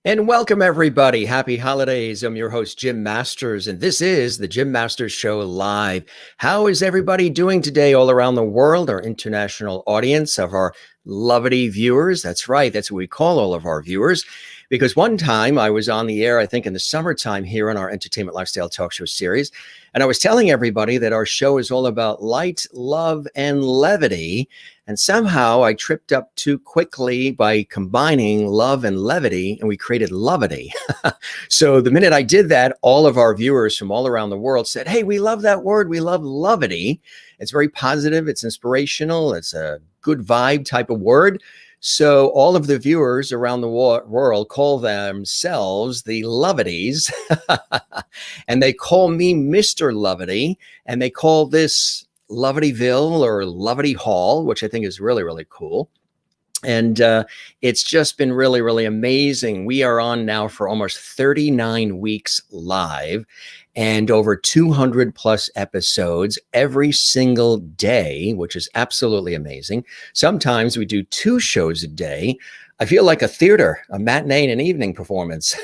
And welcome, everybody. Happy holidays. I'm your host, Jim Masters, and this is the Jim Masters Show Live. How is everybody doing today all around the world, our international audience of our lovely viewers? That's right. That's what we call all of our viewers. Because one time I was on the air, I think in the summertime here on our Entertainment Lifestyle Talk Show series, and I was telling everybody that our show is all about light, love, and levity. And somehow I tripped up too quickly by combining love and levity, and we created lovity. So the minute I did that, all of our viewers from all around the world said, "Hey, we love that word. We love lovity. It's very positive. It's inspirational. It's a good vibe type of word." So all of the viewers around the world call themselves the Lovities, and they call me Mr. Lovity, and they call this Lovityville or Lovity Hall, which I think is really, really cool. And it's just been really, really amazing. We are on now for almost 39 weeks live and over 200 plus episodes every single day, which is absolutely amazing. Sometimes we do 2 shows a day. I feel like a theater, a matinee and an evening performance.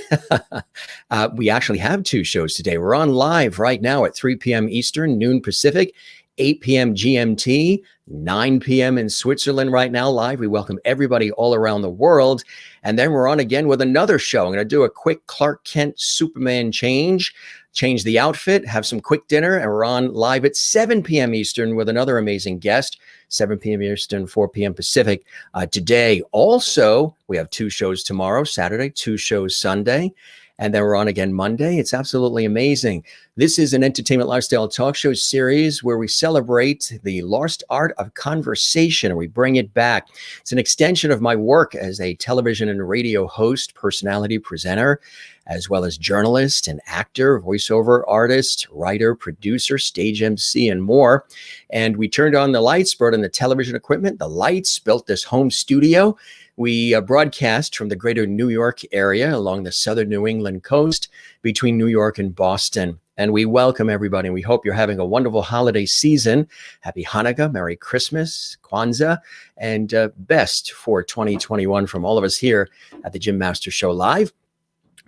We actually have 2 shows today. We're on live right now at 3 p.m. Eastern, noon Pacific, 8 p.m. GMT, 9 p.m. in Switzerland right now live. We welcome everybody all around the world. And then we're on again with another show. I'm going to do a quick Clark Kent Superman change the outfit, have some quick dinner, and we're on live at 7 p.m. Eastern with another amazing guest, 7 p.m. Eastern, 4 p.m. Pacific today. Also, we have 2 shows tomorrow, Saturday, 2 shows Sunday. And then we're on again Monday. It's absolutely amazing. This is an Entertainment Lifestyle Talk Show series where we celebrate the lost art of conversation and we bring it back. It's an extension of my work as a television and radio host, personality, presenter, as well as journalist and actor, voiceover artist, writer, producer, stage MC, and more. And we turned on the lights, brought in the television equipment, the lights, built this home studio. We broadcast from the greater New York area along the southern New England coast between New York and Boston. And we welcome everybody. We hope you're having a wonderful holiday season. Happy Hanukkah, Merry Christmas, Kwanzaa, and best for 2021 from all of us here at the Jim Masters Show Live.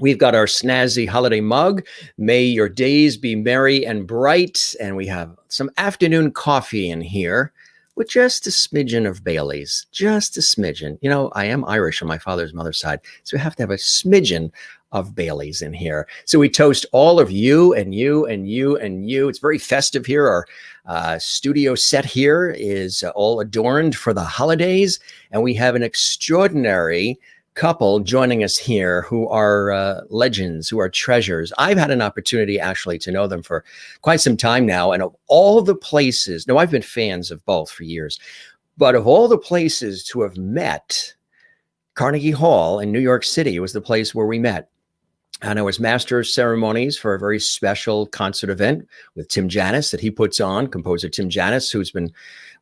We've got our snazzy holiday mug. May your days be merry and bright. And we have some afternoon coffee in here with just a smidgen of Bailey's, just a smidgen. You know, I am Irish on my father's mother's side, so we have to have a smidgen of Bailey's in here. So we toast all of you and you and you and you. It's very festive here. Our studio set here is all adorned for the holidays, and we have an extraordinary couple joining us here who are legends, who are treasures. I've had an opportunity actually to know them for quite some time now. And of all the places, no, I've been fans of both for years, but of all the places to have met, Carnegie Hall in New York City was the place where we met. And I was master of ceremonies for a very special concert event with Tim Janis that he puts on, composer Tim Janis,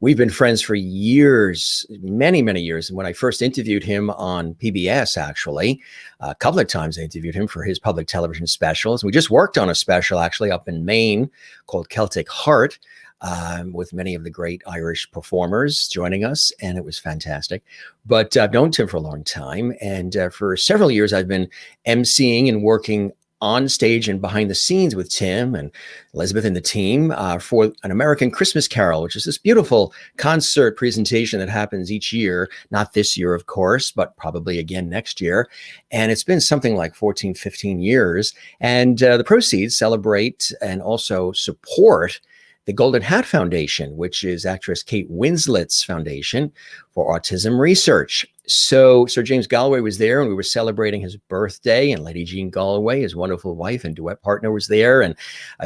we've been friends for years, many, many years. And when I first interviewed him on PBS, actually, a couple of times I interviewed him for his public television specials. We just worked on a special actually up in Maine called Celtic Heart, with many of the great Irish performers joining us, and it was fantastic. But I've known Tim for a long time, and for several years I've been emceeing and working on stage and behind the scenes with Tim and Elizabeth and the team for An American Christmas Carol, which is this beautiful concert presentation that happens each year, not this year, of course, but probably again next year. And it's been something like 14, 15 years. And the proceeds celebrate and also support the Golden Hat Foundation, which is actress Kate Winslet's foundation for autism research. So Sir James Galway was there, and we were celebrating his birthday, and Lady Jeanne Galway, his wonderful wife and duet partner, was there, and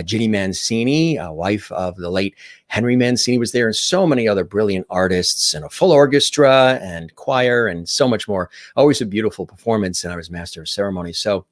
Ginny Mancini, wife of the late Henry Mancini, was there, and so many other brilliant artists, and a full orchestra and choir and so much more. Always a beautiful performance, and I was master of ceremony. So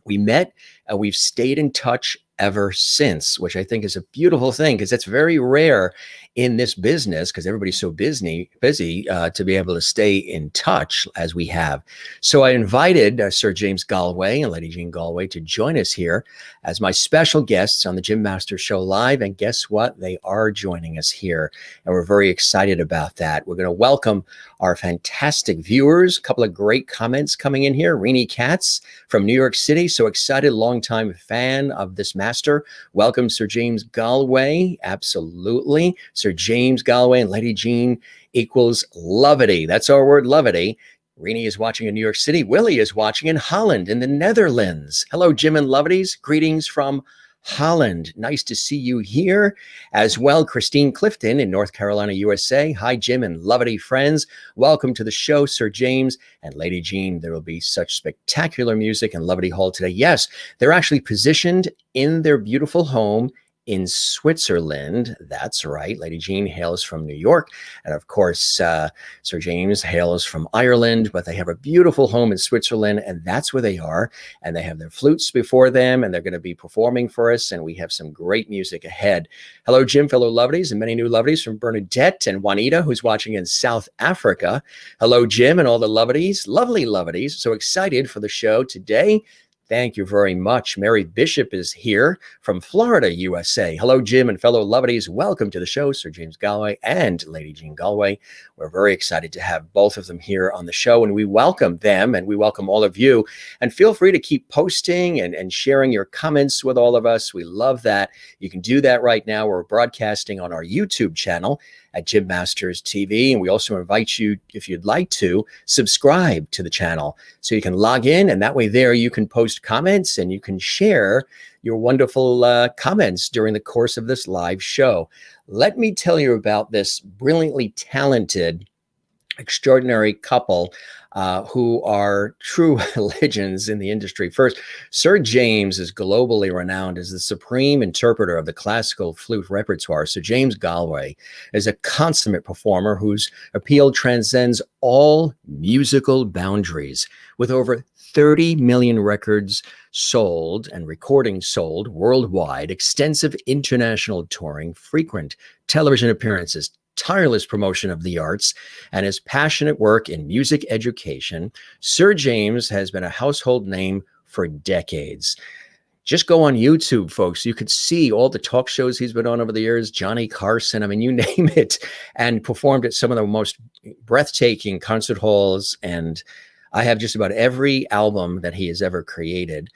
we met, we've stayed in touch ever since, which I think is a beautiful thing because it's very rare in this business because everybody's so busy to be able to stay in touch as we have. So I invited Sir James Galway and Lady Jeanne Galway to join us here as my special guests on the Jim Masters Show Live. And guess what? They are joining us here. And we're very excited about that. We're going to welcome our fantastic viewers. A couple of great comments coming in here. Renee Katz from New York City. So excited, longtime fan of this master. Welcome, Sir James Galway. Absolutely. Sir James Galway and Lady Jeanne equals levity. That's our word, levity. Renee is watching in New York City. Willie is watching in Holland, in the Netherlands. Hello, Jim and Levities. Greetings from Holland. Nice to see you here as well. Christine Clifton in North Carolina, USA. Hi, Jim and Levity friends. Welcome to the show, Sir James and Lady Jeanne. There will be such spectacular music in Levity Hall today. Yes, they're actually positioned in their beautiful home in Switzerland. That's right. Lady Jeanne hails from New York. And of course, Sir James hails from Ireland, but they have a beautiful home in Switzerland, and that's where they are. And they have their flutes before them, and they're going to be performing for us. And we have some great music ahead. Hello, Jim, fellow Loveties, and many new Loveties from Bernadette and Juanita, who's watching in South Africa. Hello, Jim, and all the Loveties, lovely Loveties. So excited for the show today. Thank you very much. Mary Bishop is here from Florida, USA. Hello, Jim and fellow Loveties. Welcome to the show, Sir James Galway and Lady Jeanne Galway. We're very excited to have both of them here on the show, and we welcome them, and we welcome all of you. And feel free to keep posting and sharing your comments with all of us. We love that. You can do that right now. We're broadcasting on our YouTube channel at Jim Masters TV. And we also invite you, if you'd like to, subscribe to the channel so you can log in, and that way there you can post comments and you can share your wonderful comments during the course of this live show. Let me tell you about this brilliantly talented, extraordinary couple who are true legends in the industry. First, Sir James is globally renowned as the supreme interpreter of the classical flute repertoire. Sir James Galway is a consummate performer whose appeal transcends all musical boundaries. With over 30 million records sold and recordings sold worldwide, extensive international touring, frequent television appearances, tireless promotion of the arts, and his passionate work in music education, Sir James has been a household name for decades. Just go on YouTube, folks. You could see all the talk shows he's been on over the years, Johnny Carson, I mean, you name it, and performed at some of the most breathtaking concert halls. And I have just about every album that he has ever created.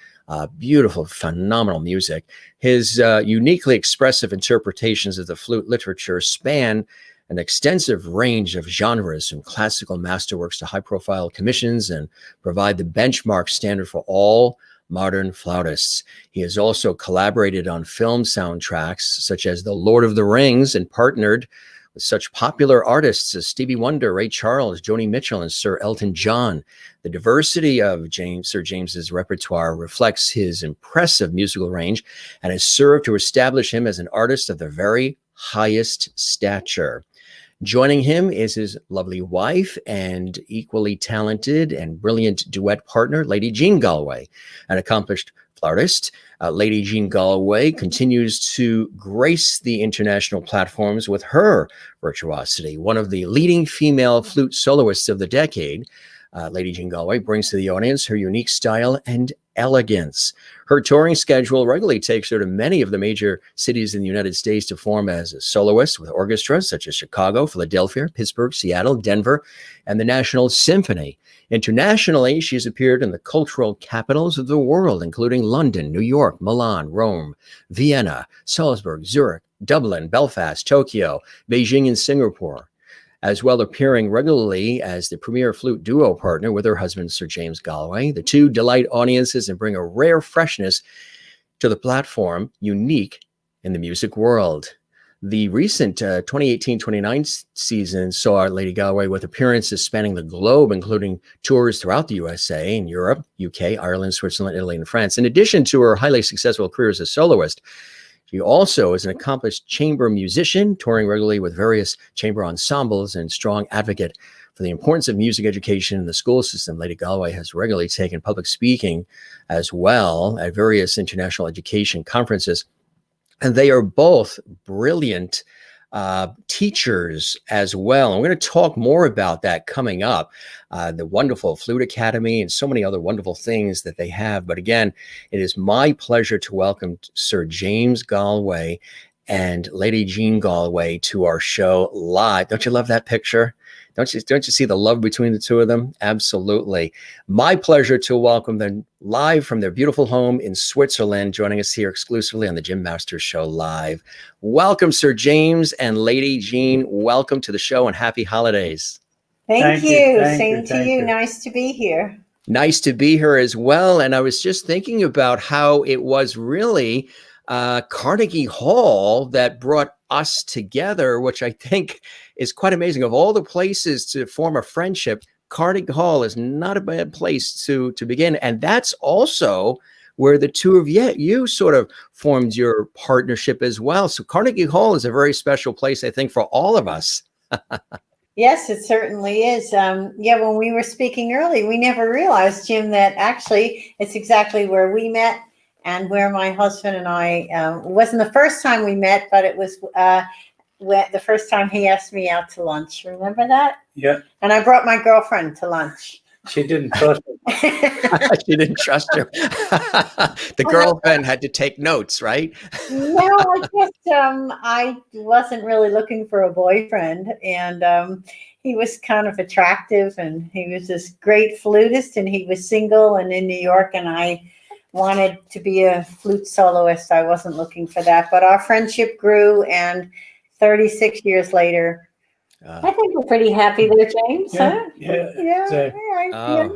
Beautiful, phenomenal music. His uniquely expressive interpretations of the flute literature span an extensive range of genres, from classical masterworks to high-profile commissions, and provide the benchmark standard for all modern flautists. He has also collaborated on film soundtracks such as The Lord of the Rings, and partnered with such popular artists as Stevie Wonder, Ray Charles, Joni Mitchell, and Sir Elton John. The diversity of Sir James's repertoire reflects his impressive musical range and has served to establish him as an artist of the very highest stature. Joining him is his lovely wife and equally talented and brilliant duet partner, Lady Jeanne Galway, an accomplished flautist. Lady Jeanne Galway continues to grace the international platforms with her virtuosity. One of the leading female flute soloists of the decade, Lady Jeanne Galway brings to the audience her unique style and elegance. Her touring schedule regularly takes her to many of the major cities in the United States to perform as a soloist with orchestras such as Chicago, Philadelphia, Pittsburgh, Seattle, Denver, and the National Symphony. Internationally, she's appeared in the cultural capitals of the world, including London, New York, Milan, Rome, Vienna, Salzburg, Zurich, Dublin, Belfast, Tokyo, Beijing, and Singapore, as well appearing regularly as the premier flute duo partner with her husband, Sir James Galway. The two delight audiences and bring a rare freshness to the platform, unique in the music world. The recent 2018-29 season saw Lady Galway with appearances spanning the globe, including tours throughout the USA and Europe, UK, Ireland, Switzerland, Italy, and France. In addition to her highly successful career as a soloist, she also is an accomplished chamber musician, touring regularly with various chamber ensembles, and strong advocate for for the importance of music education in the school system. Lady Galway has regularly taken public speaking as well at various international education conferences. And they are both brilliant teachers as well. And we're going to talk more about that coming up, the wonderful Flute Academy and so many other wonderful things that they have. But again, it is my pleasure to welcome Sir James Galway and Lady Jeanne Galway to our show live. Don't you love that picture? Don't you see the love between the two of them? Absolutely. My pleasure to welcome them live from their beautiful home in Switzerland, joining us here exclusively on the Jim Masters Show Live. Welcome, Sir James and Lady Jeanne. Welcome to the show and happy holidays. Thank you. Same to you. Nice to be here. Nice to be here as well. And I was just thinking about how it was really Carnegie Hall that brought us together, which I think is quite amazing. Of all the places to form a friendship, Carnegie Hall is not a bad place to begin. And that's also where the two of you sort of formed your partnership as well. So Carnegie Hall is a very special place, I think, for all of us. Yes, it certainly is. When we were speaking early, we never realized, Jim, that actually it's exactly where we met and where my husband and I, it wasn't the first time we met, but it was the first time he asked me out to lunch. Remember that? Yeah. And I brought my girlfriend to lunch. She didn't trust me. She didn't trust you. The girlfriend had to take notes, right? No, I wasn't really looking for a boyfriend. And he was kind of attractive, and he was this great flutist, and he was single and in New York, and I wanted to be a flute soloist. I wasn't looking for that, but our friendship grew, and 36 years later, I think we're pretty happy there, James.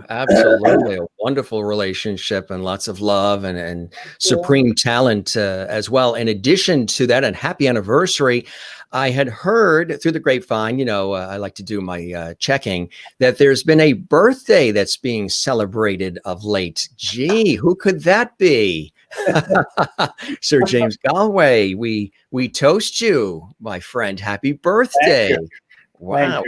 Absolutely. A wonderful relationship and lots of love and supreme talent as well. In addition to that, and happy anniversary, I had heard through the grapevine, I like to do my checking, that there's been a birthday that's being celebrated of late. Gee, who could that be? Sir James Galway, we toast you, my friend. Happy birthday. Wow.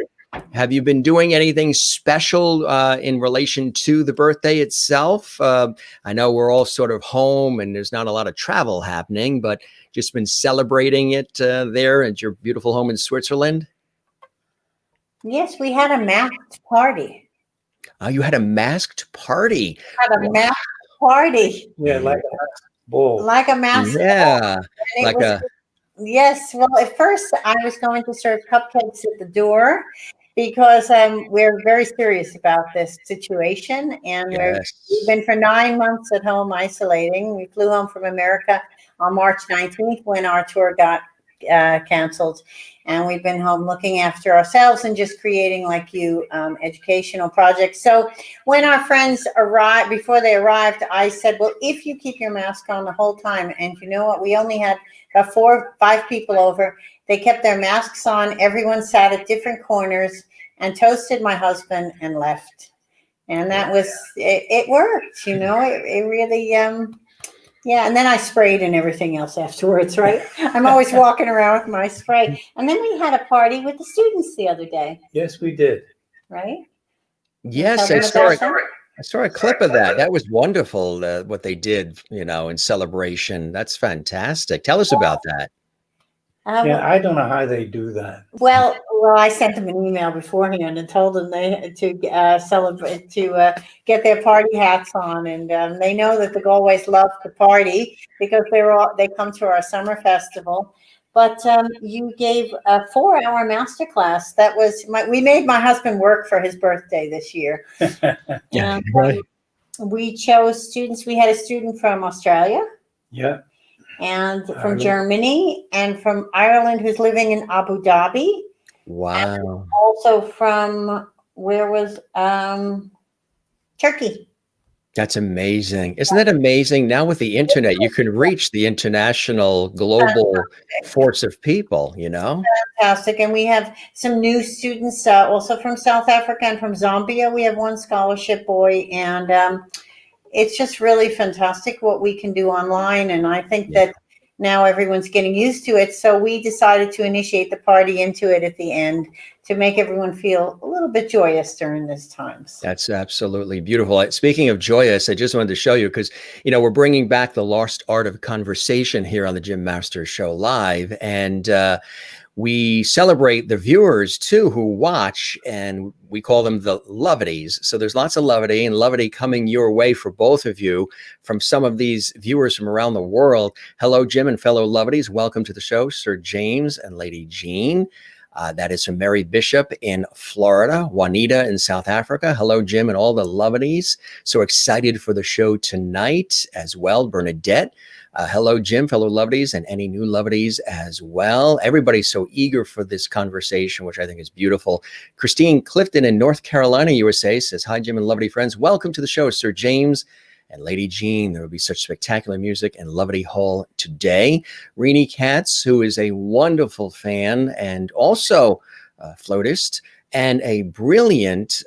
Have you been doing anything special in relation to the birthday itself? I know we're all sort of home and there's not a lot of travel happening, but just been celebrating it there at your beautiful home in Switzerland? Yes, we had a masked party. Oh, you had a masked party. Had a masked party. Yeah, like a masked ball. Like a masked ball. Yeah, like a... Yes. Well, at first I was going to serve cupcakes at the door because we're very serious about this situation. And we've been for 9 months at home isolating. We flew home from America on March 19th when our tour got canceled. And we've been home looking after ourselves and just creating, like you, educational projects. So when our friends arrived, before they arrived, I said, well, if you keep your mask on the whole time, and you know what, we only had about 4 or 5 people over. They kept their masks on. Everyone sat at different corners and toasted my husband and left. And that was, it worked, it really, and then I sprayed and everything else afterwards, right? I'm always walking around with my spray. And then we had a party with the students the other day. Yes, we did. Right? Yes, I saw a clip of that. That was wonderful, what they did, in celebration. That's fantastic. Tell us about that. I don't know how they do that. Well, I sent them an email beforehand and told them they had to celebrate, to get their party hats on, and they know that the Galways love to party because they come to our summer festival. But you gave a 4-hour masterclass. That was we made my husband work for his birthday this year. We chose students. We had a student from Australia. Yeah. And from Germany, and from Ireland, who's living in Abu Dhabi. Wow. And also from, Turkey. That's amazing. Isn't that amazing? Now with the internet, you can reach the international global force of people, Fantastic. And we have some new students also from South Africa and from Zambia. We have one scholarship boy, and it's just really fantastic what we can do online. And I think that now everyone's getting used to it. So we decided to initiate the party into it at the end to make everyone feel a little bit joyous during these times. That's absolutely beautiful. Speaking of joyous, I just wanted to show you because, we're bringing back the lost art of conversation here on the Jim Masters Show Live. And we celebrate the viewers too who watch, and we call them the lovities. So there's lots of levity and levity coming your way for both of you from some of these viewers from around the world. Hello, Jim and fellow lovities. Welcome to the show, Sir James and Lady Jeanne. That is from Mary Bishop in Florida, Juanita in South Africa. Hello, Jim and all the lovities. So excited for the show tonight as well. Bernadette. Hello, Jim, fellow lovities, and any new lovities as well. Everybody's so eager for this conversation, which I think is beautiful. Christine Clifton in North Carolina, USA says, hi, Jim and lovely friends. Welcome to the show, Sir James and Lady Jeanne. There will be such spectacular music in Lovity Hall today. Renee Katz, who is a wonderful fan and also a flautist and a brilliant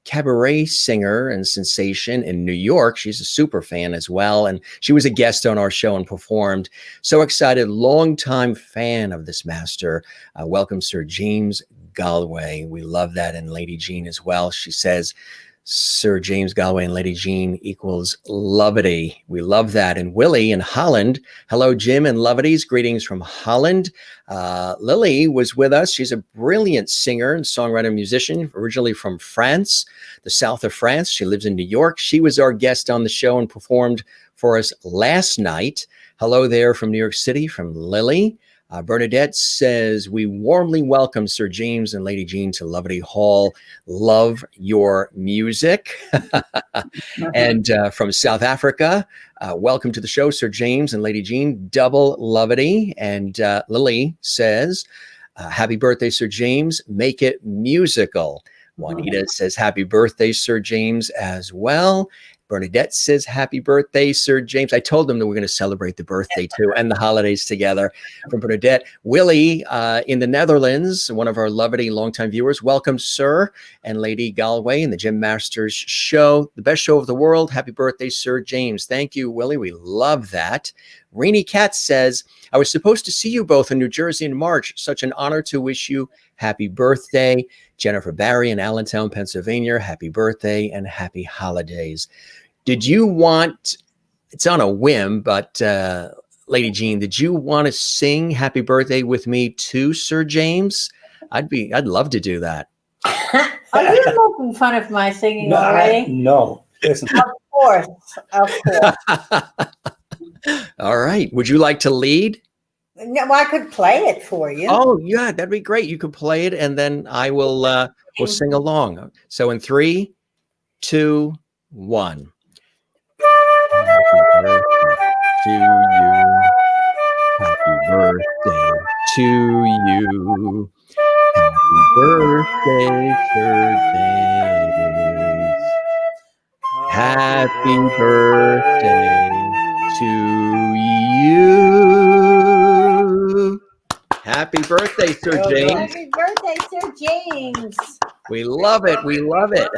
cabaret singer and sensation in New York. She's a super fan as well. And she was a guest on our show and performed. So excited, longtime fan of this master. Welcome, Sir James Galway. We love that. And Lady Jeanne as well. She says, Sir James Galway and Lady Jeanne equals lovity. We love that. And Willie in Holland. Hello, Jim and lovities. Greetings from Holland. Lily was with us. She's a brilliant singer and songwriter musician, originally from France, the south of France. She lives in New York. She was our guest on the show and performed for us last night. Hello there from New York City, from Lily. Bernadette says, we warmly welcome Sir James and Lady Jeanne to Lovity Hall. Love your music. And from South Africa, welcome to the show, Sir James and Lady Jeanne. Double lovity. And Lily says, happy birthday, Sir James. Make it musical. Juanita says, happy birthday, Sir James, as well. Bernadette says, happy birthday, Sir James. I told them that we're going to celebrate the birthday too and the holidays together. From Bernadette. Willie in the Netherlands, one of our lovely longtime viewers. Welcome, Sir and Lady Galway in the Jim Masters Show, the best show of the world. Happy birthday, Sir James. Thank you, Willie. We love that. Rainy Cat says, I was supposed to see you both in New Jersey in March. Such an honor to wish you happy birthday. Jennifer Barry in Allentown, Pennsylvania. Happy birthday and happy holidays. Did you want, it's on a whim, but Lady Jeanne, did you want to sing happy birthday with me too, Sir James? I'd love to do that. Are you making fun of my singing already? No. Of course. All right. Would you like to lead? No, I could play it for you. Oh, yeah, that'd be great. You could play it, and then I will we'll sing along. So in 3, 2, 1. Happy birthday to you. Happy birthday, Sir James. Happy birthday to you. Happy birthday, Sir James. Happy birthday, Sir James. We love it. We love it.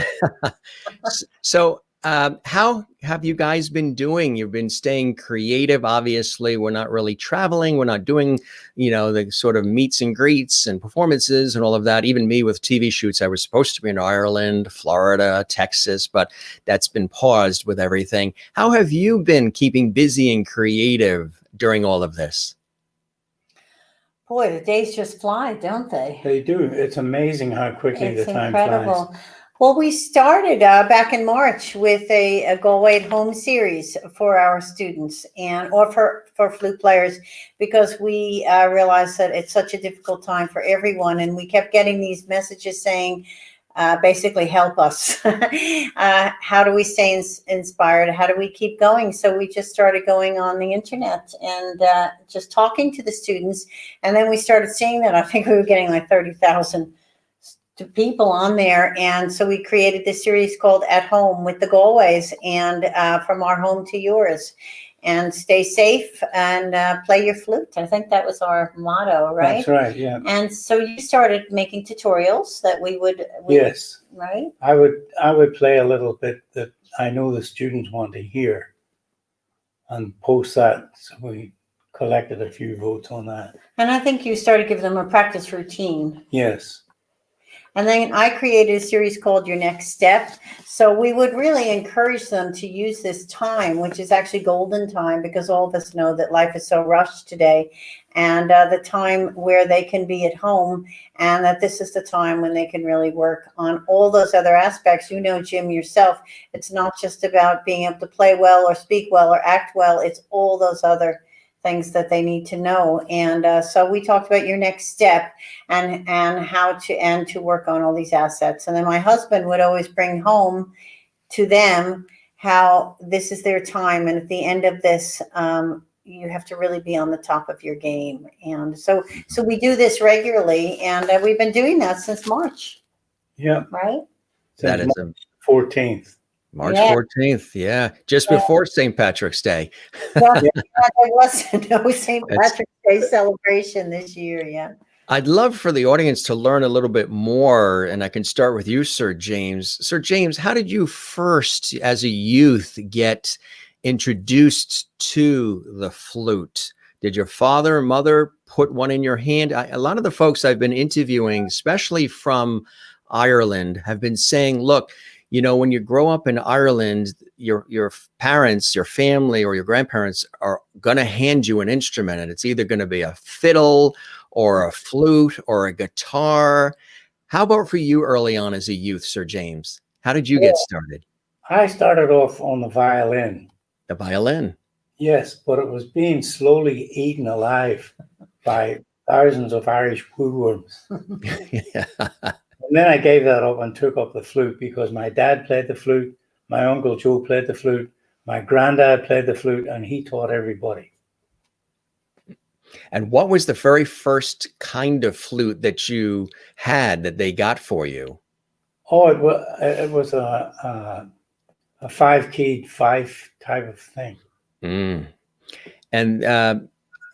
So, how have you guys been doing? You've been staying creative. Obviously, we're not really traveling. We're not doing, the sort of meets and greets and performances and all of that. Even me with TV shoots, I was supposed to be in Ireland, Florida, Texas, but that's been paused with everything. How have you been keeping busy and creative during all of this? Boy, the days just fly, don't they? They do. It's amazing how quickly the time flies. Well, we started back in March with a Galway at Home series for our students or for flute players, because we realized that it's such a difficult time for everyone. And we kept getting these messages saying, basically, help us. How do we stay inspired? How do we keep going? So we just started going on the internet and just talking to the students. And then we started seeing that I think we were getting like 30,000 people on there. And so we created this series called At Home with the Galways, and from our home to yours. And stay safe and play your flute. I think that was our motto, right? That's right, yeah. And so you started making tutorials that we would yes. Right? I would play a little bit that I know the students want to hear and post that. So we collected a few votes on that. And I think you started giving them a practice routine. Yes. And then I created a series called Your Next Step. So we would really encourage them to use this time, which is actually golden time, because all of us know that life is so rushed today, and the time where they can be at home, and that this is the time when they can really work on all those other aspects. You know, Jim, yourself, it's not just about being able to play well or speak well or act well. It's all those other things that they need to know. And so we talked about your next step and how to work on all these assets. And then my husband would always bring home to them how this is their time, and at the end of this, you have to really be on the top of your game. And so we do this regularly, and we've been doing that since March. Yeah. Right? That is March 14th. March 14th. Yeah. Just before St. Patrick's Day. Well, there was no St. Patrick's Day celebration this year. Yeah. I'd love for the audience to learn a little bit more, and I can start with you, Sir James. Sir James, how did you first, as a youth, get introduced to the flute? Did your father or mother put one in your hand? A lot of the folks I've been interviewing, especially from Ireland, have been saying, look, you know, when you grow up in Ireland, your parents, your family, or your grandparents are going to hand you an instrument, and it's either going to be a fiddle or a flute or a guitar. How about for you early on as a youth, Sir James? How did you get started? I started off on the violin. The violin? Yes, but it was being slowly eaten alive by thousands of Irish woodworms. Yeah. And then I gave that up and took up the flute, because my dad played the flute, my Uncle Joe played the flute, my granddad played the flute, and he taught everybody. And what was the very first kind of flute that you had that they got for you? Oh, it was a 5-keyed fife type of thing. Mm. And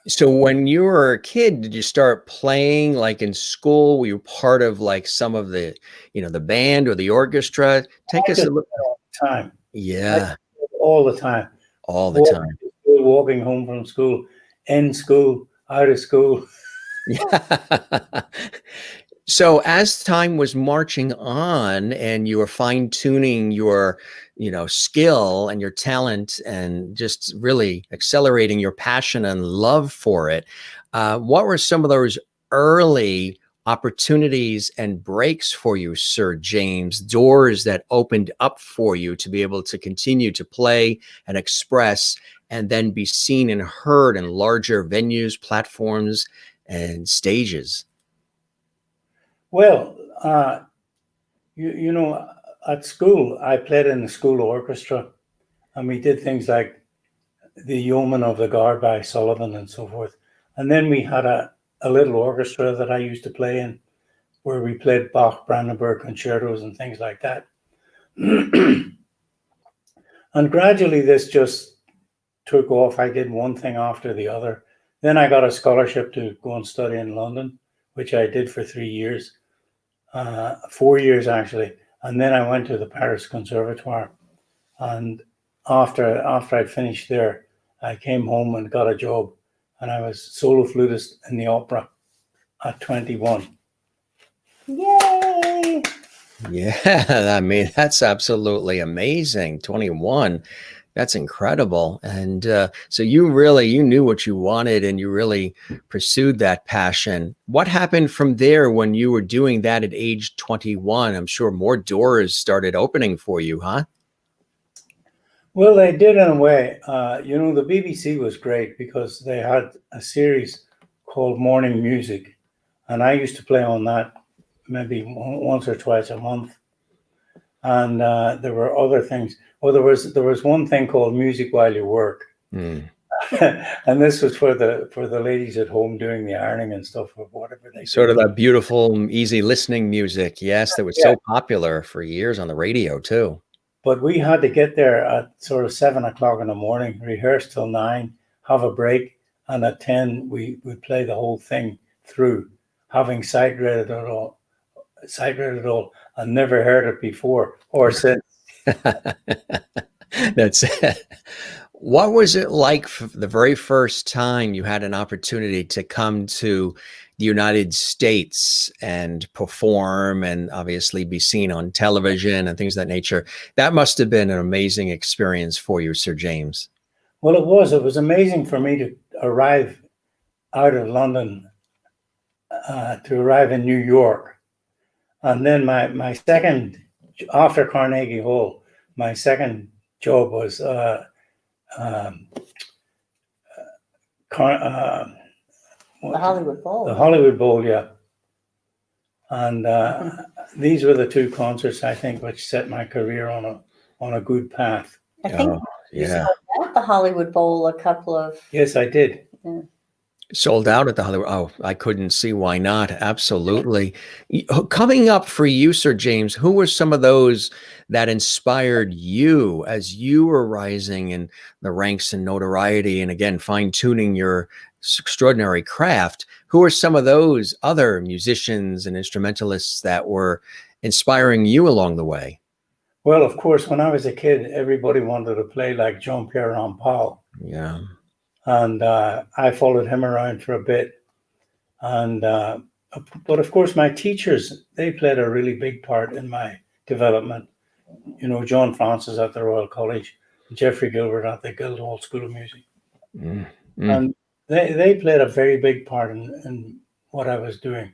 so when you were a kid, did you start playing like in school? Were you part of like some of the, you know, the band or the orchestra? Take us a look. All the time. Yeah. All the time. All the time. Walking home from school, in school, out of school. Yeah. So as time was marching on and you were fine tuning your, you know, skill and your talent and just really accelerating your passion and love for it, what were some of those early opportunities and breaks for you, Sir James, doors that opened up for you to be able to continue to play and express and then be seen and heard in larger venues, platforms, and stages? Well, you know, at school, I played in the school orchestra, and we did things like the Yeoman of the Guard by Sullivan and so forth. And then we had a little orchestra that I used to play in, where we played Bach, Brandenburg concertos and things like that. And gradually this just took off. I did one thing after the other. Then I got a scholarship to go and study in London, which I did for 3 years, 4 years actually. And then I went to the Paris Conservatoire. And after I'd finished there, I came home and got a job, and I was solo flutist in the opera at 21. Yay! Yeah, I mean, that's absolutely amazing. 21. That's incredible. And so you knew what you wanted and you really pursued that passion. What happened from there when you were doing that at age 21? I'm sure more doors started opening for you, huh? Well, they did in a way. You know, the BBC was great because they had a series called Morning Music, and I used to play on that maybe once or twice a month. And there were other things. Well, there was one thing called Music While You Work, and this was for the ladies at home doing the ironing and stuff, or whatever they sort did. of that beautiful, easy listening music. Yes, that was so popular for years on the radio too. But we had to get there at sort of 7 o'clock in the morning, rehearse till 9, have a break, and at 10 we would play the whole thing through, having sight read it all, and never heard it before or since. That's it. What was it like for the very first time you had an opportunity to come to, the United States and perform and obviously be seen on television and things of that nature. That must have been an amazing experience for you, Sir James. Well, it was. It was amazing for me to arrive out of London, to arrive in New York. And then my second, after Carnegie Hall, my second job was the Hollywood Bowl. The Hollywood Bowl, yeah. And these were the two concerts, I think, which set my career on a good path. I think you sold out the Hollywood Bowl a couple of. Yes, I did. Yeah. Sold out at the Hollywood. Oh, I couldn't see why not. Absolutely. Coming up for you, Sir James, who were some of those that inspired you as you were rising in the ranks and notoriety and again, fine-tuning your extraordinary craft? Who are some of those other musicians and instrumentalists that were inspiring you along the way? Well, of course, when I was a kid, everybody wanted to play like Jean-Pierre Rampal. Yeah. And I followed him around for a bit. And but of course, my teachers, they played a really big part in my development. You know, John Francis at the Royal College, Jeffrey Gilbert at the Guildhall School of Music. And they played a very big part in what I was doing.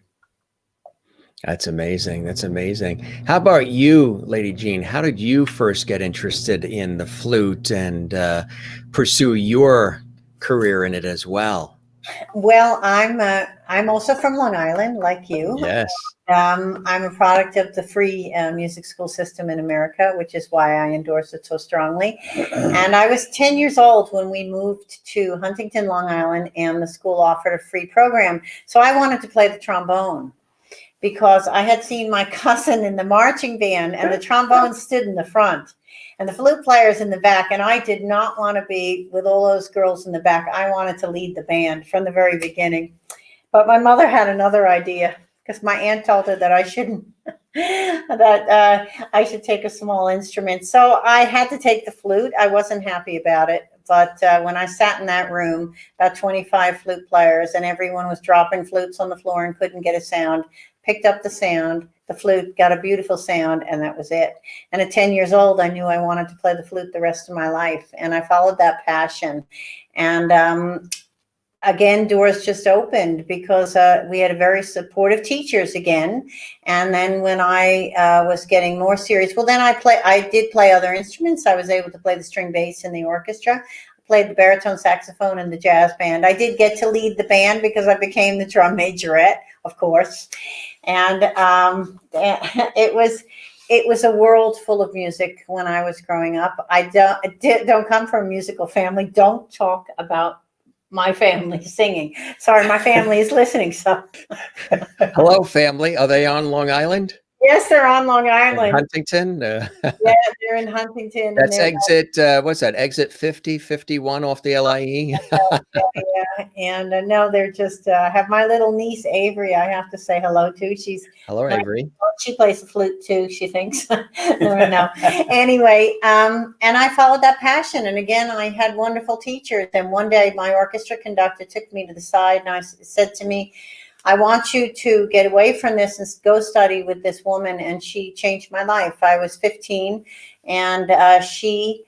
That's amazing. That's amazing. How about you, Lady Jeanne? How did you first get interested in the flute and pursue your career in it as well? Well, I'm also from Long Island, like you. Yes. I'm a product of the free music school system in America, which is why I endorse it so strongly. And I was 10 years old when we moved to Huntington, Long Island, and the school offered a free program. So I wanted to play the trombone because I had seen my cousin in the marching band, and the trombone stood in the front and the flute players in the back. And I did not want to be with all those girls in the back. I wanted to lead the band from the very beginning. But my mother had another idea because my aunt told her that I shouldn't, that I should take a small instrument. So I had to take the flute. I wasn't happy about it. But when I sat in that room, about 25 flute players, and everyone was dropping flutes on the floor and couldn't get a sound, picked up the sound, the flute, got a beautiful sound, and that was it. And at 10 years old, I knew I wanted to play the flute the rest of my life. And I followed that passion. And again, doors just opened because we had a very supportive teachers again. And then when I was getting more serious, well, then I did play other instruments. I was able to play the string bass in the orchestra. I played the baritone saxophone in the jazz band. I did get to lead the band because I became the drum majorette, of course. And it was a world full of music when I was growing up. I don't come from a musical family. Don't talk about my family singing. Sorry, my family is listening. So, hello, family. Are they on Long Island? Yes, they're on Long Island. In Huntington? Yeah, they're in Huntington. That's exit, what's that? Exit 50, 51 off the LIE? Yeah. And no, they're just, have my little niece, Avery, I have to say hello to. Hello, Avery. She plays the flute too, she thinks. No. Anyway, and I followed that passion. And again, I had wonderful teachers. And one day my orchestra conductor took me to the side and said to me, I want you to get away from this and go study with this woman. And she changed my life. I was 15 and she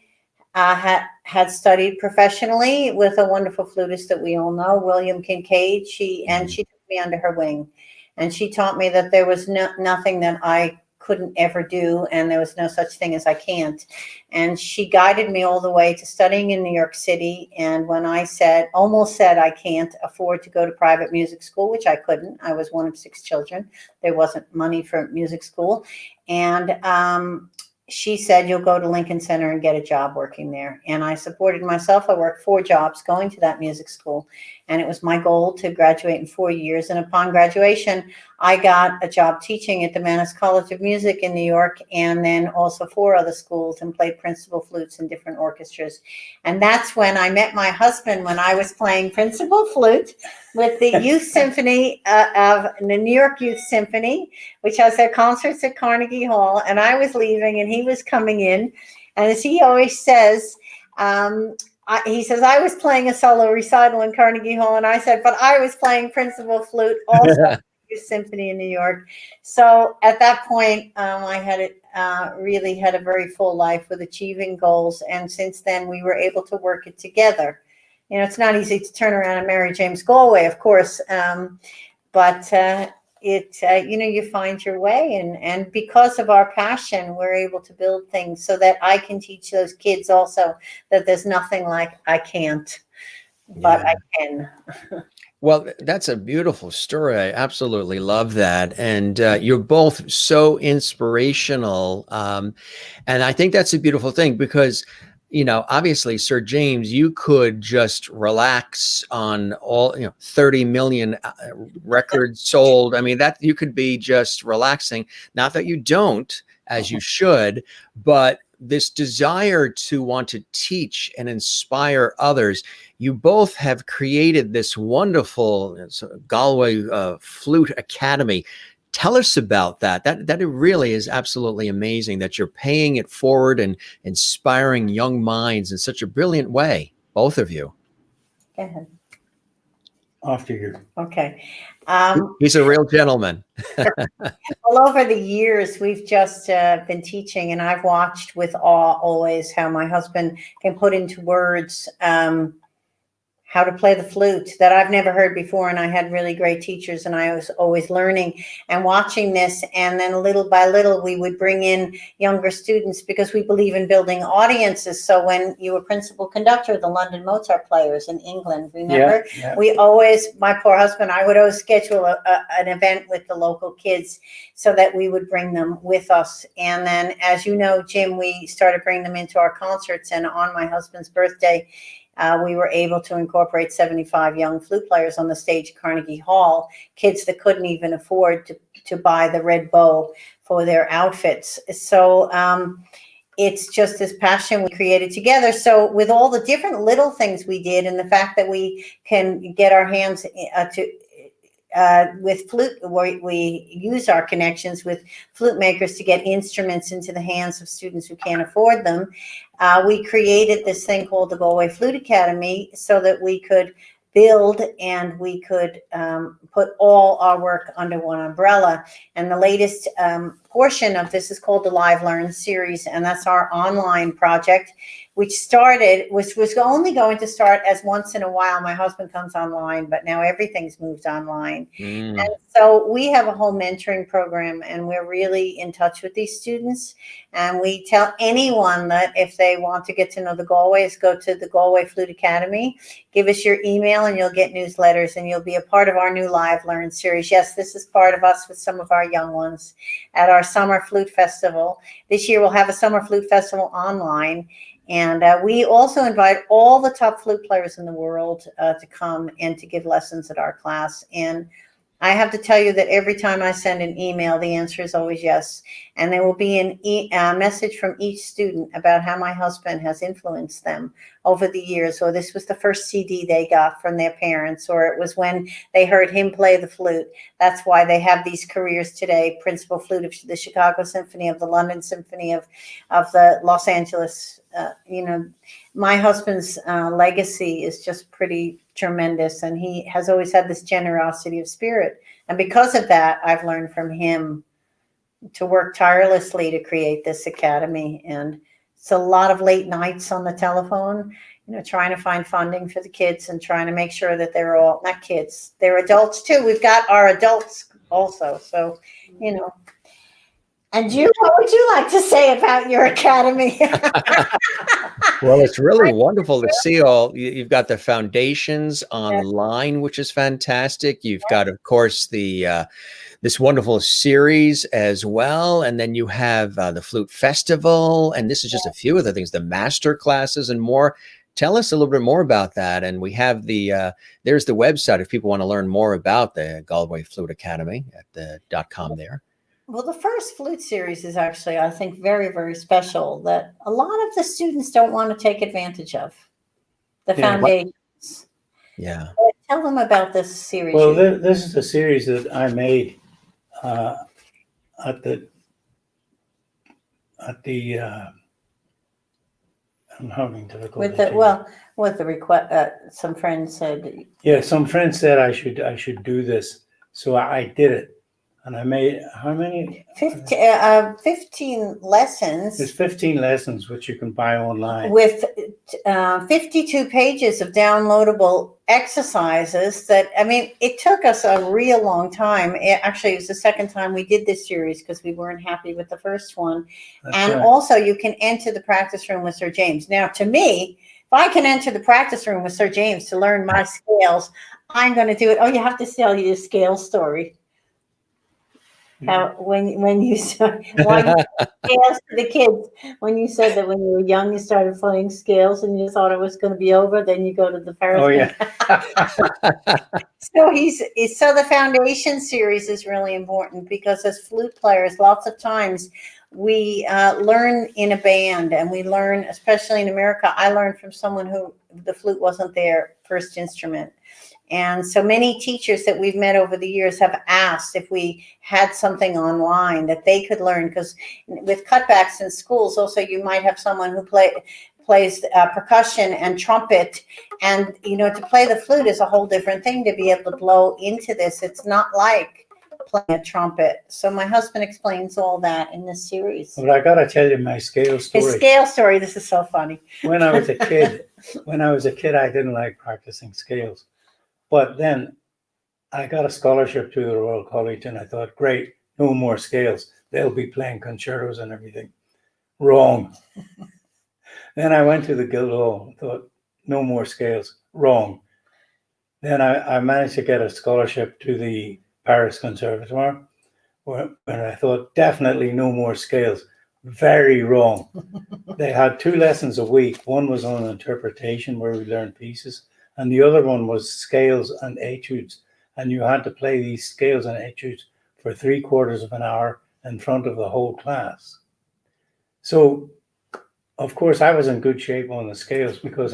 had studied professionally with a wonderful flutist that we all know, William Kincaid. She took me under her wing. And she taught me that there was nothing that I couldn't ever do, and there was no such thing as I can't. And she guided me all the way to studying in New York City. And when I almost said I can't afford to go to private music school, which I couldn't, I was one of 6 children. There wasn't money for music school. And she said, you'll go to Lincoln Center and get a job working there. And I supported myself. I worked 4 jobs going to that music school. And it was my goal to graduate in 4 years. And upon graduation, I got a job teaching at the Mannes College of Music in New York, and then also 4 other schools, and played principal flutes in different orchestras. And that's when I met my husband, when I was playing principal flute with the Youth Symphony of the New York Youth Symphony, which has their concerts at Carnegie Hall. And I was leaving and he was coming in. And as he always says, he says, I was playing a solo recital in Carnegie Hall. And I said, but I was playing principal flute also at the Symphony in New York. So at that point, I had really had a very full life with achieving goals. And since then, we were able to work it together. You know, it's not easy to turn around and marry James Galway, of course. But you know, you find your way, and because of our passion, we're able to build things so that I can teach those kids also that there's nothing like I can't, but I can. Well, that's a beautiful story. I absolutely love that. And you're both so inspirational. And I think that's a beautiful thing because, you know, obviously, Sir James, you could just relax on all, 30 million records sold. I mean, that you could be just relaxing. Not that you don't, as you should, but this desire to want to teach and inspire others. You both have created this wonderful Galway Flute Academy. Tell us about that. That it really is absolutely amazing that you're paying it forward and inspiring young minds in such a brilliant way, both of you. Go ahead. After you. Okay. He's a real gentleman. All over the years, we've just been teaching, and I've watched with awe always how my husband can put into words how to play the flute that I've never heard before. And I had really great teachers, and I was always learning and watching this. And then little by little, we would bring in younger students because we believe in building audiences. So when you were principal conductor of the London Mozart Players in England, remember? Yeah. We always, my poor husband, I would always schedule an event with the local kids so that we would bring them with us. And then, as you know, Jim, we started bringing them into our concerts. And on my husband's birthday, we were able to incorporate 75 young flute players on the stage at Carnegie Hall, kids that couldn't even afford to buy the red bow for their outfits. So it's just this passion we created together. So with all the different little things we did, and the fact that we can get our hands with flute, we use our connections with flute makers to get instruments into the hands of students who can't afford them. We created this thing called the Galway Flute Academy so that we could build and we could put all our work under one umbrella. And the latest portion of this is called the Live Learn series, and that's our online project, which was only going to start as once in a while my husband comes online, but now everything's moved online. And so we have a whole mentoring program, and we're really in touch with these students. And we tell anyone that if they want to get to know the Galways, go to the Galway Flute Academy, give us your email, and you'll get newsletters, and you'll be a part of our new Live Learn series. Yes, this is part of us with some of our young ones at our Summer Flute Festival. This year we'll have a Summer Flute Festival online. And we also invite all the top flute players in the world to come and to give lessons at our class. And I have to tell you that every time I send an email, the answer is always yes. And there will be a message from each student about how my husband has influenced them over the years. Or this was the first CD they got from their parents, or it was when they heard him play the flute. That's why they have these careers today: principal flute of the Chicago Symphony, of the London Symphony, of the Los Angeles. My husband's legacy is just pretty tremendous, and he has always had this generosity of spirit. And because of that, I've learned from him to work tirelessly to create this academy. And it's a lot of late nights on the telephone, trying to find funding for the kids and trying to make sure that they're all, not kids, they're adults too. We've got our adults also. So, And you, what would you like to say about your academy? Well, it's really wonderful to see you've got the foundations online, which is fantastic. You've got, of course, this wonderful series as well. And then you have the Flute Festival. And this is just a few of the things, the master classes and more. Tell us a little bit more about that. And we have there's the website if people want to learn more about the Galway Flute Academy at the .com there. Well, the first flute series is actually, I think, very, very special, that a lot of the students don't want to take advantage of. The foundations. Yeah. Tell them about this series. Well, this is a series that I made at the I'm having difficulty. With the, well, with the request, some friends said, Yeah, some friends said I should do this, so I did it, and I made how many? 15 lessons. There's 15 lessons which you can buy online with 52 pages of downloadable exercises. That, I mean, it took us a real long time. Actually, it was the second time we did this series because we weren't happy with the first one. That's And right. also, you can enter the practice room with Sir James. Now, to me, if I can enter the practice room with Sir James to learn my scales, I'm going to do it. Oh, you have to tell your scale story. How when you said why you scales to the kids, when you said that when you were young you started playing scales and you thought it was going to be over, then you go to the Paris. Oh yeah. So the foundation series is really important because as flute players, lots of times we learn in a band, and we learn, especially in America. I learned from someone who the flute wasn't their first instrument. And so many teachers that we've met over the years have asked if we had something online that they could learn, because with cutbacks in schools, also you might have someone who plays percussion and trumpet, and to play the flute is a whole different thing. To be able to blow into this, it's not like playing a trumpet. So my husband explains all that in this series. But I gotta tell you my scale story. His scale story. This is so funny. When I was a kid, I didn't like practicing scales. But then I got a scholarship to the Royal College, and I thought, great, no more scales. They'll be playing concertos and everything. Wrong. Then I went to the Guildhall and thought, no more scales. Wrong. Then I managed to get a scholarship to the Paris Conservatoire, where I thought, definitely no more scales. Very wrong. They had 2 lessons a week. One was on interpretation, where we learned pieces, and the other one was scales and etudes. And you had to play these scales and etudes for 3/4 of an hour in front of the whole class. So, of course, I was in good shape on the scales because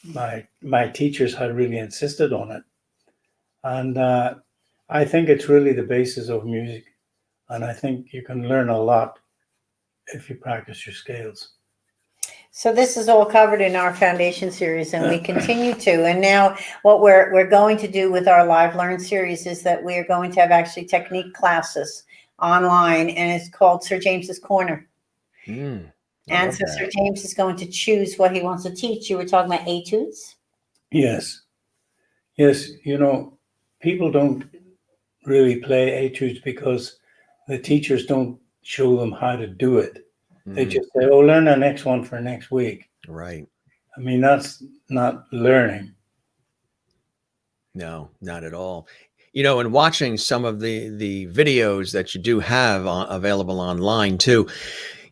my teachers had really insisted on it. And I think it's really the basis of music. And I think you can learn a lot if you practice your scales. So this is all covered in our foundation series, and we continue to. And now what we're going to do with our Live Learn series is that we're going to have actually technique classes online, and it's called Sir James's Corner. And so Sir James is going to choose what he wants to teach. You were talking about etudes? Yes. Yes, people don't really play etudes because the teachers don't show them how to do it. They just say, oh, learn the next one for next week. Right. I mean, that's not learning. No, not at all. And watching some of the videos that you do have available online too,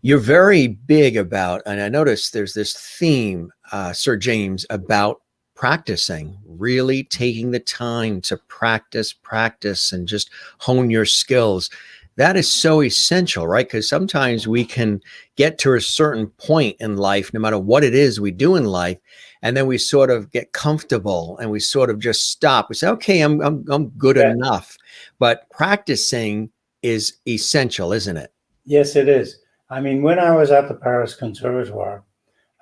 you're very big about, and I noticed there's this theme, Sir James, about practicing, really taking the time to practice and just hone your skills. That is so essential, right? Because sometimes we can get to a certain point in life, no matter what it is we do in life, and then we sort of get comfortable and we sort of just stop. We say, okay, I'm good enough. But practicing is essential, isn't it? Yes, it is. I mean, when I was at the Paris Conservatoire,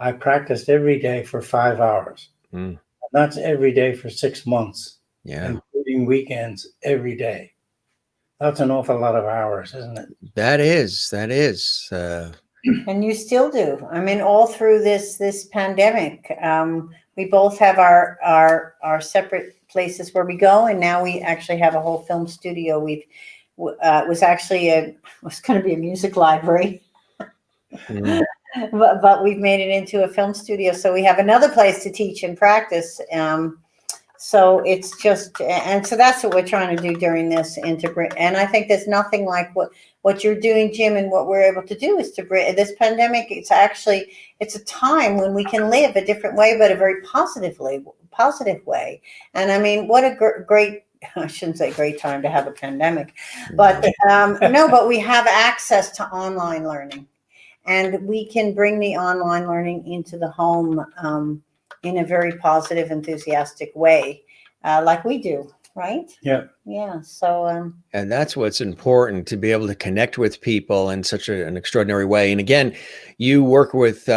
I practiced every day for 5 hours. And that's every day for 6 months, including weekends every day. That's an awful lot of hours, isn't it? That is. And you still do. I mean, all through this pandemic, we both have our separate places where we go, and now we actually have a whole film studio. It was going to be a music library, but we've made it into a film studio, so we have another place to teach and practice. So it's just, and so that's what we're trying to do during this integrate. And I think there's nothing like what you're doing, Jim, and what we're able to do is to bring this pandemic. It's a time when we can live a different way, but a very positive way. And I mean, what a great, I shouldn't say great time to have a pandemic, but no, but we have access to online learning, and we can bring the online learning into the home in a very positive, enthusiastic way, like we do. right? Yeah. Yeah. So, And that's what's important, to be able to connect with people in such an extraordinary way. And again, you work with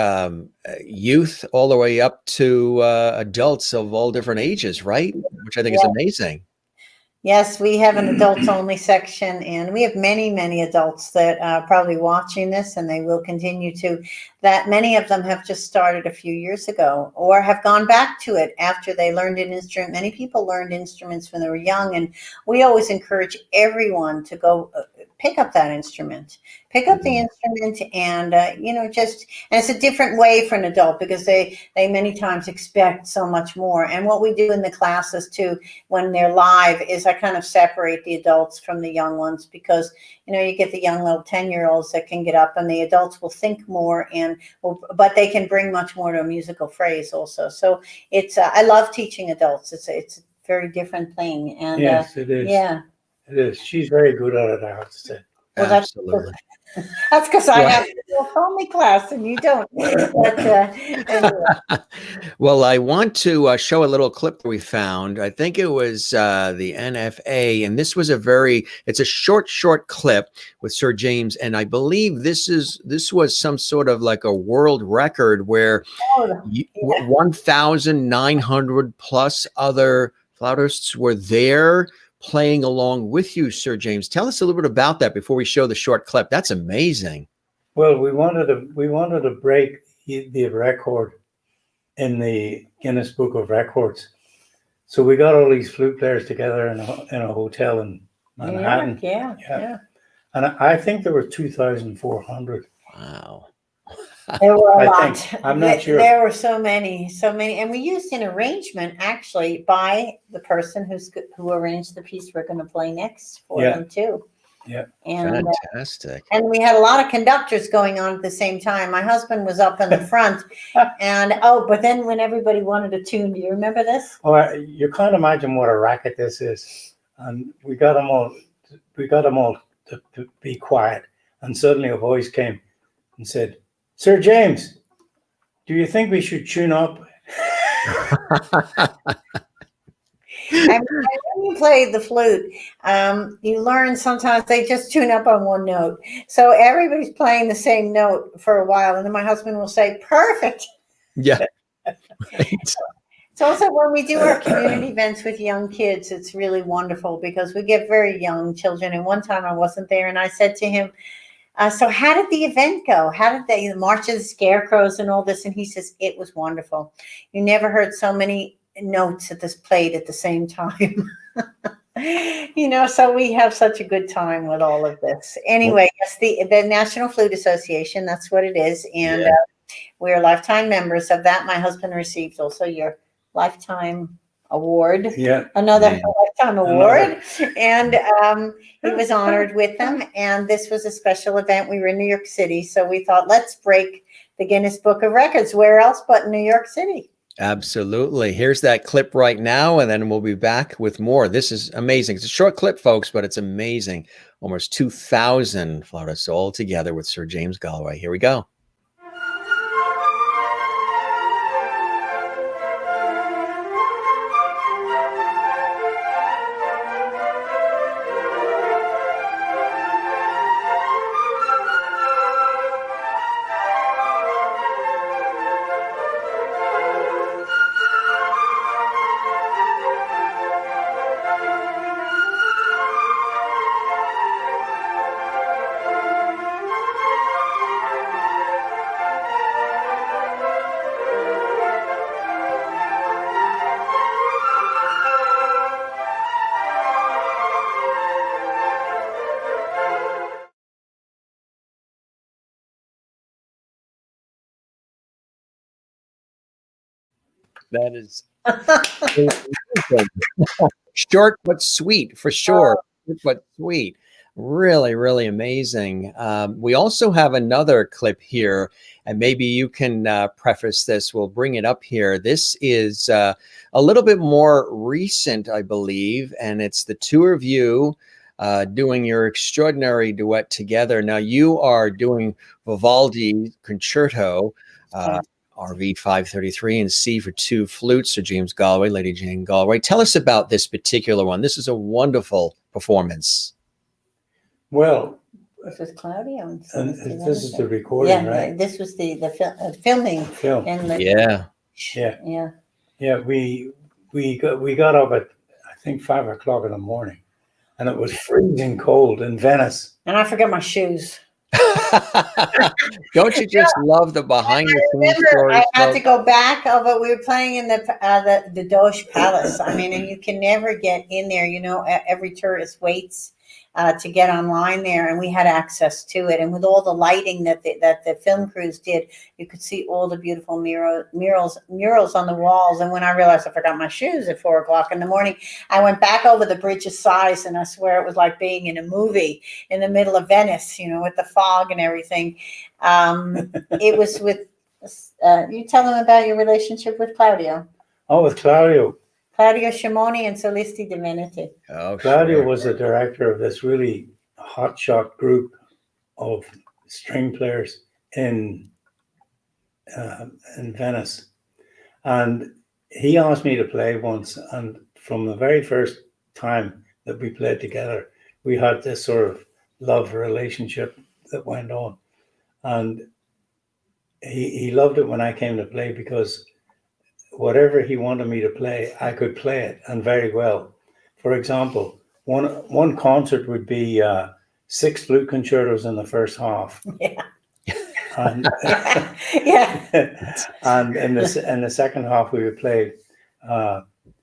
youth all the way up to adults of all different ages, right? Which I think is yeah. amazing. Yes, we have an adults only section, and we have many, many adults that are probably watching this, and they will continue to. That many of them have just started a few years ago or have gone back to it after they learned an instrument. Many people learned instruments when they were young, and we always encourage everyone to go pick up that instrument. Pick up the instrument, and just, and it's a different way for an adult because they many times expect so much more. And what we do in the classes too, when they're live, is I kind of separate the adults from the young ones, because you get the young little 10-year-olds that can get up, and the adults will think more, but they can bring much more to a musical phrase also. So it's I love teaching adults. It's a very different thing. And yes, it is. Yeah, it is. She's very good at it, I have to say. well, Absolutely. that's because I have a only class and you don't. But anyway. Well, I want to show a little clip that we found. I think it was the NFA, and this was it's a short clip with Sir James, and I believe this was some sort of like a world record where 1,900 plus other flautists were there playing along with you, Sir James. Tell us a little bit about that before we show the short clip. That's amazing. Well, we wanted to break the record in the Guinness Book of Records. So we got all these flute players together in a hotel in Manhattan. Yeah. And I think there were 2,400. Wow. There were a lot. I'm not sure. There were so many, and we used an arrangement actually by the person who arranged the piece we're going to play next for them too. Yeah, and fantastic. And we had a lot of conductors going on at the same time. My husband was up in the front, and but then when everybody wanted a tune, do you remember this? Oh, you can't imagine what a racket this is. And we got them all to be quiet, and suddenly a voice came and said, "Sir James, do you think we should tune up?" And when you play the flute, you learn sometimes they just tune up on one note. So everybody's playing the same note for a while, and then my husband will say, "Perfect." Yeah. Right. So also when we do our community events with young kids, it's really wonderful because we get very young children. And one time I wasn't there, and I said to him, "So how did the event go? How did the March of the Scarecrows and all this?" And he says, "It was wonderful. You never heard so many notes at this played at the same time." So we have such a good time with all of this. Anyway, yes, the National Flute Association, that's what it is. And we're lifetime members of that. My husband received also your lifetime award. Yeah. Another lifetime award. And he was honored with them. And this was a special event. We were in New York City. So we thought, let's break the Guinness Book of Records. Where else but in New York City? Absolutely. Here's that clip right now, and then we'll be back with more. This is amazing. It's a short clip, folks, but it's amazing. Almost 2,000 flautists all together with Sir James Galway. Here we go. That is short but sweet, for sure. Short but sweet. Really, really amazing. We also have another clip here, and maybe you can preface this. We'll bring it up here. This is a little bit more recent, I believe, and it's the two of you doing your extraordinary duet together. Now, you are doing Vivaldi Concerto RV 533, and C for 2 flutes, Sir James Galway, Lady Jeanne Galway. Tell us about this particular one. This is a wonderful performance. Well, this was Claudio. And this is the recording, right? This was the filming. Film. Yeah. We got up at, I think, 5 o'clock in the morning, and it was freezing cold in Venice. And I forgot my shoes. Don't you just love the behind the scenes stories? I had to go back, but we were playing in the Doge Palace. I mean, and you can never get in there. You know, every tourist waits to get online there, and we had access to it. And with all the lighting that the film crews did, you could see all the beautiful murals on the walls. And when I realized I forgot my shoes at 4 o'clock in the morning, I went back over the Bridge of Sighs, and I swear it was like being in a movie in the middle of Venice, you know, with the fog and everything. It was with, you tell them about your relationship with Claudio. Oh, with Claudio Scimoni and Solisti Divinity. Oh, Claudio sure. was the director of this really hotshot group of string players in Venice, and he asked me to play once. And from the very first time that we played together, we had this sort of love relationship that went on, and he loved it when I came to play, because whatever he wanted me to play, I could play it, and very well. For example, one concert would be 6 flute concertos in the first half. Yeah. And, Yeah. and in the second half, we would play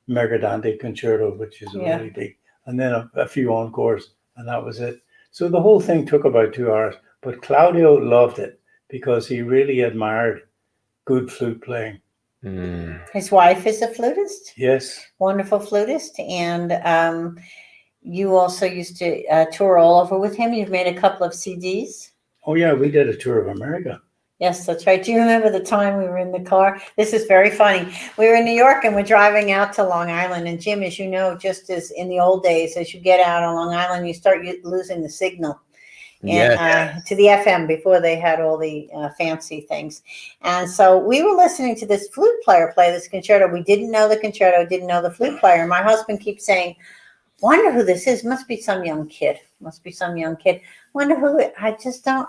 Mercadante concerto, which is really big, and then a few encores, and that was it. So the whole thing took about 2 hours. But Claudio loved it because he really admired good flute playing. His wife is a flutist. Yes. Wonderful flutist. And you also used to tour all over with him. You've made a couple of CDs. Oh, yeah, we did a tour of America. Yes, that's right. Do you remember the time we were in the car? This is very funny. We were in New York and we're driving out to Long Island. And Jim, as you know, just as in the old days, as you get out on Long Island, you start losing the signal. And, to the FM before they had all the fancy things. And so we were listening to this flute player play this concerto. We didn't know the concerto, didn't know the flute player. My husband keeps saying, wonder who this is. Must be some young kid. Wonder who I just don't.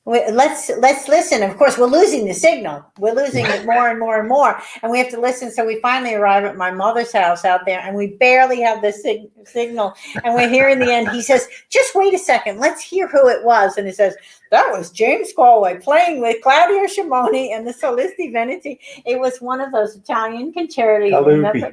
Let's listen. Of course, we're losing the signal. We're losing it more and more and more. And we have to listen. So we finally arrive at my mother's house out there, and we barely have the signal. And we're here in the end. He says, just wait a second. Let's hear who it was. And he says, that was James Galway playing with Claudio Scimoni and the Solisti Veneti. It was one of those Italian concerti.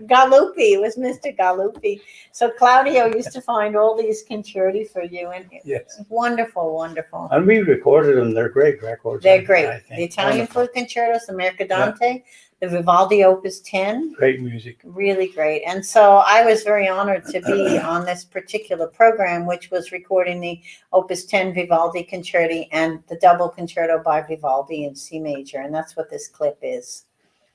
Galuppi. It was Mr. Galuppi. So Claudio used to find all these concerti for you. And yes. Wonderful, wonderful. And we recorded them. They're great records. They're great. The Italian flute concertos, the Mercadante, the Vivaldi Opus 10. Great music. Really great. And so I was very honored to be on this particular program, which was recording the Opus 10 Vivaldi Concerti and the double concerto by Vivaldi in C major. And that's what this clip is.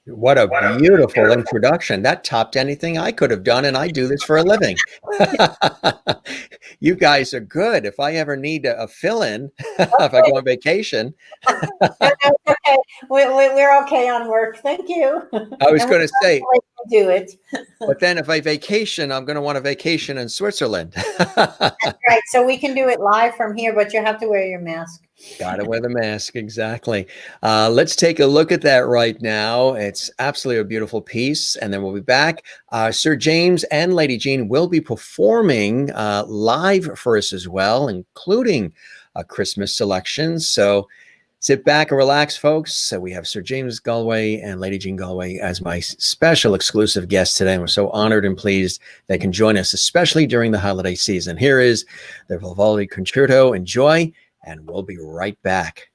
What a beautiful introduction. That topped anything I could have done, and I do this for a living. You guys are good. If I ever need a fill-in, if I go on vacation. Okay. We're okay on work. Thank you. I was going to say, do it. But then if I vacation, I'm going to want a vacation in Switzerland. That's right. So we can do it live from here, but you have to wear your mask. Got to wear the mask. Exactly. Let's take a look at that right now. It's absolutely a beautiful piece. And then we'll be back. Sir James and Lady Jeanne will be performing live for us as well, including a Christmas selection. So sit back and relax, folks. So we have Sir James Galway and Lady Jeanne Galway as my special exclusive guests today. And we're so honored and pleased they can join us, especially during the holiday season. Here is the Vivaldi Concerto. Enjoy. And we'll be right back.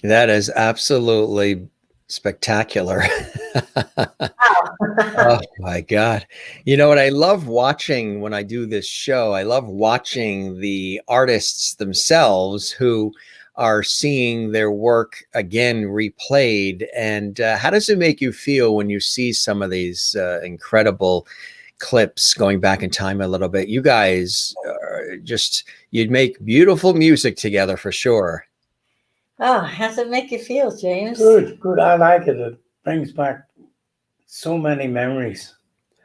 That is absolutely spectacular. Oh my God. You know what I love watching when I do this show? I love watching the artists themselves who are seeing their work again replayed. And how does it make you feel when you see some of these incredible clips going back in time a little bit? You guys are just, you'd make beautiful music together for sure. Oh, how's it make you feel, James? Good, good. I like it. It brings back so many memories.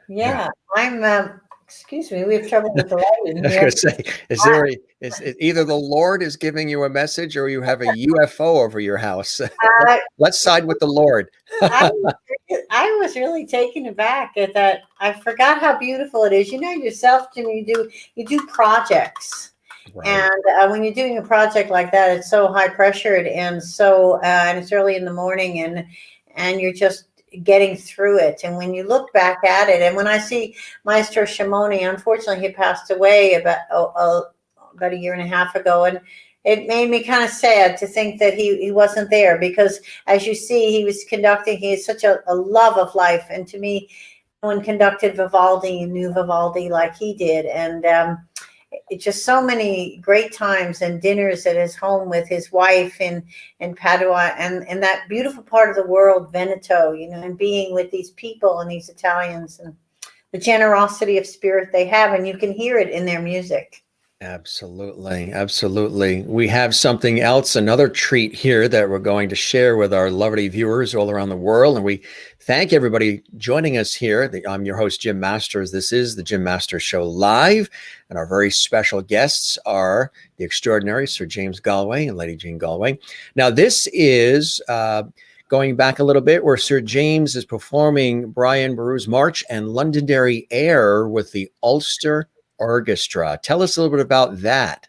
Yeah, I'm. Excuse me, we have trouble with the lighting I was here. going to say, is either the Lord is giving you a message or you have a UFO over your house? Let's side with the Lord. I was really taken aback at that. I forgot how beautiful it is. You know yourself, Jim. You do projects, Right. and when you're doing a project like that, it's so high pressured and so and it's early in the morning, and you're just getting through it. And when you look back at it, and when I see Maestro Shimoni, unfortunately, he passed away about a year and a half ago, and it made me kind of sad to think that he wasn't there, because as you see, he was conducting, he has such a love of life. And to me, no one conducted Vivaldi and knew Vivaldi like he did. And it's just so many great times and dinners at his home with his wife in Padua, and that beautiful part of the world, Veneto, you know, and being with these people and these Italians, and the generosity of spirit they have, and you can hear it in their music. Absolutely. Absolutely. We have something else, another treat here that we're going to share with our lovely viewers all around the world. And we thank everybody joining us here. I'm your host, Jim Masters. This is the Jim Masters Show Live. And our very special guests are the extraordinary Sir James Galway and Lady Jeanne Galway. Now, this is going back a little bit, where Sir James is performing Brian Boru's March and Londonderry Air with the Ulster Orchestra. Tell us a little bit about that.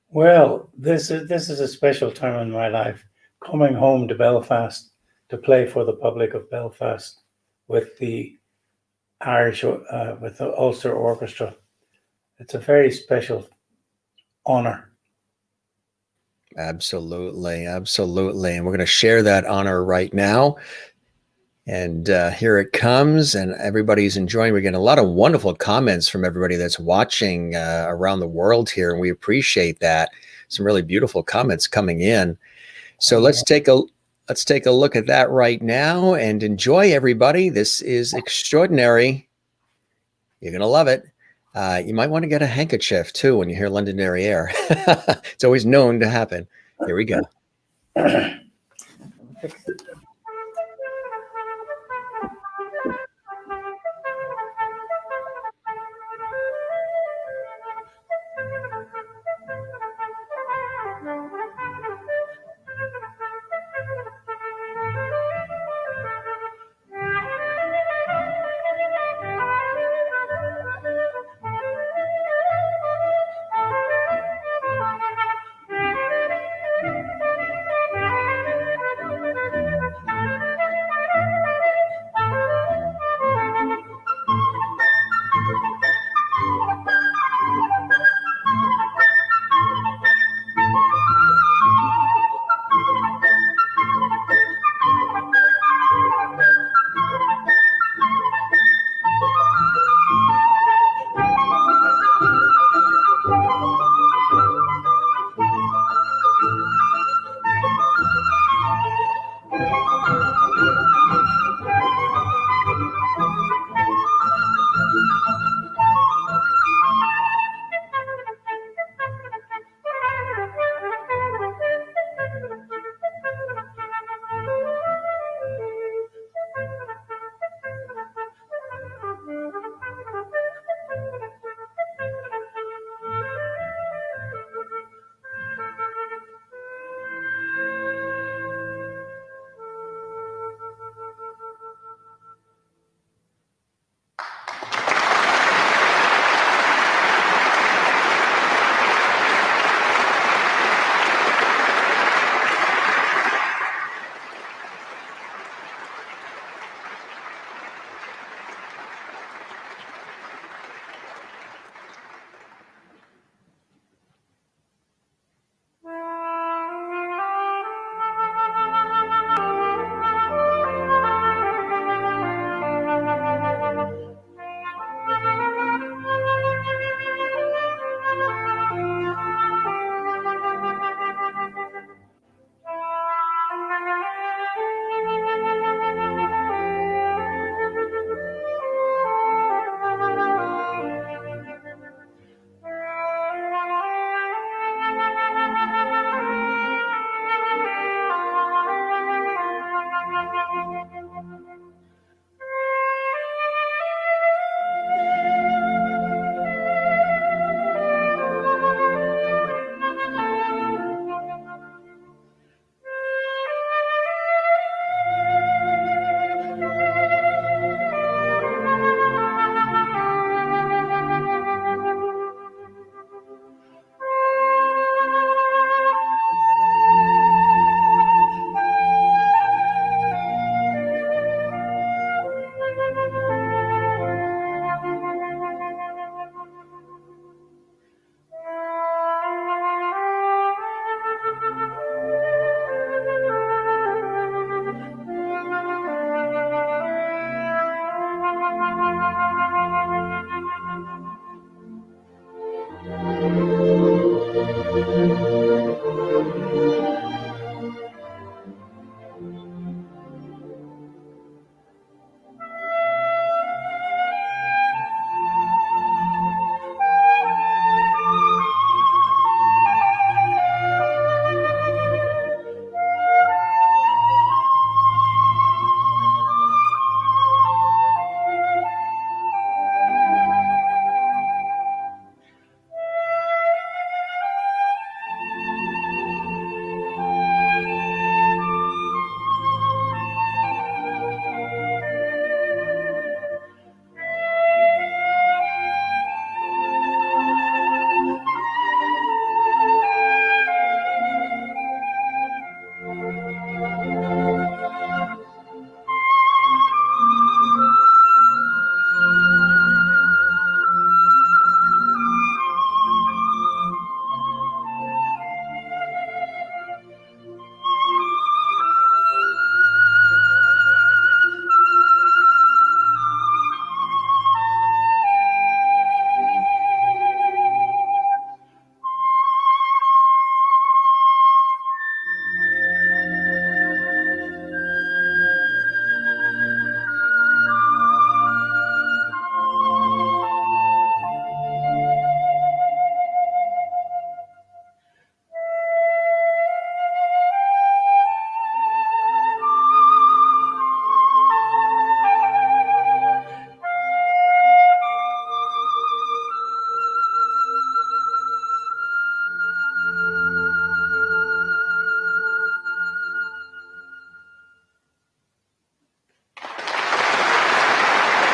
Well, this is a special time in my life, coming home to Belfast to play for the public of Belfast with the Irish, with the Ulster Orchestra. It's a very special honor. Absolutely, absolutely. And we're going to share that honor right now. And here it comes, and everybody's enjoying. We're getting a lot of wonderful comments from everybody that's watching around the world here, and we appreciate that. Some really beautiful comments coming in. So let's take a look at that right now and enjoy, everybody. This is extraordinary. You're gonna love it. You might want to get a handkerchief too when you hear Londonderry Air. It's always known to happen. Here we go.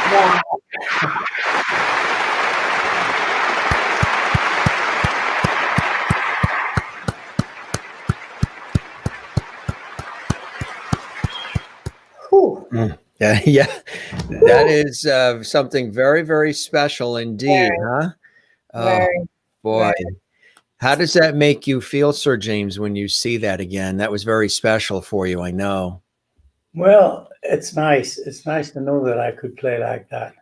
Wow. Whew. Yeah, yeah, that is something very, very special indeed, Very, huh? Oh very, boy, very. how does that make you feel, Sir James, when you see that again? That was very special for you, I know. Well, it's nice. It's nice to know that I could play like that.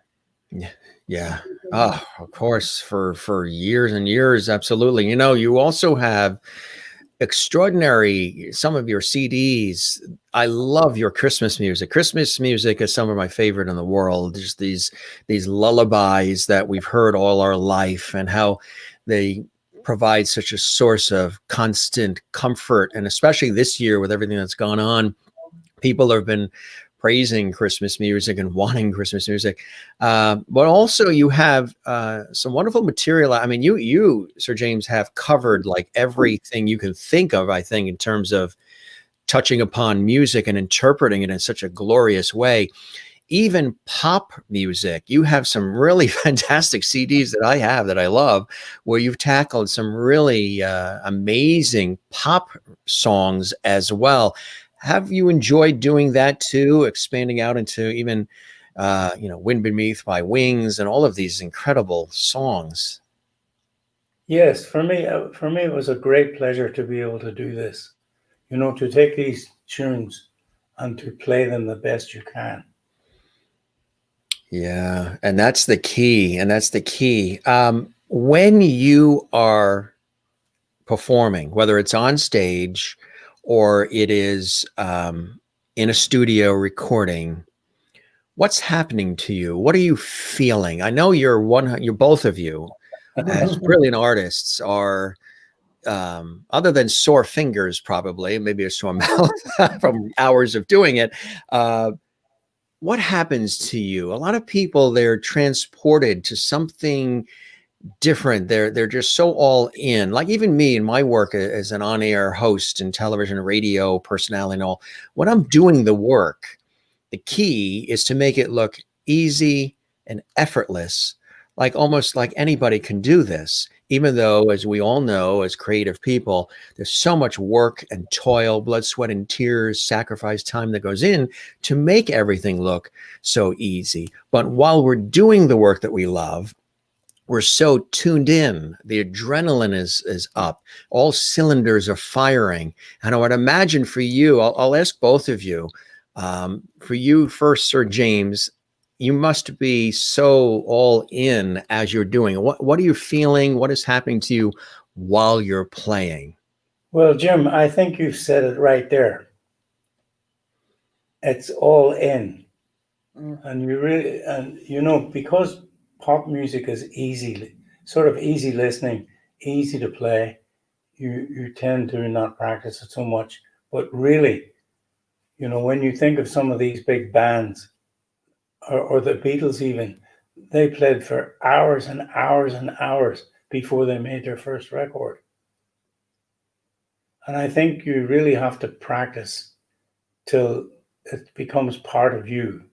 Yeah, yeah. Oh, of course, for years and years, absolutely. You know, you also have extraordinary some of your CDs. I love your Christmas music. Christmas music is some of my favorite in the world. Just these lullabies that we've heard all our life, and how they provide such a source of constant comfort. And especially this year with everything that's gone on, people have been praising Christmas music and wanting Christmas music. But also you have some wonderful material. I mean, you, Sir James, have covered like everything you can think of, I think, in terms of touching upon music and interpreting it in such a glorious way. Even pop music, you have some really fantastic CDs that I have that I love, where you've tackled some really amazing pop songs as well. Have you enjoyed doing that too, expanding out into even, Wind Beneath My Wings and all of these incredible songs? Yes, for me, it was a great pleasure to be able to do this. You know, to take these tunes and to play them the best you can. Yeah, and that's the key. And that's the key. When you are performing, whether it's on stage or it is in a studio recording, what's happening to you? What are you feeling? I know you're both of you as brilliant artists are, other than sore fingers, probably, maybe a sore mouth from hours of doing it. What happens to you? A lot of people, they're transported to something different. They're just so all in. Like even me in my work as an on-air host and television, radio personality and all, when I'm doing the work, the key is to make it look easy and effortless, like almost like anybody can do this, even though, as we all know, as creative people, there's so much work and toil, blood, sweat, and tears, sacrifice, time that goes in to make everything look so easy. But while we're doing the work that we love, we're so tuned in. The adrenaline is up. All cylinders are firing. And I would imagine for you, I'll ask both of you, for you first, Sir James, you must be so all in as you're doing it. What are you feeling? What is happening to you while you're playing? Well, Jim, I think you've said it right there. It's all in. And you really, and you know, because pop music is sort of easy listening, easy to play, you tend to not practice it so much. But really, you know, when you think of some of these big bands, or the Beatles even, they played for hours and hours and hours before they made their first record. And I think you really have to practice till it becomes part of you.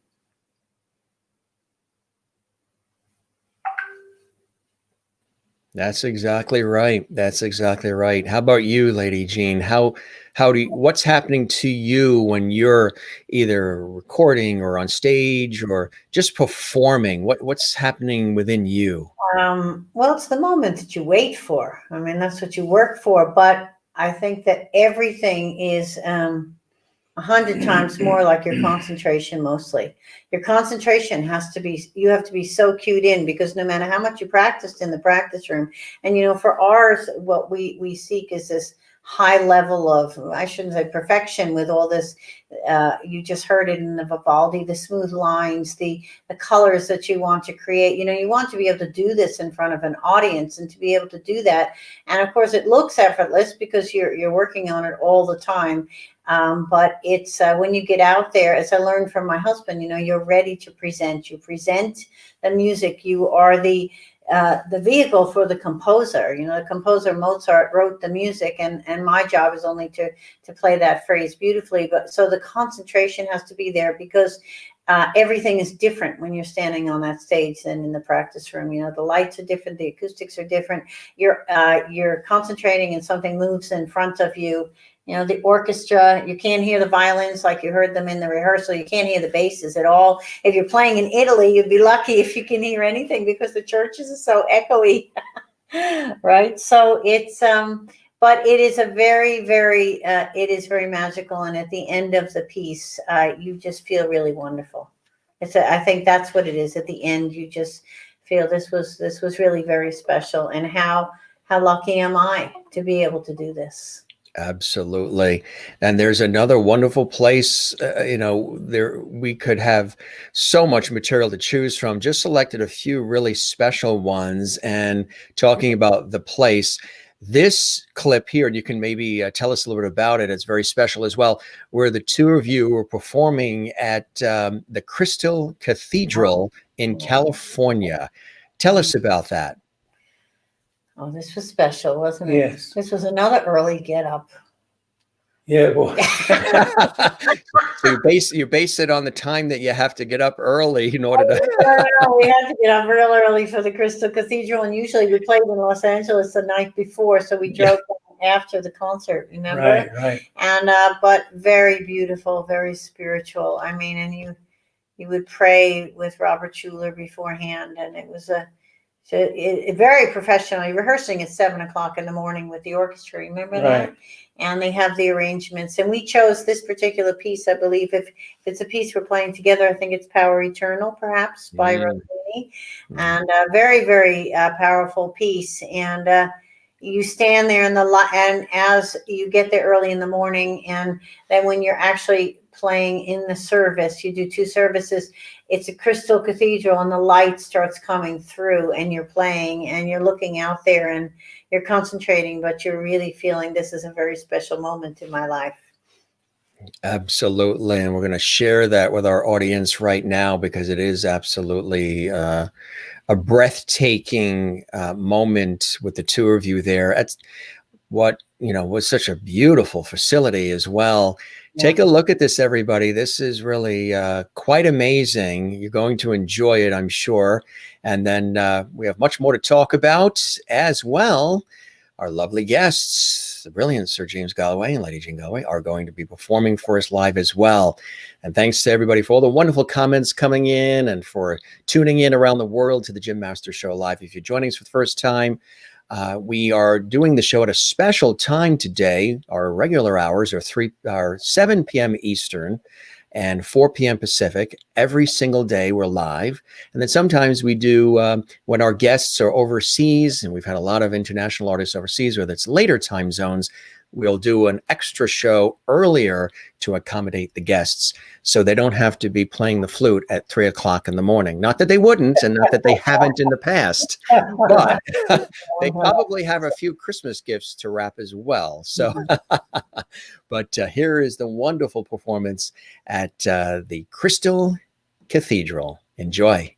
That's exactly right. That's exactly right. How about you, Lady Jeanne? What's happening to you when you're either recording or on stage or just performing? What's happening within you? Well, it's the moment that you wait for. I mean, that's what you work for. But I think that everything is 100 times more like your concentration. Mostly your concentration you have to be so cued in, because no matter how much you practiced in the practice room, and you know, for ours, what we seek is this high level of, I shouldn't say perfection, with all this, you just heard it in the Vivaldi, the smooth lines, the colors that you want to create. You know, you want to be able to do this in front of an audience, and to be able to do that. And of course it looks effortless because you're working on it all the time. But it's when you get out there, as I learned from my husband, you know, you're ready to present. You present the music. You are the vehicle for the composer. You know, the composer Mozart wrote the music, and my job is only to play that phrase beautifully. But so the concentration has to be there, because everything is different when you're standing on that stage than in the practice room. You know, the lights are different, the acoustics are different. You're concentrating, and something moves in front of you. You know, the orchestra, you can't hear the violins like you heard them in the rehearsal. You can't hear the basses at all. If you're playing in Italy, you'd be lucky if you can hear anything, because the churches are so echoey, right? So it's, but it is a very, very, it is very magical. And at the end of the piece, you just feel really wonderful. I think that's what it is. At the end, you just feel this was really very special. And how lucky am I to be able to do this? Absolutely. And there's another wonderful place, you know, we could have so much material to choose from. Just selected a few really special ones, and talking about the place. This clip here, and you can maybe tell us a little bit about it. It's very special as well, where the two of you were performing at the Crystal Cathedral in California. Tell us about that. Oh, this was special, wasn't it? Yes. This was another early get up. Yeah, well. So you base it on the time that you have to get up early in order to. We had to get up real early for the Crystal Cathedral, and usually we played in Los Angeles the night before, so we drove after the concert. Remember? Right. And but very beautiful, very spiritual. I mean, and you would pray with Robert Schuller beforehand, and it was very professionally rehearsing at 7:00 in the morning with the orchestra. Remember that? And they have the arrangements. And we chose this particular piece, I believe. If it's a piece we're playing together, I think it's Power Eternal, perhaps, by Rossini. And a very, very powerful piece. And you stand there and as you get there early in the morning, and then when you're actually playing in the service, you do two services. It's a Crystal Cathedral, and the light starts coming through, and you're playing, and you're looking out there, and you're concentrating, but you're really feeling this is a very special moment in my life. Absolutely. And we're going to share that with our audience right now, because it is absolutely a breathtaking moment with the two of you there. That's what, you know, was such a beautiful facility as well. Yeah. Take a look at this, everybody. This is really quite amazing. You're going to enjoy it, I'm sure. And then we have much more to talk about as well. Our lovely guests, the brilliant Sir James Galway and Lady Jeanne Galway, are going to be performing for us live as well. And thanks to everybody for all the wonderful comments coming in, and for tuning in around the world to the Jim Masters Show Live. If you're joining us for the first time, we are doing the show at a special time today. Our regular hours are 7 p.m. Eastern, and 4 p.m. Pacific. Every single day we're live. And then sometimes we do, when our guests are overseas, and we've had a lot of international artists overseas, whether it's later time zones, we'll do an extra show earlier to accommodate the guests so they don't have to be playing the flute at 3 o'clock in the morning. Not that they wouldn't, and not that they haven't in the past, but they probably have a few Christmas gifts to wrap as well. So, but here is the wonderful performance at the Crystal Cathedral. Enjoy.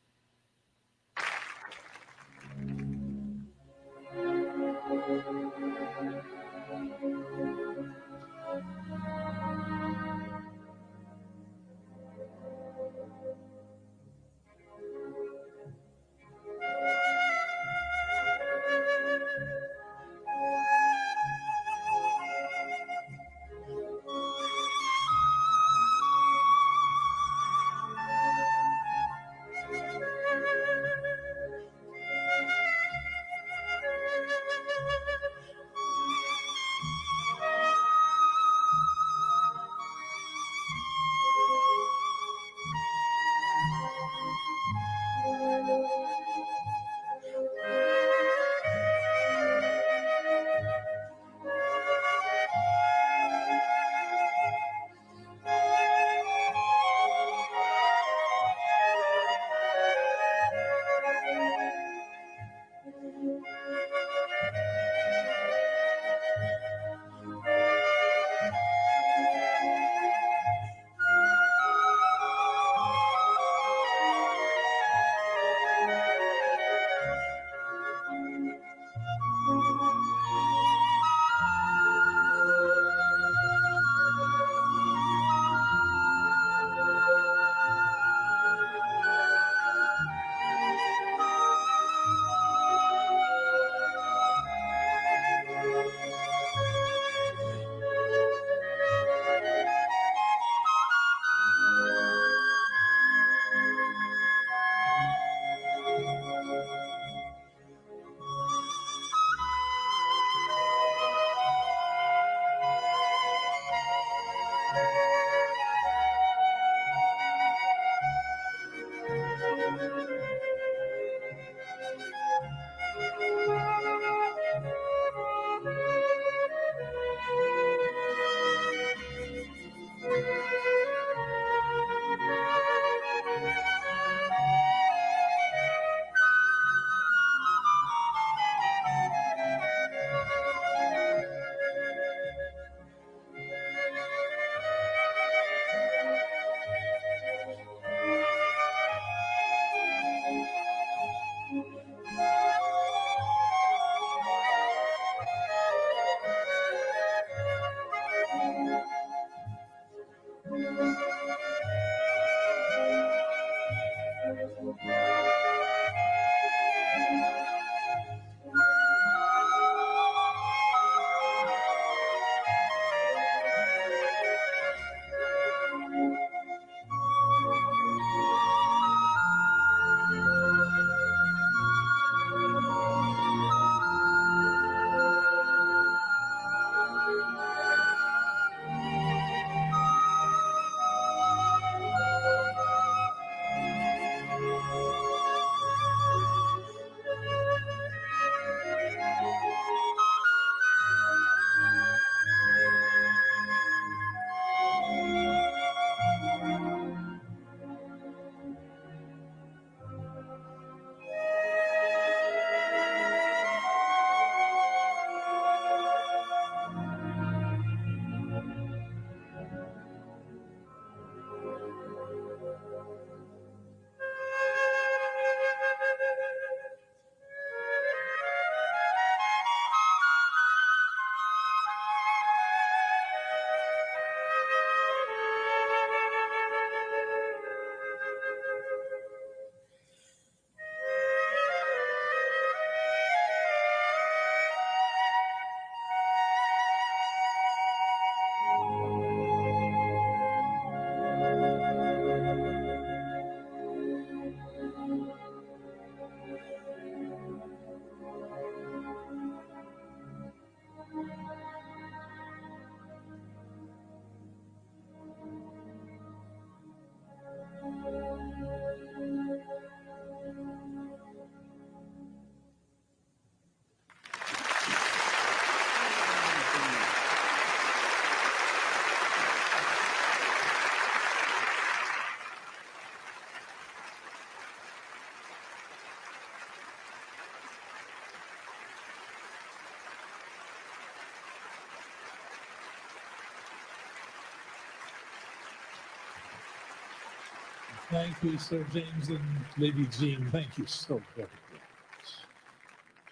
Thank you, Sir James and Lady Jeanne. Thank you so very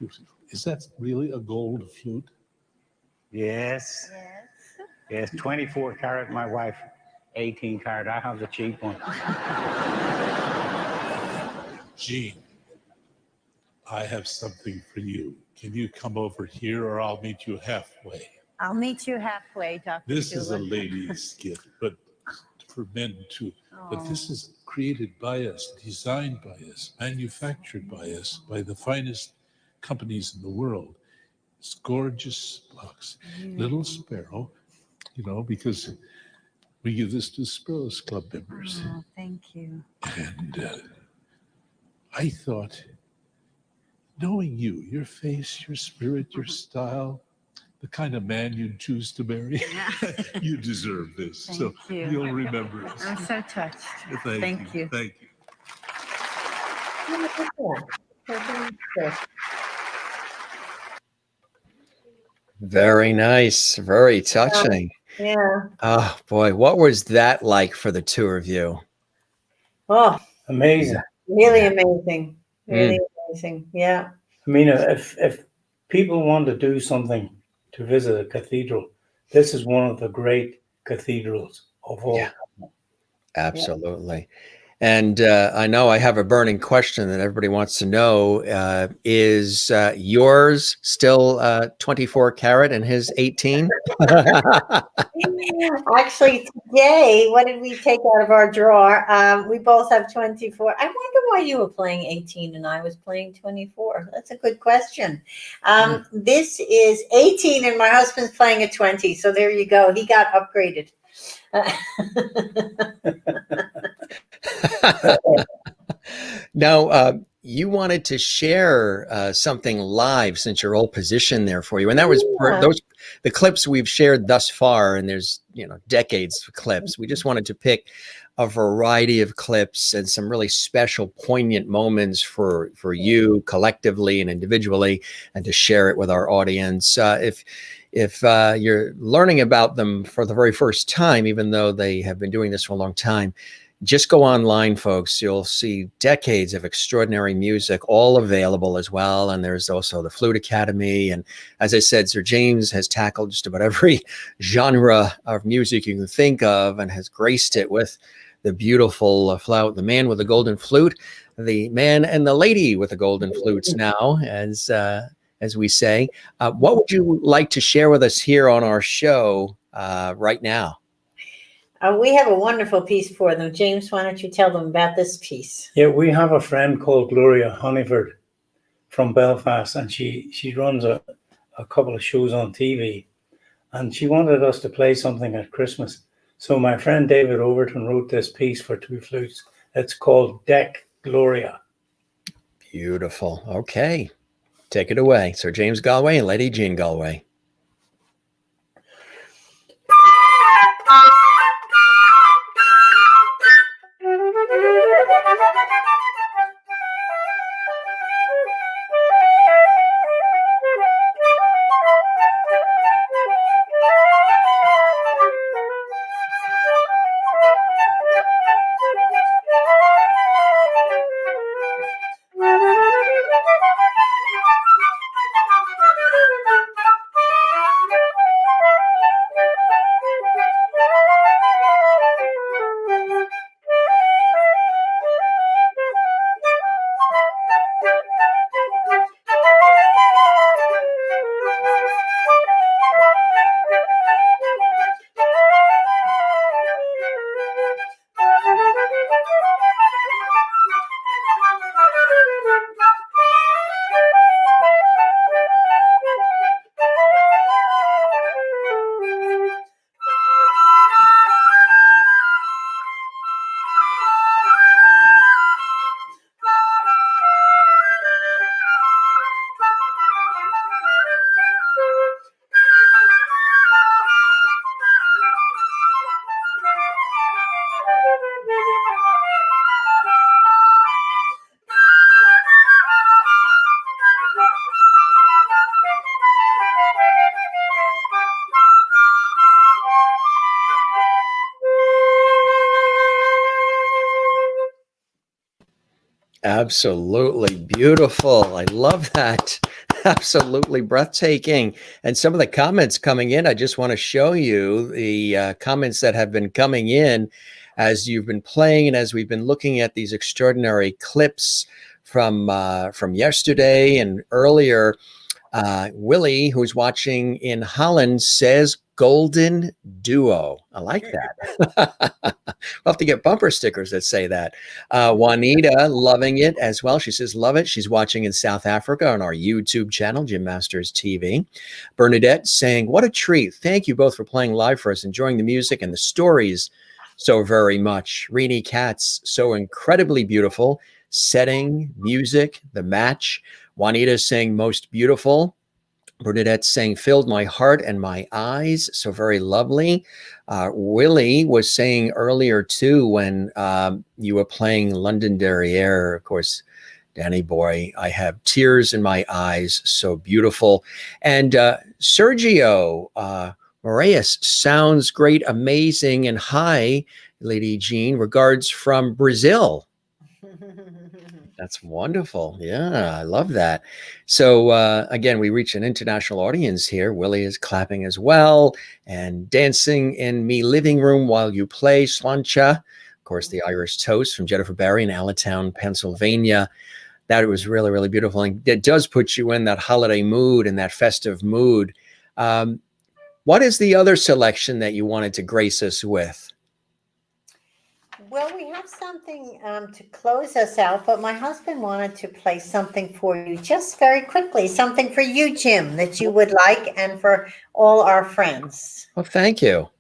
much. Is that really a gold flute? Yes. Yes, 24 carat, my wife, 18 carat. I have the cheap one. Jeanne, I have something for you. Can you come over here or I'll meet you halfway? I'll meet you halfway, Dr. This is a lady's gift, but for men too. But this is created by us, designed by us, manufactured by us, by the finest companies in the world. It's gorgeous box. Little sparrow, because we give this to Sparrows Club members. Oh, thank you. And I thought, knowing you, your face, your spirit, your style, the kind of man you'd choose to marry, you deserve this. Thank you. You'll remember it. I'm so touched. Thank you. Thank you. Very nice. Very touching. Yeah. Oh, boy. What was that like for the two of you? Oh, Amazing. really amazing. Really amazing. Yeah. I mean, if people want to do something to visit a cathedral, this is one of the great cathedrals of all. Yeah. Absolutely. And I know I have a burning question that everybody wants to know. Is yours still 24 carat and his 18? Actually, today, what did we take out of our drawer? We both have 24. I wonder why you were playing 18 and I was playing 24. That's a good question. This is 18 and my husband's playing a 20. So there you go. He got upgraded. Now, you wanted to share something live since you're all positioned there for you. And that was the clips we've shared thus far. And there's, decades of clips. We just wanted to pick a variety of clips and some really special, poignant moments for you collectively and individually, and to share it with our audience. If you're learning about them for the very first time, even though they have been doing this for a long time, just go online, folks. You'll see decades of extraordinary music, all available as well. And there's also the Flute Academy. And as I said, Sir James has tackled just about every genre of music you can think of and has graced it with the beautiful flout, the man with the golden flute, the man and the lady with the golden flutes now, as we say. What would you like to share with us here on our show right now? We have a wonderful piece for them. James, why don't you tell them about this piece? Yeah, we have a friend called Gloria Honeyford from Belfast, and she runs a couple of shows on TV, and she wanted us to play something at Christmas. So my friend David Overton wrote this piece for two flutes. It's called Deck Gloria. Beautiful. Okay. Take it away. Sir James Galway and Lady Jeanne Galway. Absolutely beautiful. I love that. Absolutely breathtaking. And some of the comments coming in, I just want to show you the comments that have been coming in as you've been playing and as we've been looking at these extraordinary clips from yesterday and earlier. Willie, who's watching in Holland, says golden duo. I like that. We'll have to get bumper stickers that say that. Juanita, loving it as well. She says, love it. She's watching in South Africa on our YouTube channel, Jim Masters TV. Bernadette saying, what a treat. Thank you both for playing live for us, enjoying the music and the stories so very much. Reenie Katz, so incredibly beautiful. Setting, music, the match. Juanita saying most beautiful. Bernadette saying filled my heart and my eyes. So very lovely. Willie was saying earlier too, when you were playing London Derriere, of course, Danny boy, I have tears in my eyes. So beautiful. And Sergio Moraes sounds great, amazing. And hi, Lady Jeanne, regards from Brazil. That's wonderful. Yeah, I love that. So again, we reach an international audience here. Willie is clapping as well and dancing in me living room while you play Slancha. Of course, the Irish toast from Jennifer Barry in Allentown, Pennsylvania. That was really, really beautiful. And it does put you in that holiday mood and that festive mood. What is the other selection that you wanted to grace us with? Well, we have something to close us out, but my husband wanted to play something for you just very quickly, something for you, Jim, that you would like, and for all our friends. Well, thank you.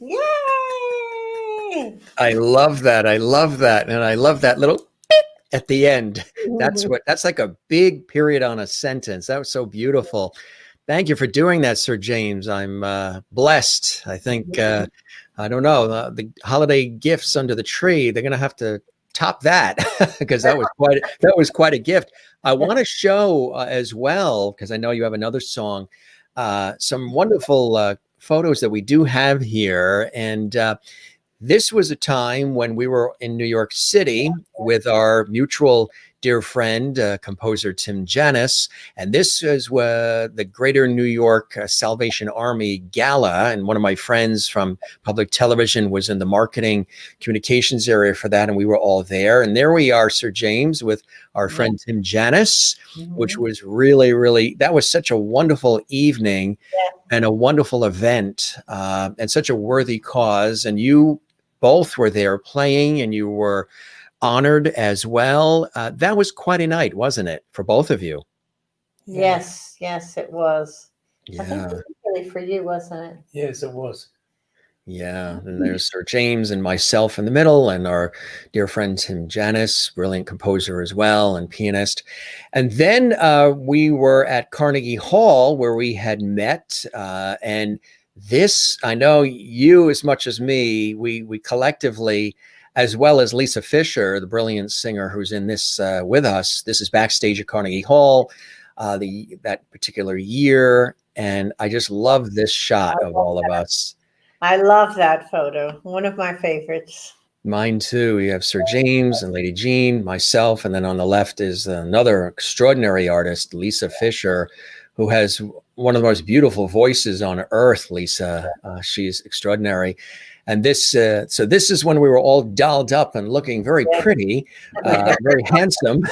Yay! I love that. I love that. And I love that little beep at the end. That's like a big period on a sentence. That was so beautiful. Thank you for doing that, Sir James. I'm blessed. I think, I don't know, the holiday gifts under the tree, they're going to have to top that because that was quite a gift. I want to show as well, because I know you have another song, some wonderful photos that we do have here. And this was a time when we were in New York City with our mutual dear friend, composer Tim Janis. And this is the Greater New York Salvation Army Gala. And one of my friends from public television was in the marketing communications area for that. And we were all there. And there we are, Sir James, with our friend Tim Janis, which was really, really, that was such a wonderful evening and a wonderful event and such a worthy cause. And you both were there playing and you were honored as well. That was quite a night, wasn't it, for both of you? Yes, it was. Yeah. I think it was really for you, wasn't it? Yes, it was. Yeah, and there's Sir James and myself in the middle, and our dear friend Tim Janis, brilliant composer as well and pianist. And then we were at Carnegie Hall where we had met, and this, I know you as much as me, we collectively, as well as Lisa Fisher, the brilliant singer who's in this with us. This is backstage at Carnegie Hall, that particular year, and I just love this shot of all of us. I love that photo. One of my favorites. Mine too. We have Sir James and Lady Jeanne, myself, and then on the left is another extraordinary artist, Lisa Fisher, who has one of the most beautiful voices on earth. Lisa, she's extraordinary. And this, so this is when we were all dolled up and looking very pretty, very handsome.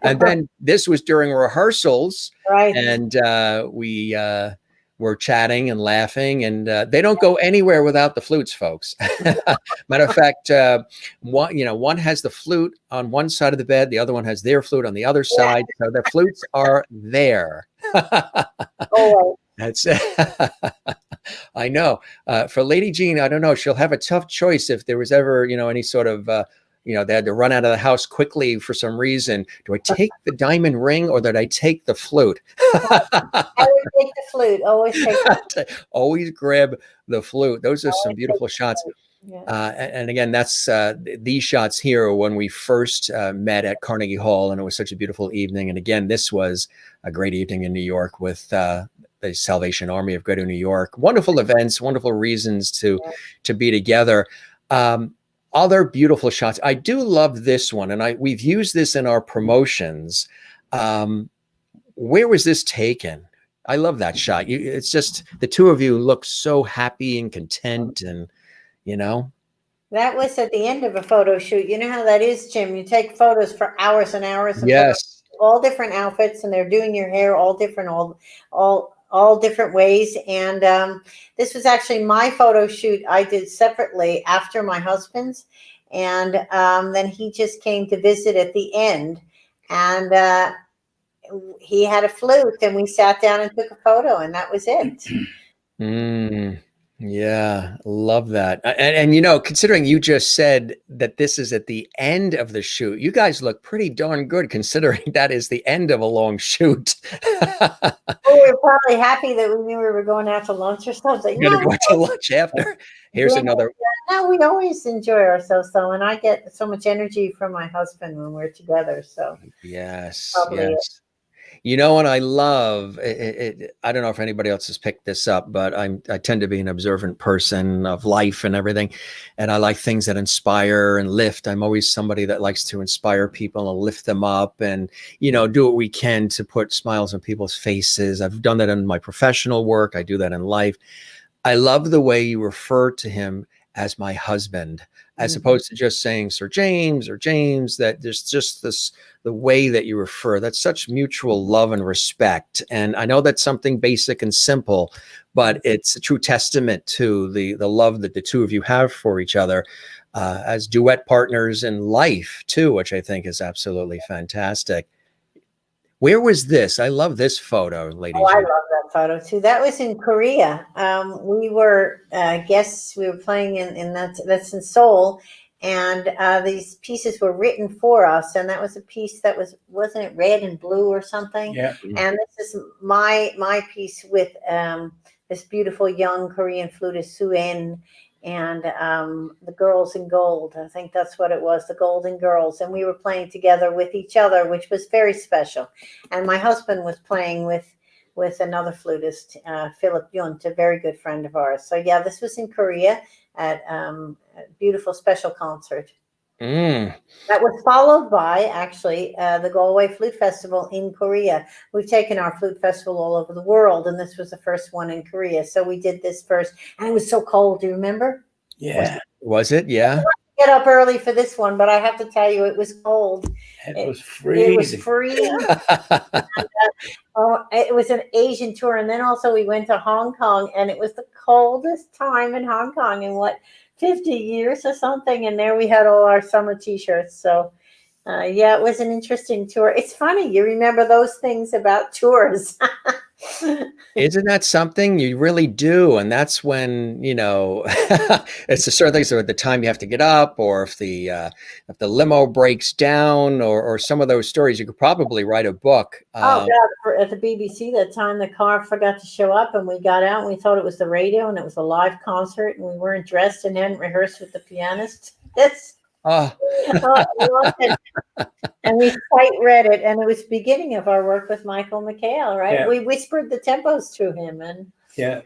And then this was during rehearsals, right? And we we're chatting and laughing, and they don't go anywhere without the flutes, folks. Matter of fact, one has the flute on one side of the bed, the other one has their flute on the other side, so the flutes are there. Oh, That's I know. For Lady Jeanne, I don't know. She'll have a tough choice if there was ever, any sort of, they had to run out of the house quickly for some reason. Do I take the diamond ring or did I take the flute? I would take the flute. Always take the flute. Always grab the flute. Those are some beautiful shots. Yeah. And again, that's these shots here are when we first met at Carnegie Hall, and it was such a beautiful evening. And again, this was a great evening in New York with the Salvation Army of Greater New York. Wonderful events, wonderful reasons to be together. Other beautiful shots. I do love this one, and we've used this in our promotions. Where was this taken? I love that shot. It's just the two of you look so happy and content, and That was at the end of a photo shoot. You know how that is, Jim. You take photos for hours and hours. And yes, all different outfits, and they're doing your hair all different, all different ways. And this was actually my photo shoot I did separately after my husband's, and then he just came to visit at the end, and he had a flute, and we sat down and took a photo, and that was it. Yeah, love that. And considering you just said that this is at the end of the shoot, you guys look pretty darn good considering that is the end of a long shoot. We were probably happy that we knew we were going out to lunch or something. You're gonna go to lunch after. Here's another. No, we always enjoy ourselves though, and I get so much energy from my husband when we're together. So yes, probably yes. What I love, I don't know if anybody else has picked this up, but I tend to be an observant person of life and everything. And I like things that inspire and lift. I'm always somebody that likes to inspire people and lift them up and, do what we can to put smiles on people's faces. I've done that in my professional work. I do that in life. I love the way you refer to him as my husband, as opposed to just saying Sir James or James, that there's just the way that you refer, that's such mutual love and respect. And I know that's something basic and simple, but it's a true testament to the love that the two of you have for each other as duet partners in life too, which I think is absolutely fantastic. Where was this? I love this photo, Lady Jeanne. I love that photo too. That was in Korea. We were guests. We were playing in that's in Seoul, and these pieces were written for us. And that was a piece that wasn't it red and blue or something? Yeah. And this is my piece with this beautiful young Korean flutist Soo-en and the Girls in Gold. I think that's what it was, the Golden Girls. And we were playing together with each other, which was very special. And my husband was playing with another flutist, Philip Yunt, a very good friend of ours. So yeah, this was in Korea at a beautiful special concert. That was followed by actually the Galway Flute Festival in Korea. We've taken our flute festival all over the world, and this was the first one in Korea. So we did this first, and it was so cold. Do you remember? Yeah. Was it? Yeah. Get up early for this one, but I have to tell you, it was cold. It was freezing. It was freezing. It was an Asian tour, and then also we went to Hong Kong, and it was the coldest time in Hong Kong in 50 years or something. And there we had all our summer t-shirts. So yeah, it was an interesting tour. It's funny, you remember those things about tours. Isn't that something? You really do. And that's when, it's a certain things. So at the time you have to get up, or if the limo breaks down, or some of those stories, you could probably write a book. Oh God, at the BBC that time, the car forgot to show up, and we got out and we thought it was the radio, and it was a live concert, and we weren't dressed and hadn't rehearsed with the pianist. And we quite read it, and it was the beginning of our work with Michael McHale, right? Yeah. We whispered the tempos to him, and Yeah.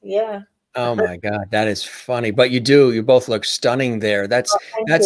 yeah. Oh my God, that is funny. But you both look stunning there. That's you.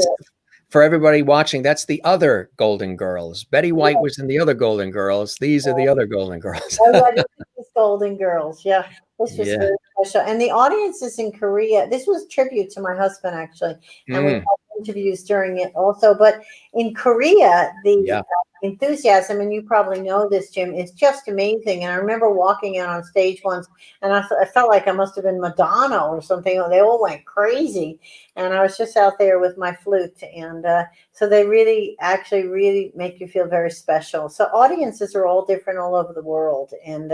For everybody watching, that's the other Golden Girls. Betty White was in the other Golden Girls. These are the other Golden Girls. These Golden Girls. Yeah, this was very special. And the audience is in Korea. This was a tribute to my husband, actually. And we had interviews during it also. But in Korea, the enthusiasm, and you probably know this, Jim, is just amazing. And I remember walking out on stage once, and I felt like I must have been Madonna or something. They all went crazy, and I was just out there with my flute, and so they really, actually, really make you feel very special. So audiences are all different all over the world, and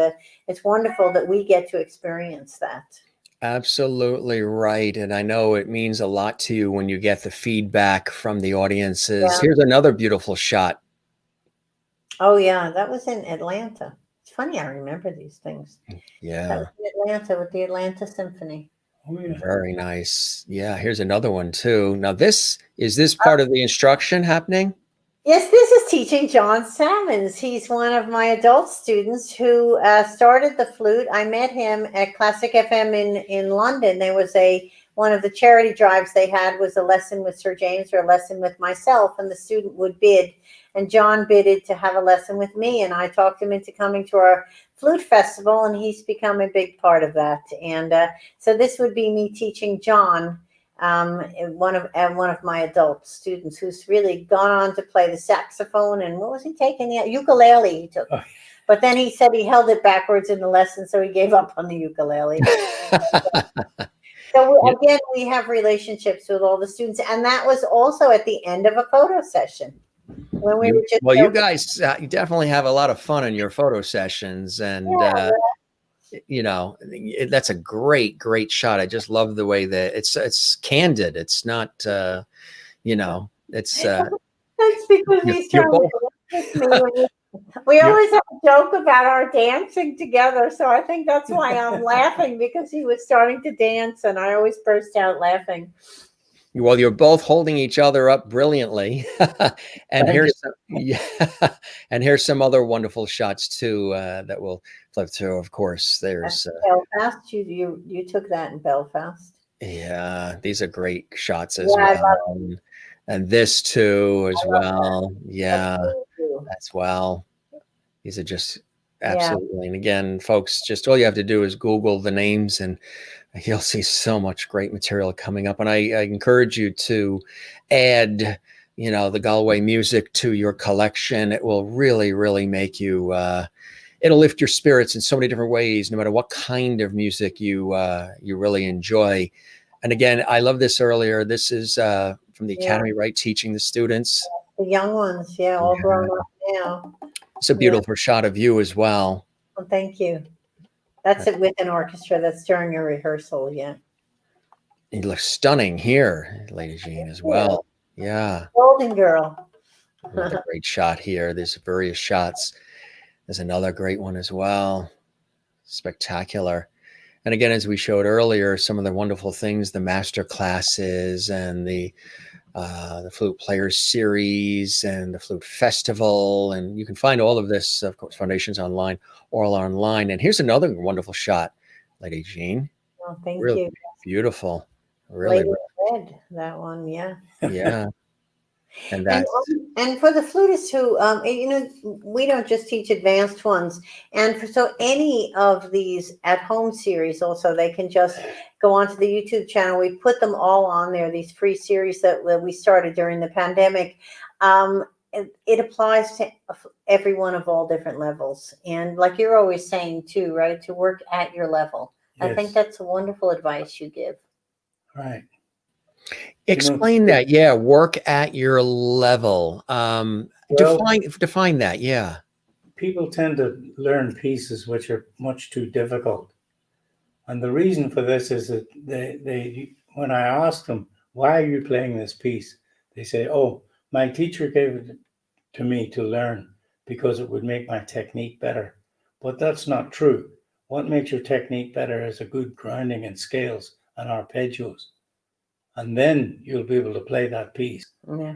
it's wonderful that we get to experience that. Absolutely right. And I know it means a lot to you when you get the feedback from the audiences. Yeah. Here's another beautiful shot. Oh, yeah, that was in Atlanta. It's funny, I remember these things. That Yeah, was in Atlanta with the Atlanta Symphony. Oh, yeah. very nice. Yeah, here's another one too. Now is this part of the instruction happening? Yes, this is teaching John Salmons. He's one of my adult students who started the flute. I met him at Classic FM in London. There was one of the charity drives they had was a lesson with Sir James or a lesson with myself, and the student would bid. And John bidded to have a lesson with me, and I talked him into coming to our flute festival, and he's become a big part of that. And so this would be me teaching John, one of my adult students who's really gone on to play the saxophone, and what was he taking? Yeah, ukulele he took. But then he said he held it backwards in the lesson, so he gave up on the ukulele. So again, we have relationships with all the students, and that was also at the end of a photo session. When we were just you guys you definitely have a lot of fun in your photo sessions, and you know, that's a great shot. I just love the way that it's candid. It's not you know, it's that's because he's trying both. to with me. We always have a joke about our dancing together, so I think that's why I'm laughing, because he was starting to dance and I always burst out laughing. Well, you're both holding each other up brilliantly. And here's some other wonderful shots too that we'll flip through. Of course, there's Belfast. You took that in Belfast. Yeah, these are great shots as well. And this too as well. Yeah, as well. These are just absolutely. And again, folks, just all you have to do is Google the names and you'll see so much great material coming up. And I encourage you to add, you know, the Galway music to your collection. It will really make you, it'll lift your spirits in so many different ways, no matter what kind of music you really enjoy. And again, I love this earlier. This is from the Academy, right? Teaching the students. The young ones, all grown up now. It's a beautiful shot of you as well. Well, thank you. That's it with an orchestra. That's during a rehearsal, You look stunning here, Lady Jeanne, as well. Yeah. Golden girl. Another great shot here. There's various shots. There's another great one as well. Spectacular. And again, as we showed earlier, some of the wonderful things, the master classes and the Flute Players Series and the Flute Festival. And you can find all of this, of course, Foundations Online, all online. And here's another wonderful shot, Lady Jeanne. Oh, thank really you. Beautiful. Really. Lady Red, that one, Yeah. And for the flutists who, you know, we don't just teach advanced ones. And so any of these at-home series also, they can just go onto the YouTube channel. We put them all on there, these free series that we started during the pandemic. It applies to everyone of all different levels. And like you're always saying too, right, to work at your level. Yes. I think that's a wonderful advice you give. Right. Explain that. Yeah. Work at your level. Define that. Yeah. People tend to learn pieces which are much too difficult. And the reason for this is that they when I ask them, why are you playing this piece? They say, oh, my teacher gave it to me to learn because it would make my technique better. But that's not true. What makes your technique better is a good grounding in scales and arpeggios. And then you'll be able to play that piece. Yeah.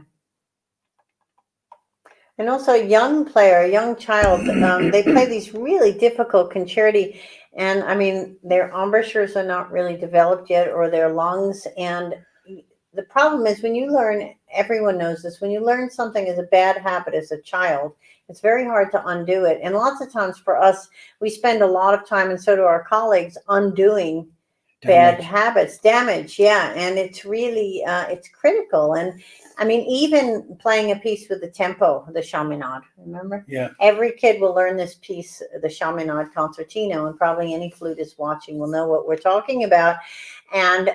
And also a young player, a young child, they play these really difficult concerti. And I mean, their embouchures are not really developed yet, or their lungs. And the problem is when you learn, everyone knows this, when you learn something as a bad habit as a child, it's very hard to undo it. And lots of times for us, we spend a lot of time, and so do our colleagues, undoing bad habits, damage. Yeah. And it's really, it's critical. And I mean, even playing a piece with the tempo, the chaminade, remember? Yeah. Every kid will learn this piece, the chaminade concertino, and probably any flutist watching will know what we're talking about. And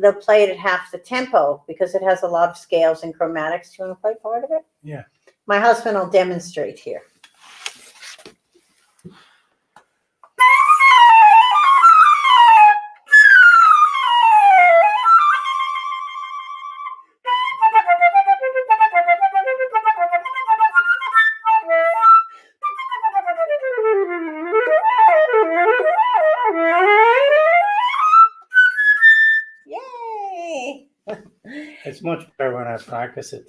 they'll play it at half the tempo because it has a lot of scales and chromatics. Do you want to play part of it? Yeah. My husband will demonstrate here. Yay! It's much better when I practice it.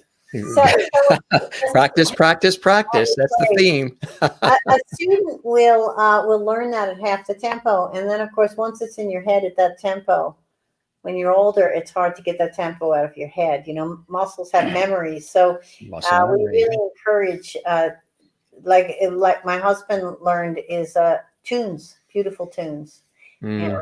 Practice, practice, practice. That's the theme. A student will learn that at half the tempo, and then of course once it's in your head at that tempo, when you're older, it's hard to get that tempo out of your head. You know, muscles have memories, so we really encourage, like my husband learned, is tunes, beautiful tunes, and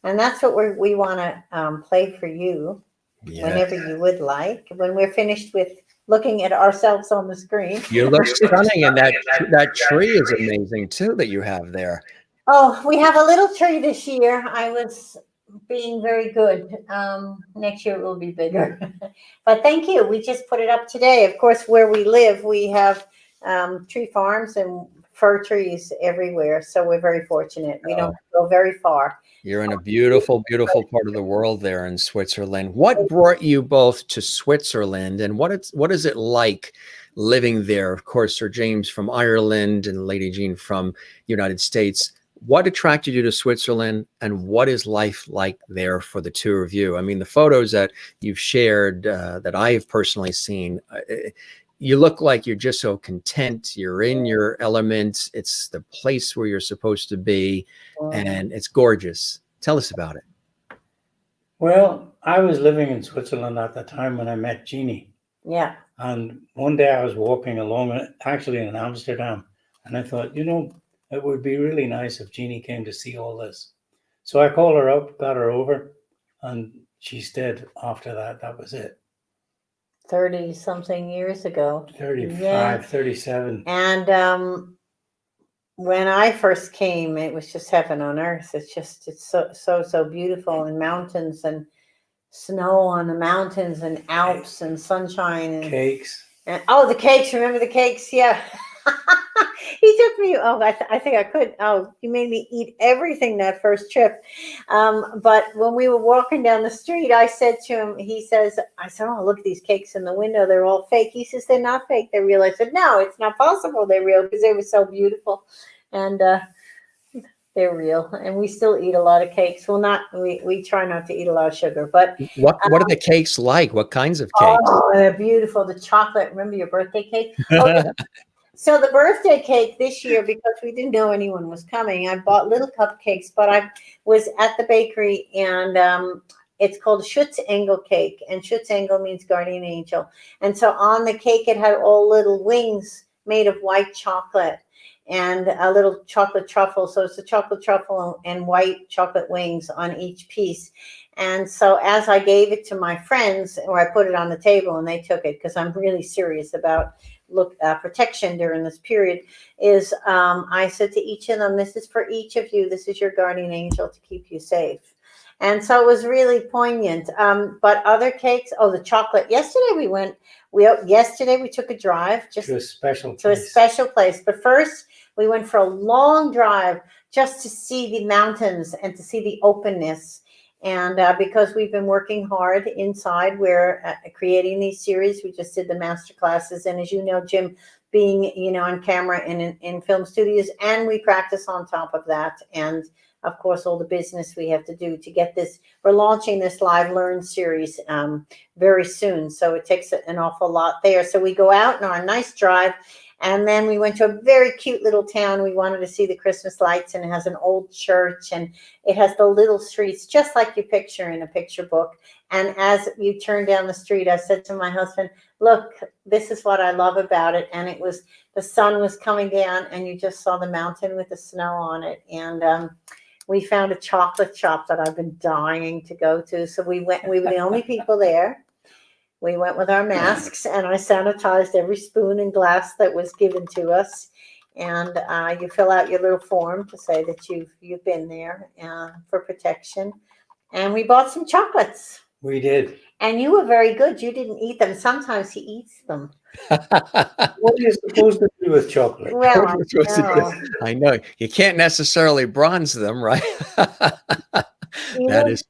that's what we want to play for you. Yes. Whenever you would like, when we're finished with looking at ourselves on the screen. You look stunning, and that tree is amazing too that you have there. Oh, we have a little tree this year. I was being very good. Next year it will be bigger. But thank you. We just put it up today. Of course, where we live, we have tree farms and fir trees everywhere. So we're very fortunate. We don't go very far. You're in a beautiful, beautiful part of the world there in Switzerland. What brought you both to Switzerland, and what is it like living there? Of course, Sir James from Ireland and Lady Jeanne from United States. What attracted you to Switzerland, and what is life like there for the two of you? I mean, the photos that you've shared that I've personally seen, you look like you're just so content. You're in your element. It's the place where you're supposed to be, and it's gorgeous. Tell us about it. Well, I was living in Switzerland at the time when I met Jeannie. Yeah. And one day I was walking along, actually in Amsterdam, and I thought, you know, it would be really nice if Jeannie came to see all this. So I called her up, got her over, and she stayed after that. That was it. 30 something years ago. 35, yeah. 37. And when I first came, it was just heaven on earth. It's so beautiful, and mountains and snow on the mountains and Alps and sunshine and cakes. And the cakes. Remember the cakes? Yeah. He took me. I think I could. You made me eat everything that first trip. But when we were walking down the street, I said to him, I said, oh, look at these cakes in the window. They're all fake. He says, they're not fake. They're real. I said, no, it's not possible. They're real because they were so beautiful. And they're real. And we still eat a lot of cakes. Well, we try not to eat a lot of sugar. But what are the cakes like? What kinds of cakes? Oh, they're beautiful. The chocolate. Remember your birthday cake? So the birthday cake this year, because we didn't know anyone was coming, I bought little cupcakes, but I was at the bakery, and it's called Schutzengel cake, and Schutzengel means guardian angel. And so on the cake, it had all little wings made of white chocolate and a little chocolate truffle. So it's a chocolate truffle and white chocolate wings on each piece. And so as I gave it to my friends, or I put it on the table and they took it, because I'm really serious about protection during this period, is I said to each of them, this is for each of you. This is your guardian angel to keep you safe. And so it was really poignant. But other cakes, the chocolate. Yesterday we took a drive to a special place. But first we went for a long drive just to see the mountains and to see the openness. And because we've been working hard inside, we're creating these series. We just did the master classes. And as you know, Jim, being, on camera and in film studios, and we practice on top of that. And of course, all the business we have to do to get this. We're launching this Live Learn series very soon. So it takes an awful lot there. So we go out on a nice drive. And then we went to a very cute little town. We wanted to see the Christmas lights, and it has an old church, and it has the little streets, just like you picture in a picture book. And as you turn down the street, I said to my husband, look, this is what I love about it. And it was, the sun was coming down, and you just saw the mountain with the snow on it. And we found a chocolate shop that I've been dying to go to. So we went, we were the only people there. We went with our masks, and I sanitized every spoon and glass that was given to us. And you fill out your little form to say that you've been there for protection. And we bought some chocolates. We did. And you were very good. You didn't eat them. Sometimes he eats them. What are you supposed to do with chocolate? Well, I know. You can't necessarily bronze them, right? That is.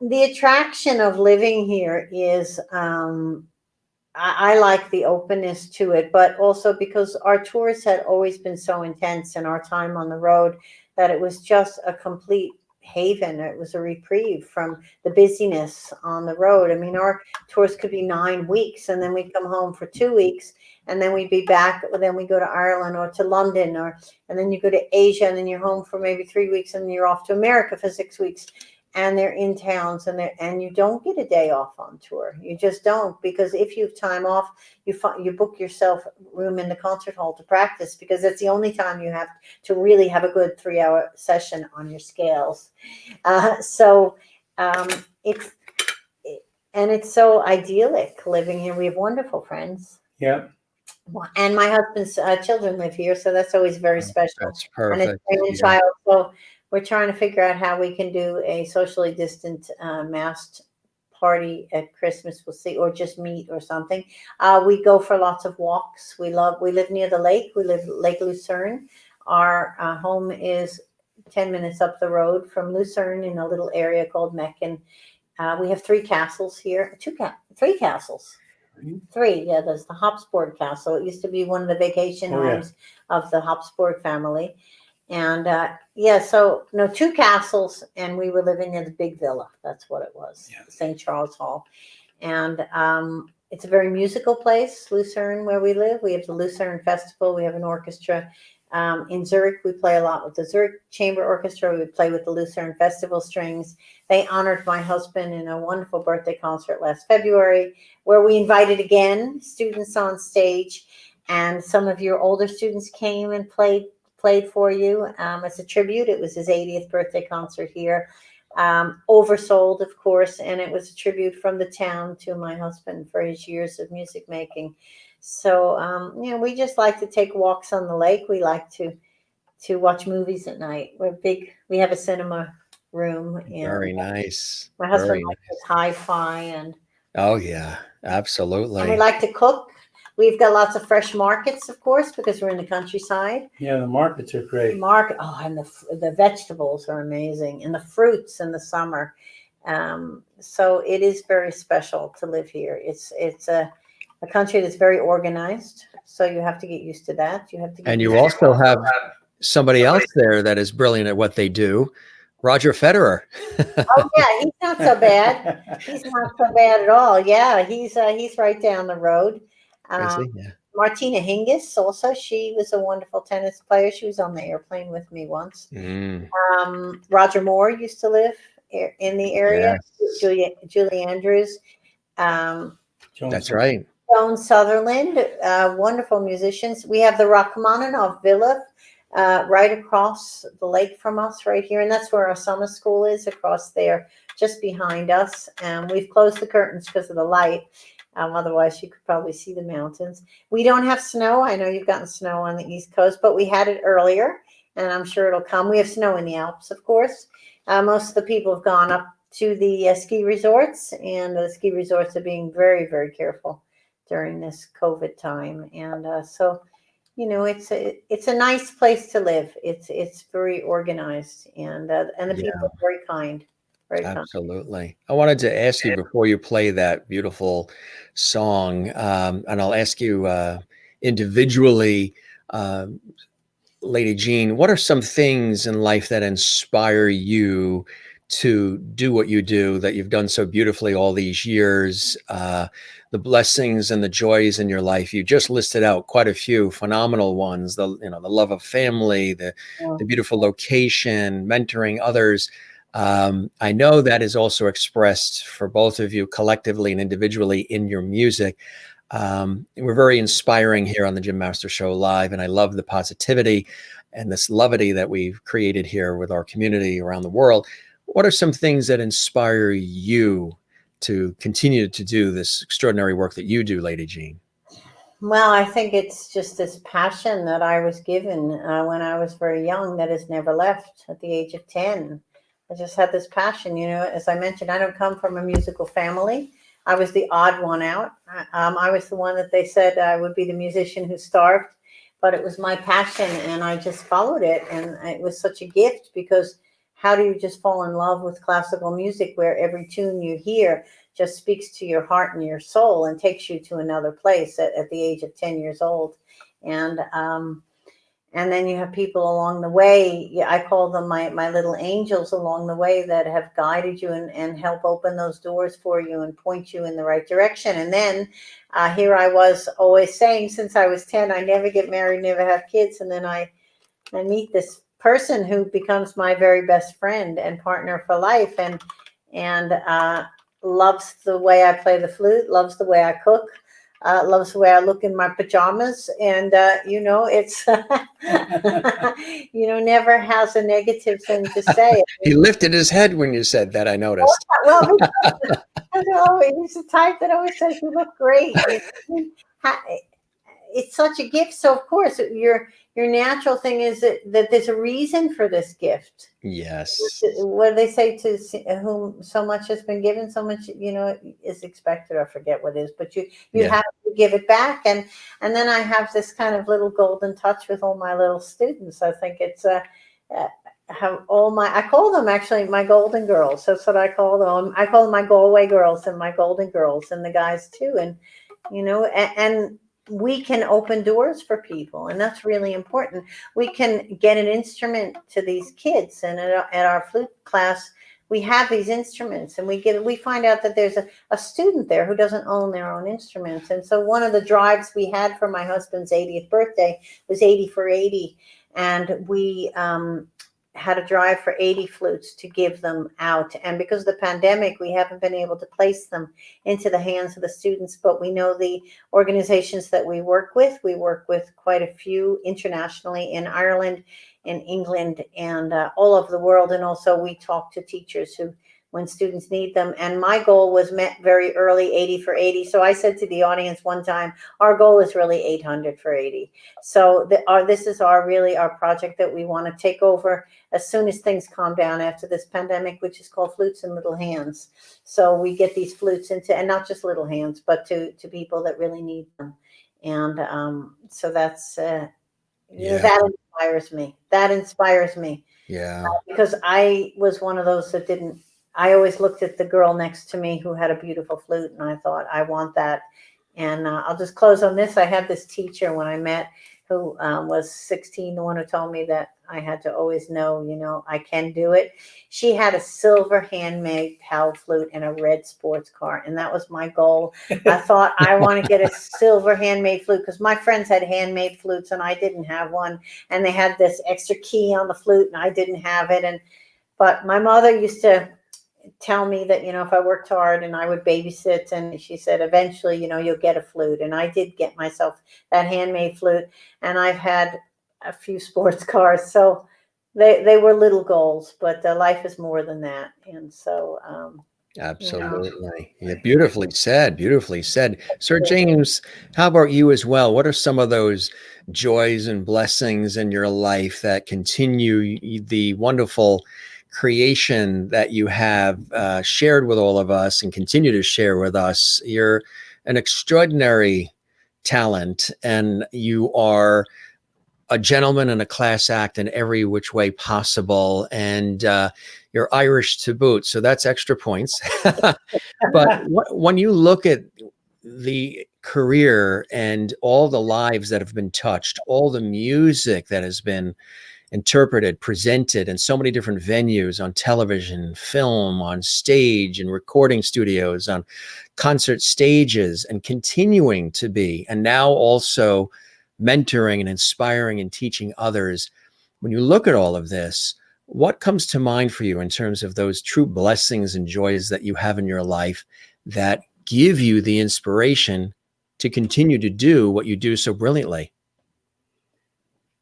The attraction of living here is I like the openness to it, but also because our tours had always been so intense and our time on the road that it was just a complete haven. It was a reprieve from the busyness on the road. I mean, our tours could be 9 weeks, and then we'd come home for 2 weeks, and then we'd be back. Then we go to Ireland or to London, and then you go to Asia, and then you're home for maybe 3 weeks, and then you're off to America for 6 weeks. And they're in towns, and you don't get a day off on tour. You just don't, because if you have time off, you book yourself room in the concert hall to practice, because that's the only time you have to really have a good 3-hour session on your scales. It's so idyllic living here. We have wonderful friends. Yeah. And my husband's children live here, so that's always very special. That's perfect. And it's grandchild, so we're trying to figure out how we can do a socially distant masked party at Christmas. We'll see, or just meet or something. We go for lots of walks. We live near the lake. We live Lake Lucerne. Our home is 10 minutes up the road from Lucerne in a little area called Meccan. We have 3 castles here. 3 castles. 3, yeah. There's the Habsburg Castle. It used to be one of the vacation homes of the Habsburg family. And 2 castles, and we were living in the big villa. That's what it was, St. Charles Hall. And it's a very musical place, Lucerne, where we live. We have the Lucerne Festival. We have an orchestra. In Zurich, we play a lot with the Zurich Chamber Orchestra. We play with the Lucerne Festival Strings. They honored my husband in a wonderful birthday concert last February, where we invited again students on stage. And some of your older students came and played for you as a tribute. It was his 80th birthday concert here. Oversold, of course, and it was a tribute from the town to my husband for his years of music making. So, we just like to take walks on the lake. We like to watch movies at night. We have a cinema room. And very nice. My husband likes his hi-fi. And oh, yeah, absolutely. And we like to cook. We've got lots of fresh markets, of course, because we're in the countryside. Yeah, the markets are great. And the vegetables are amazing, and the fruits in the summer. So it is very special to live here. It's a country that's very organized, so you have to get used to that. And you also have somebody else there that is brilliant at what they do, Roger Federer. Oh yeah, he's not so bad. He's not so bad at all. Yeah, he's right down the road. Martina Hingis also, she was a wonderful tennis player. She was on the airplane with me once. Roger Moore used to live in the area. Yes. Julie Andrews. That's right. Joan Sutherland, wonderful musicians. We have the Rachmaninoff Villa right across the lake from us right here. And that's where our summer school is, across there, just behind us. We've closed the curtains because of the light. Otherwise, you could probably see the mountains. We don't have snow. I know you've gotten snow on the East Coast, but we had it earlier, and I'm sure it'll come. We have snow in the Alps, of course. Most of the people have gone up to the ski resorts, and the ski resorts are being very, very careful during this COVID time. And so, it's a nice place to live. It's very organized, and the people are very kind. Absolutely. I wanted to ask you before you play that beautiful song, and I'll ask you individually, Lady Jeanne, what are some things in life that inspire you to do what you do, that you've done so beautifully all these years, the blessings and the joys in your life? You just listed out quite a few phenomenal ones, the love of family, the beautiful location, mentoring others. I know that is also expressed for both of you collectively and individually in your music. We're very inspiring here on the Jim Master Show Live, and I love the positivity and this levity that we've created here with our community around the world. What are some things that inspire you to continue to do this extraordinary work that you do, Lady Jeanne? Well, I think it's just this passion that I was given when I was very young that has never left at the age of 10. I just had this passion, as I mentioned, I don't come from a musical family. I was the odd one out. I was the one that they said I would be the musician who starved, but it was my passion and I just followed it. And it was such a gift, because how do you just fall in love with classical music where every tune you hear just speaks to your heart and your soul and takes you to another place at the age of 10 years old. And then you have people along the way. I call them my little angels along the way that have guided you and help open those doors for you and point you in the right direction. And then here I was always saying since I was 10, I never get married, never have kids. And then I meet this person who becomes my very best friend and partner for life, and loves the way I play the flute, loves the way I cook, loves the way I look in my pajamas, and it's never has a negative thing to say. He lifted his head when you said that, I noticed. Well, he's the type that always says you look great. It's such a gift. So of course your natural thing is that there's a reason for this gift. Yes. What do they say, to whom so much has been given, so much is expected. I forget what it is, but you have to give it back. And then I have this kind of little golden touch with all my little students. I think it's have all I call them actually my golden girls. That's what I call them. I call them my Galway girls and my golden girls, and the guys too. And and we can open doors for people, and that's really important. We can get an instrument to these kids, and at our flute class we have these instruments, and we find out that there's a student there who doesn't own their own instruments. And so one of the drives we had for my husband's 80th birthday was 80 for 80, and we had a drive for 80 flutes to give them out. And because of the pandemic, we haven't been able to place them into the hands of the students, but we know the organizations that we work with. We work with quite a few internationally in Ireland, in England, and all over the world. And also we talk to teachers who, when students need them. And my goal was met very early, 80 for 80. So I said to the audience one time, our goal is really 800 for 80. So this is our project that we want to take over as soon as things calm down after this pandemic, which is called Flutes in Little Hands. So we get these flutes into, and not just little hands, but to people that really need them. And so that's, that inspires me. That inspires me. Yeah. Because I was one of those that didn't, I always looked at the girl next to me who had a beautiful flute, and I thought, I want that. And I'll just close on this. I had this teacher when I met who was 16, the one who told me that I had to always know, I can do it. She had a silver handmade PAL flute and a red sports car, and that was my goal. I thought, I want to get a silver handmade flute, because my friends had handmade flutes and I didn't have one, and they had this extra key on the flute and I didn't have it. But my mother used to tell me that, if I worked hard and I would babysit, and she said, eventually, you'll get a flute. And I did get myself that handmade flute, and I've had a few sports cars. So they were little goals, but life is more than that. And so, absolutely. Yeah, beautifully said. Beautifully said. Sir James, how about you as well? What are some of those joys and blessings in your life that continue the wonderful creation that you have shared with all of us and continue to share with us? You're an extraordinary talent, and you are a gentleman and a class act in every which way possible. And you're Irish to boot, so that's extra points. But when you look at the career and all the lives that have been touched, all the music that has been interpreted, presented in so many different venues, on television, film, on stage, and recording studios, on concert stages, and continuing to be, and now also mentoring and inspiring and teaching others. When you look at all of this, what comes to mind for you in terms of those true blessings and joys that you have in your life that give you the inspiration to continue to do what you do so brilliantly?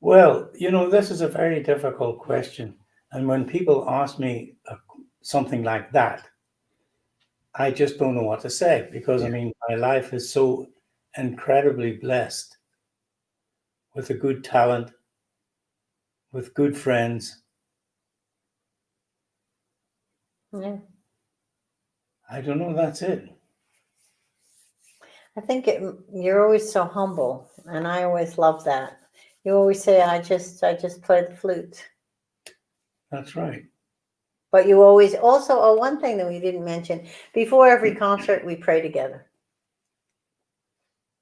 Well, this is a very difficult question. And when people ask me something like that, I just don't know what to say, because I mean, my life is so incredibly blessed with a good talent, with good friends. Yeah. I don't know. That's it. I think you're always so humble, and I always love that. You always say, I just play the flute. That's right. But you always also, one thing that we didn't mention, before every concert, we pray together.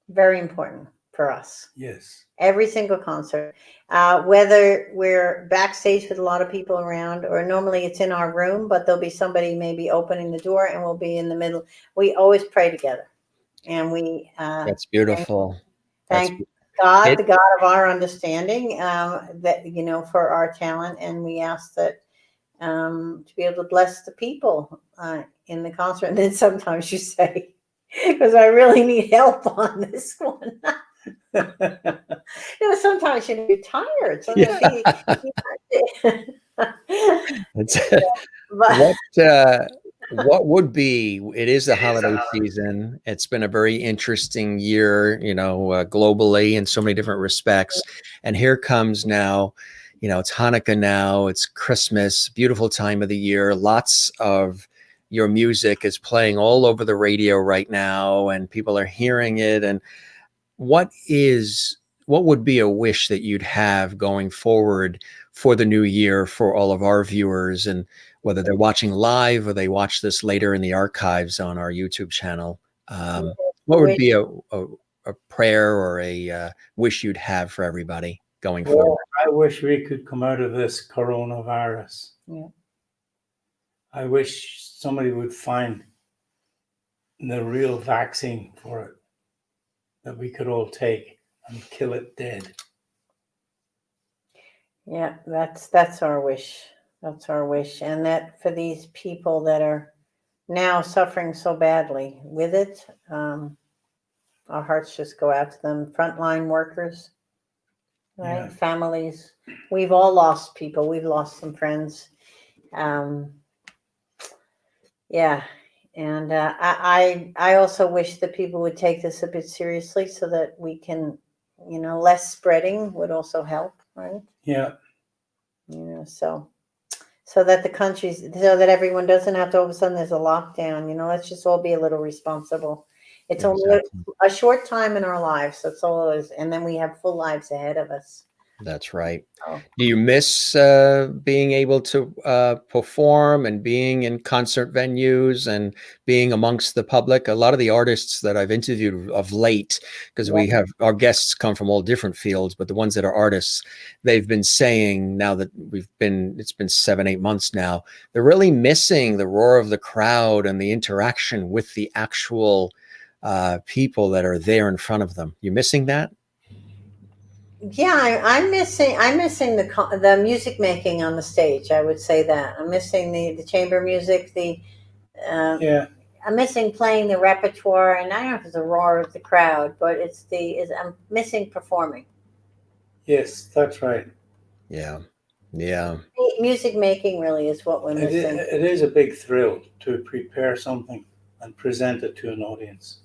Very important for us. Yes. Every single concert, whether we're backstage with a lot of people around, or normally it's in our room, but there'll be somebody maybe opening the door and we'll be in the middle. We always pray together. And we That's beautiful. thank God, the God of our understanding, that, for our talent. And we ask that to be able to bless the people in the concert. And then sometimes you say, because I really need help on this one. Sometimes you're tired. Sometimes what would be, it is the holiday season. It's been a very interesting year, globally in so many different respects. And here comes now, it's Hanukkah now, it's Christmas, beautiful time of the year. Lots of your music is playing all over the radio right now, and people are hearing it. And what would be a wish that you'd have going forward for the new year for all of our viewers, and whether they're watching live or they watch this later in the archives on our YouTube channel? What would be a prayer or a wish you'd have for everybody going forward? I wish we could come out of this coronavirus. Yeah. I wish somebody would find the real vaccine for it that we could all take and kill it dead. Yeah, that's our wish. That's our wish. And that for these people that are now suffering so badly with it, our hearts just go out to them. Frontline workers, right? Yeah. Families. We've all lost people. We've lost some friends. Yeah. And I also wish that people would take this a bit seriously, so that we can, less spreading would also help, right? Yeah. So that the countries, so that everyone doesn't have to, all of a sudden there's a lockdown, let's just all be a little responsible. It's only a short time in our lives. That's all it is. And then we have full lives ahead of us. That's right. Oh. Do you miss being able to perform and being in concert venues and being amongst the public? A lot of the artists that I've interviewed of late, because we have our guests come from all different fields, but the ones that are artists, they've been saying, now that it's been 7-8 months now, they're really missing the roar of the crowd and the interaction with the actual people that are there in front of them. You missing that? Yeah, I'm missing the music making on the stage. I would say that I'm missing the chamber music. I'm missing playing the repertoire, and I don't know if it's the roar of the crowd, but I'm missing performing. Yes, that's right. Yeah. Music making really is what we're missing. It is a big thrill to prepare something and present it to an audience.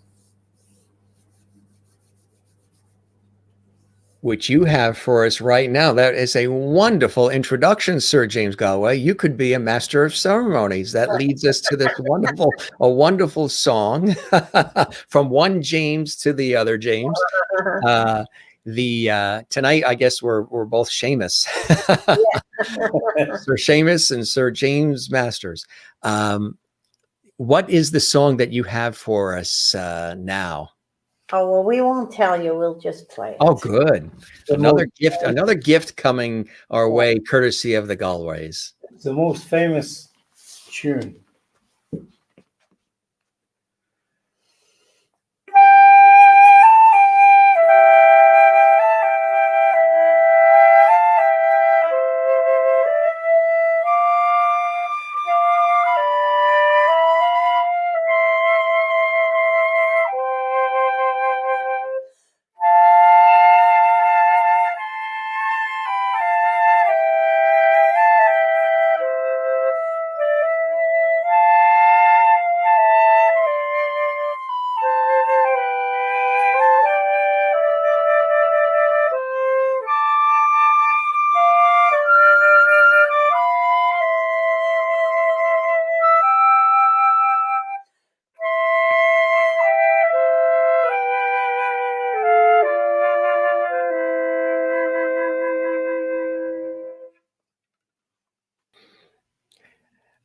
Which you have for us right now. That is a wonderful introduction, Sir James Galway. You could be a master of ceremonies. That leads us to this wonderful song from one James to the other James. Tonight, I guess we're both Seamus, Sir Seamus and Sir James Masters. What is the song that you have for us now? Oh, well, we won't tell you. We'll just play it. Oh, good. Another gift coming our way, courtesy of the Galways. It's the most famous tune.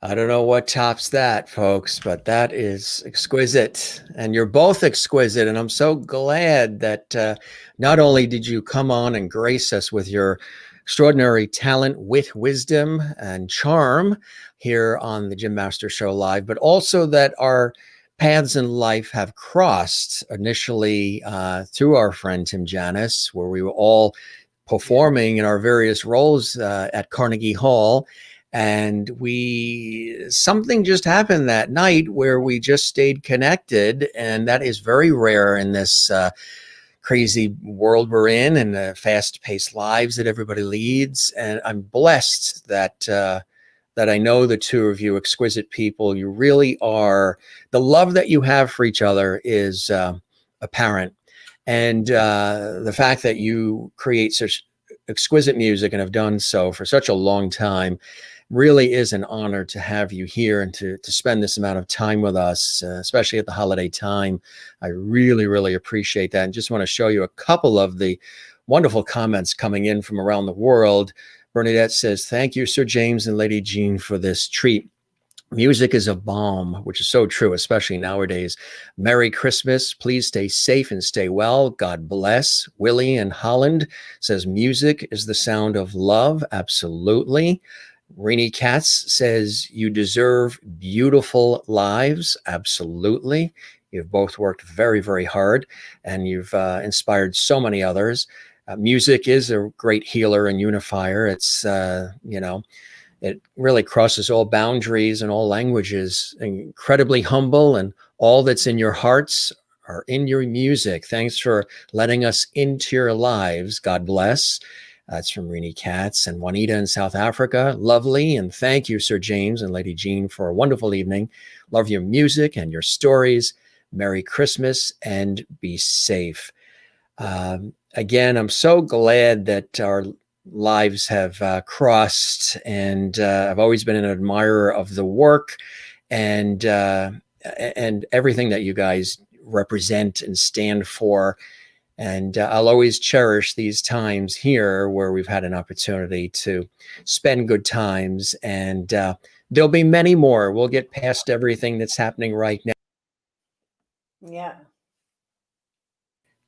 I don't know what tops that, folks, but that is exquisite. And you're both exquisite. And I'm so glad that not only did you come on and grace us with your extraordinary talent, wit, wisdom, and charm here on the Jim Master Show Live, but also that our paths in life have crossed initially through our friend Tim Janis, where we were all performing in our various roles at Carnegie Hall. And something just happened that night where we just stayed connected. And that is very rare in this crazy world we're in and the fast paced lives that everybody leads. And I'm blessed that I know the two of you exquisite people. You really are. The love that you have for each other is apparent. And the fact that you create such exquisite music and have done so for such a long time really is an honor to have you here and to spend this amount of time with us, especially at the holiday time. I really, really appreciate that. And just want to show you a couple of the wonderful comments coming in from around the world. Bernadette says, thank you, Sir James and Lady Jeanne, for this treat. Music is a balm, which is so true, especially nowadays. Merry Christmas. Please stay safe and stay well. God bless. Willie in Holland says, music is the sound of love. Absolutely. Rainy Katz says, you deserve beautiful lives. Absolutely. You've both worked very, very hard, and you've inspired so many others. Music is a great healer and unifier. It's, it really crosses all boundaries and all languages. Incredibly humble, and all that's in your hearts are in your music. Thanks for letting us into your lives. God bless. That's from Rini Katz. And Juanita in South Africa. Lovely. And thank you, Sir James and Lady Jeanne, for a wonderful evening. Love your music and your stories. Merry Christmas and be safe. Again, I'm so glad that our lives have crossed, and I've always been an admirer of the work and everything that you guys represent and stand for. And I'll always cherish these times here where we've had an opportunity to spend good times. And there'll be many more. We'll get past everything that's happening right now. Yeah.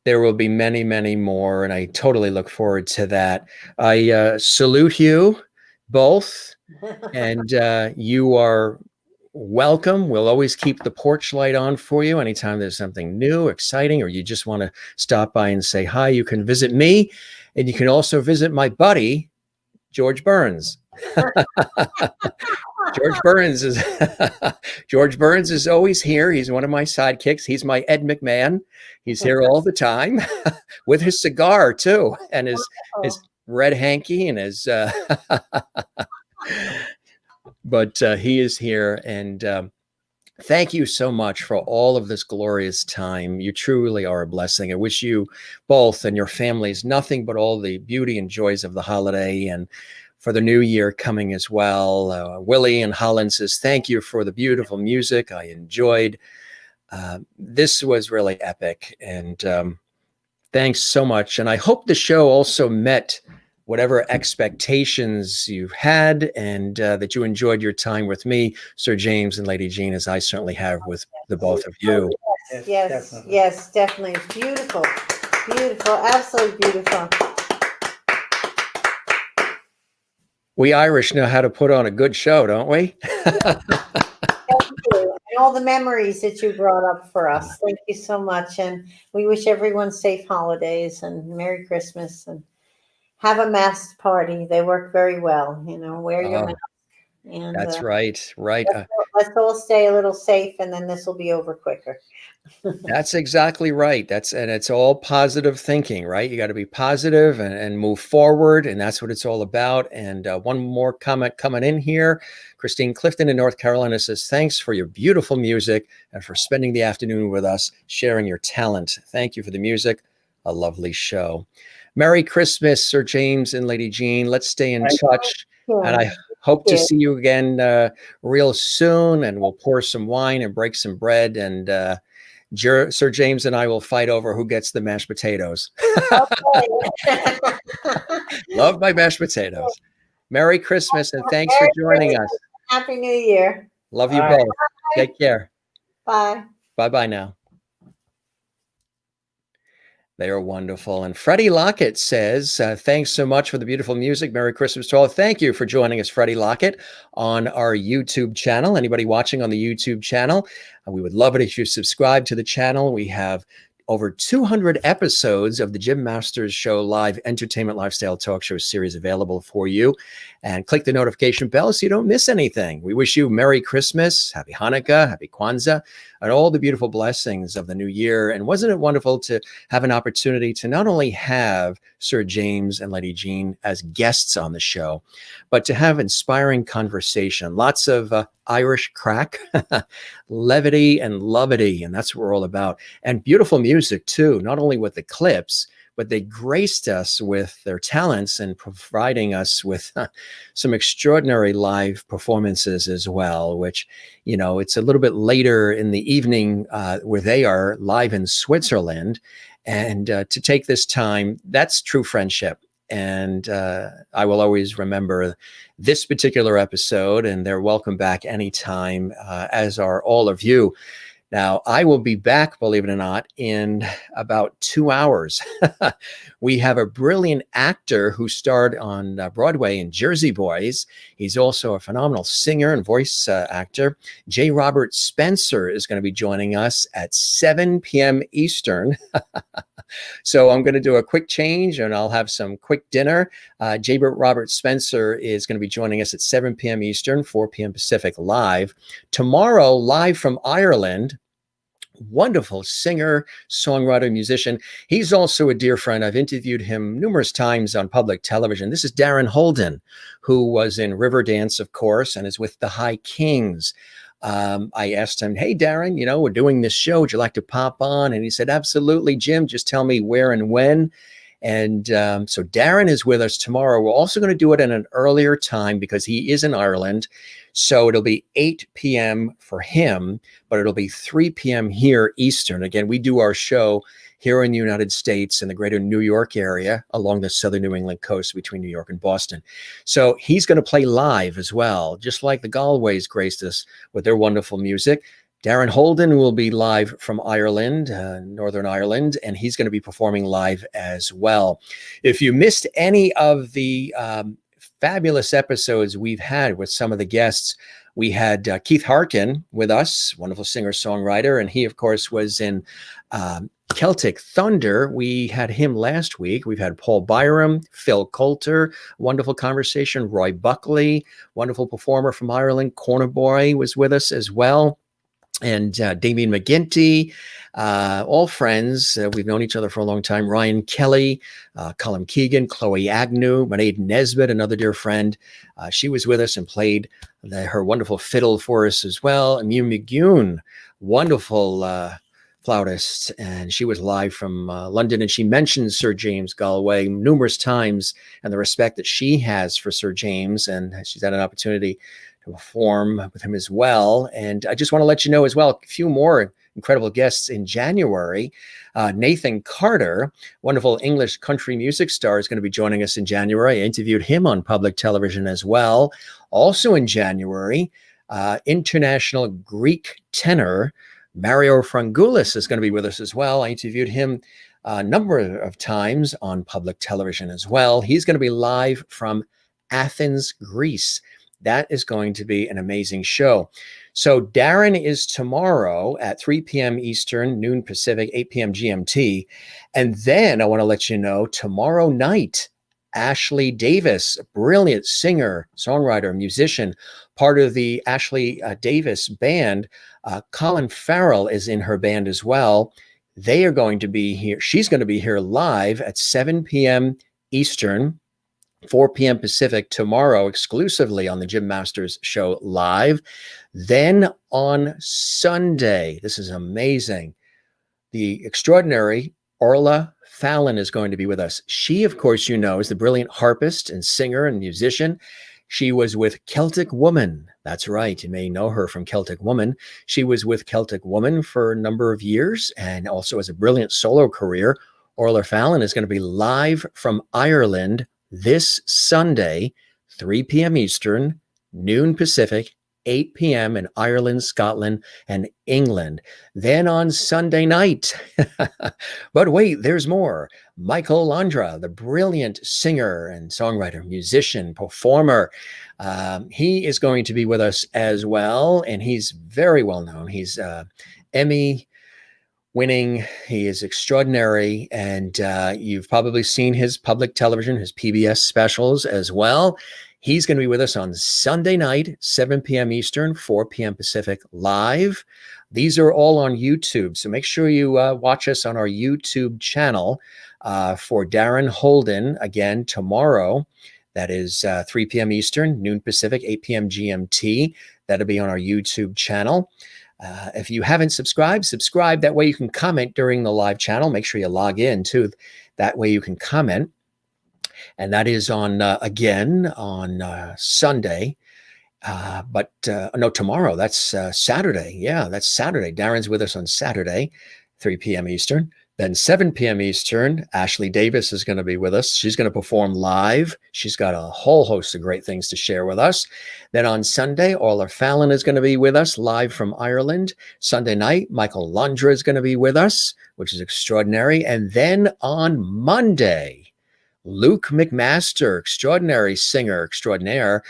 There will be many, many more. And I totally look forward to that. I salute you both. And you are welcome. We'll always keep the porch light on for you. Anytime there's something new, exciting, or you just want to stop by and say hi, you can visit me. And you can also visit my buddy, George Burns. George Burns is always here. He's one of my sidekicks. He's my Ed McMahon. He's here all the time with his cigar too, and his red hanky and his but he is here. And thank you so much for all of this glorious time. You truly are a blessing. I wish you both and your families nothing but all the beauty and joys of the holiday, and for the new year coming as well. Willie in Holland says, thank you for the beautiful music. I enjoyed. This was really epic. And thanks so much. And I hope the show also met whatever expectations you've had, and that you enjoyed your time with me, Sir James and Lady Jeanne, as I certainly have with the both of you. Yes, definitely. It's beautiful, beautiful, absolutely beautiful. We Irish know how to put on a good show, don't we? Thank you. And all the memories that you brought up for us. Thank you so much. And we wish everyone safe holidays and Merry Christmas, and have a masked party. They work very well. Wear your mask. And that's right. Let's all stay a little safe, and then this will be over quicker. That's exactly right. And it's all positive thinking, right? You got to be positive and move forward. And that's what it's all about. And one more comment coming in here. Christine Clifton in North Carolina says, thanks for your beautiful music and for spending the afternoon with us, sharing your talent. Thank you for the music. A lovely show. Merry Christmas, Sir James and Lady Jeanne. Let's stay in touch. And I hope to see you again real soon. And we'll pour some wine and break some bread. And Sir James and I will fight over who gets the mashed potatoes. Love my mashed potatoes. Merry Christmas, and thanks for joining us. Happy New Year. Love you All right. both. Take care. Bye. Bye-bye now. They are wonderful. And Freddie Lockett says, thanks so much for the beautiful music. Merry Christmas to all. Thank you for joining us, Freddie Lockett, on our YouTube channel. Anybody watching on the YouTube channel, we would love it if you subscribe to the channel. We have over 200 episodes of the Jim Masters Show live entertainment lifestyle talk show series available for you. And click the notification bell so you don't miss anything. We wish you Merry Christmas, Happy Hanukkah, Happy Kwanzaa, and all the beautiful blessings of the new year. And wasn't it wonderful to have an opportunity to not only have Sir James and Lady Jeanne as guests on the show, but to have inspiring conversation, lots of Irish crack, levity and lovity, and that's what we're all about. And beautiful music too, not only with the clips, but they graced us with their talents and providing us with some extraordinary live performances as well, which, you know, it's a little bit later in the evening where they are live in Switzerland. And to take this time, that's true friendship. And I will always remember this particular episode, and they're welcome back anytime, as are all of you. Now, I will be back, believe it or not, in about 2 hours. We have a brilliant actor who starred on Broadway in Jersey Boys. He's also a phenomenal singer and voice actor. J. Robert Spencer is going to be joining us at 7 p.m. Eastern. So I'm going to do a quick change and I'll have some quick dinner. J. Robert Spencer is going to be joining us at 7 p.m. Eastern, 4 p.m. Pacific live. Tomorrow, live from Ireland, wonderful singer, songwriter, musician. He's also a dear friend. I've interviewed him numerous times on public television. This is Darren Holden, who was in Riverdance, of course, and is with the High Kings. I asked him, hey, Darren, you know, we're doing this show. Would you like to pop on? And he said, absolutely, Jim. Just tell me where and when. And so Darren is with us tomorrow. We're also going to do it at an earlier time because he is in Ireland. So it'll be 8 p.m. for him, but it'll be 3 p.m. here Eastern. Again, we do our show here in the United States in the greater New York area along the southern New England coast between New York and Boston. So he's going to play live as well, just like the Galways graced us with their wonderful music. Darren Holden will be live from Ireland, Northern Ireland, and he's going to be performing live as well. If you missed any of the fabulous episodes we've had with some of the guests, we had Keith Harkin with us, wonderful singer-songwriter, and he, of course, was in Celtic Thunder. We had him last week. We've had Paul Byram, Phil Coulter, wonderful conversation, Roy Buckley, wonderful performer from Ireland. Corner Boy was with us as well. And Damien McGinty, all friends. We've known each other for a long time. Ryan Kelly, Colin Keegan, Chloe Agnew, Mairead Nesbitt, another dear friend. She was with us and played her wonderful fiddle for us as well. Mew McGune, wonderful flautist, and she was live from London. And she mentioned Sir James Galway numerous times and the respect that she has for Sir James. And she's had an opportunity to perform with him as well. And I just want to let you know as well, a few more incredible guests in January. Nathan Carter, wonderful English country music star, is going to be joining us in January. I interviewed him on public television as well. Also in January, international Greek tenor Mario Frangoulis is going to be with us as well. I interviewed him a number of times on public television as well. He's going to be live from Athens, Greece. That is going to be an amazing show. So Darren is tomorrow at 3 p.m. Eastern, noon Pacific, 8 p.m. GMT. And then I want to let you know, tomorrow night, Ashley Davis, a brilliant singer, songwriter, musician, part of the Ashley Davis band. Colin Farrell is in her band as well. They are going to be here. She's going to be here live at 7 p.m. Eastern, 4 p.m. Pacific tomorrow, exclusively on the Jim Masters Show live. Then on Sunday, this is amazing, the extraordinary Orla Fallon is going to be with us. She, of course, you know, is the brilliant harpist and singer and musician. She was with Celtic Woman. That's right. You may know her from Celtic Woman. She was with Celtic Woman for a number of years and also has a brilliant solo career. Orla Fallon is going to be live from Ireland this Sunday, 3 p.m. Eastern, noon Pacific, 8 p.m. in Ireland, Scotland, and England. Then on Sunday night, but wait, there's more. Michael Landra, the brilliant singer and songwriter, musician, performer, he is going to be with us as well, and he's very well known. He's Emmy winning. He is extraordinary, and you've probably seen his public television, his PBS specials as well. He's going to be with us on Sunday night, 7 p.m. Eastern, 4 p.m. Pacific, live. These are all on YouTube, so make sure you watch us on our YouTube channel for Darren Holden again tomorrow. That is 3 p.m. Eastern, noon Pacific, 8 p.m. GMT. That'll be on our YouTube channel. If you haven't subscribed, subscribe. That way you can comment during the live channel. Make sure you log in too. That way you can comment. And that is on, again, on Sunday. No, tomorrow. That's Saturday. Yeah, that's Saturday. Darren's with us on Saturday, 3 p.m. Eastern. Then 7 p.m. Eastern, Ashley Davis is going to be with us. She's going to perform live. She's got a whole host of great things to share with us. Then on Sunday, Orla Fallon is going to be with us live from Ireland. Sunday night, Michael Landra is going to be with us, which is extraordinary. And then on Monday, Luke McMaster, extraordinary singer extraordinaire,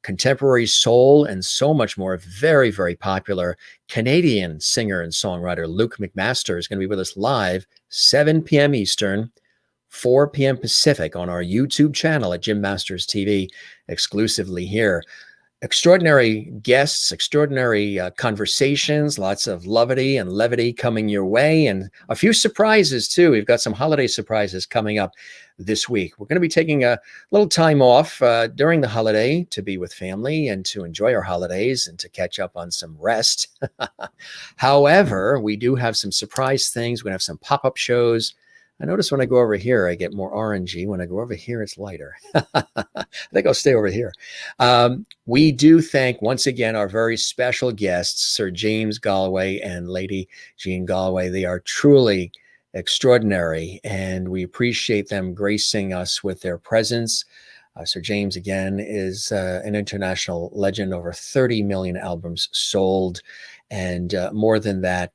contemporary soul, and so much more. Very, very popular Canadian singer and songwriter Luke McMaster is going to be with us live, 7 p.m. Eastern, 4 p.m. Pacific on our YouTube channel at Jim Masters TV, exclusively here. Extraordinary guests, extraordinary conversations, lots of levity coming your way, and a few surprises too. We've got some holiday surprises coming up this week. We're going to be taking a little time off during the holiday to be with family and to enjoy our holidays and to catch up on some rest. However, we do have some surprise things. We're going to have some pop-up shows. I notice when I go over here, I get more orangey. When I go over here, it's lighter. I think I'll stay over here. We do thank, once again, our very special guests, Sir James Galway and Lady Jeanne Galway. They are truly extraordinary, and we appreciate them gracing us with their presence. Sir James, again, is an international legend, over 30 million albums sold, and more than that,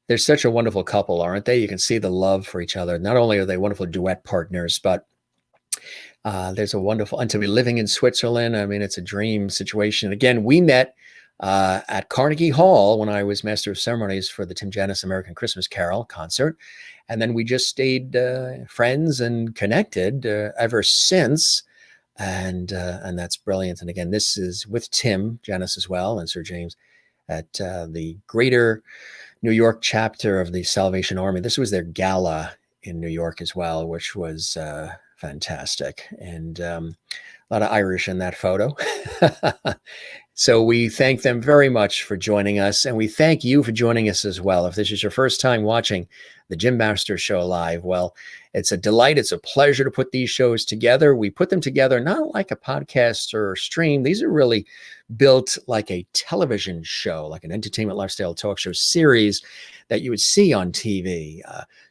they're such a wonderful couple, aren't they? You can see the love for each other. Not only are they wonderful duet partners, but there's a wonderful, and to be living in Switzerland, I mean, it's a dream situation. Again, we met at Carnegie Hall when I was Master of Ceremonies for the Tim Janis American Christmas Carol concert. And then we just stayed friends and connected ever since. And that's brilliant. And again, this is with Tim Janis as well, and Sir James at the Greater New York chapter of the Salvation Army. This was their gala in New York as well, which was fantastic. And a lot of Irish in that photo. So we thank them very much for joining us, and we thank you for joining us as well. If this is your first time watching the Jim Masters Show live, well, it's a delight. It's a pleasure to put these shows together. We put them together not like a podcast or a stream. These are really built like a television show, like an entertainment lifestyle talk show series that you would see on TV,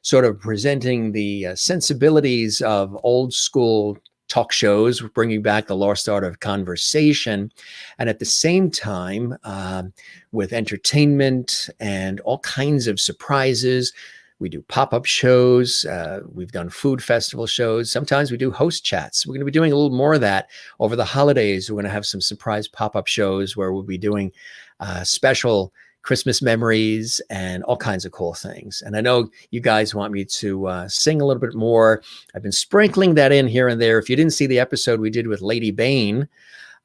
sort of presenting the sensibilities of old school talk shows, bringing back the lost art of conversation, and at the same time, with entertainment and all kinds of surprises. We do pop-up shows. We've done food festival shows. Sometimes we do host chats. We're going to be doing a little more of that over the holidays. We're going to have some surprise pop-up shows where we'll be doing special Christmas memories and all kinds of cool things. And I know you guys want me to sing a little bit more. I've been sprinkling that in here and there. If you didn't see the episode we did with Lady Bain,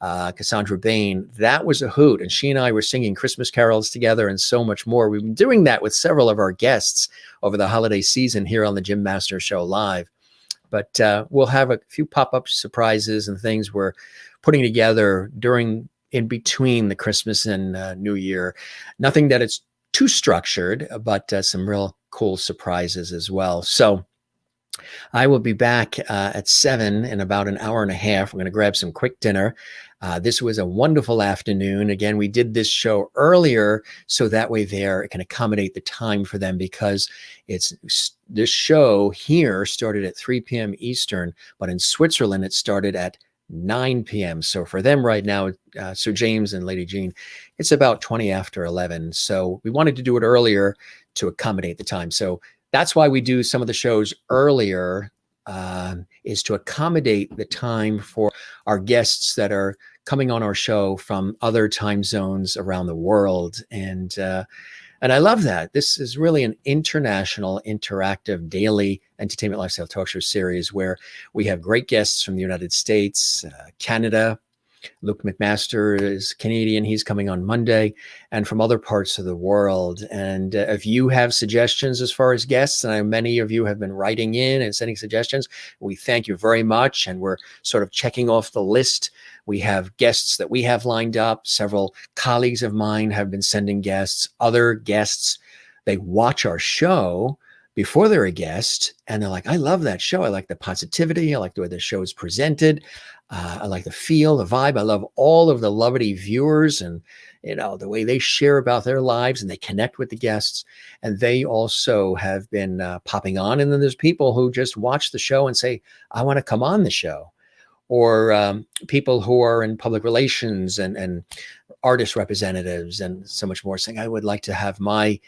Cassandra Bain, that was a hoot. And she and I were singing Christmas carols together and so much more. We've been doing that with several of our guests over the holiday season here on the Jim Masters Show live. But we'll have a few pop-up surprises and things we're putting together in between the Christmas and New Year. Nothing that it's too structured, but some real cool surprises as well. So I will be back at 7 in about an hour and a half. We're going to grab some quick dinner. This was a wonderful afternoon. Again, we did this show earlier so that way it can accommodate the time for them, because this show here started at 3 p.m. Eastern, but in Switzerland it started at 9 p.m. So for them right now, Sir James and Lady Jeanne, it's about 20 after 11. So we wanted to do it earlier to accommodate the time. So that's why we do some of the shows earlier, is to accommodate the time for our guests that are coming on our show from other time zones around the world. And I love that. This is really an international, interactive, daily entertainment lifestyle talk show series where we have great guests from the United States, Canada. Luke McMaster is Canadian. He's coming on Monday, and from other parts of the world. And if you have suggestions as far as guests, and I know many of you have been writing in and sending suggestions, we thank you very much. And we're sort of checking off the list. We have guests that we have lined up. Several colleagues of mine have been sending guests. Other guests, they watch our show before they're a guest, and they're like, I love that show. I like the positivity. I like the way the show is presented. I like the feel, the vibe. I love all of the lovely viewers and, the way they share about their lives and they connect with the guests. And they also have been popping on. And then there's people who just watch the show and say, I want to come on the show. Or people who are in public relations and artist representatives and so much more, saying, I would like to have my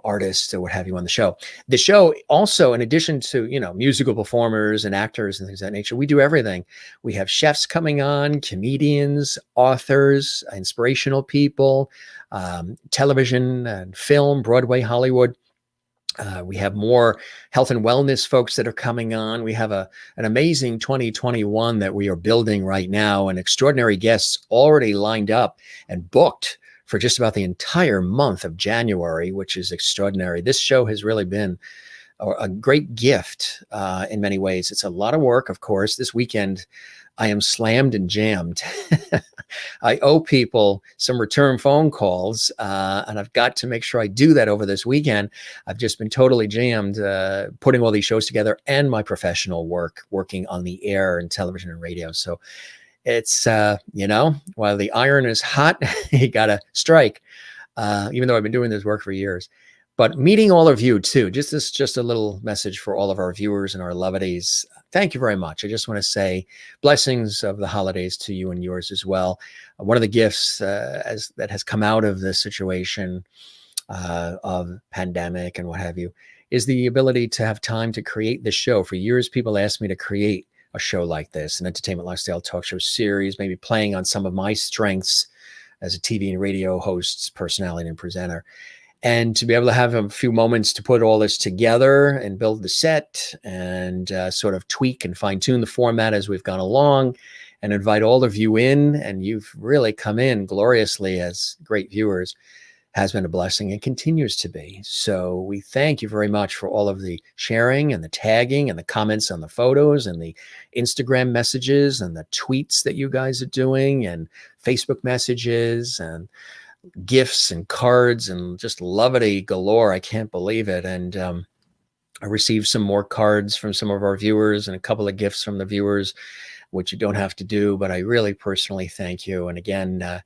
artists or what have you on the show. The show also, in addition to, musical performers and actors and things of that nature, we do everything. We have chefs coming on, comedians, authors, inspirational people, television and film, Broadway, Hollywood. We have more health and wellness folks that are coming on. We have an amazing 2021 that we are building right now, and extraordinary guests already lined up and booked for just about the entire month of January, which is extraordinary. This show has really been a great gift in many ways. It's a lot of work, of course. This weekend, I am slammed and jammed. I owe people some return phone calls, and I've got to make sure I do that over this weekend. I've just been totally jammed putting all these shows together and my professional work, working on the air and television and radio. So it's, while the iron is hot, you got to strike, even though I've been doing this work for years. But meeting all of you too, just a little message for all of our viewers and our lovedies. Thank you very much. I just want to say blessings of the holidays to you and yours as well. One of the gifts that has come out of this situation of pandemic and what have you is the ability to have time to create this show. For years, people asked me to create a show like this, an entertainment lifestyle talk show series, maybe playing on some of my strengths as a TV and radio host, personality, and presenter. And to be able to have a few moments to put all this together and build the set and sort of tweak and fine tune the format as we've gone along and invite all of you in. And you've really come in gloriously as great viewers, has been a blessing and continues to be. So we thank you very much for all of the sharing and the tagging and the comments on the photos and the Instagram messages and the tweets that you guys are doing and Facebook messages and gifts and cards and just levity galore. I can't believe it. And I received some more cards from some of our viewers and a couple of gifts from the viewers, which you don't have to do, but I really personally thank you. And again,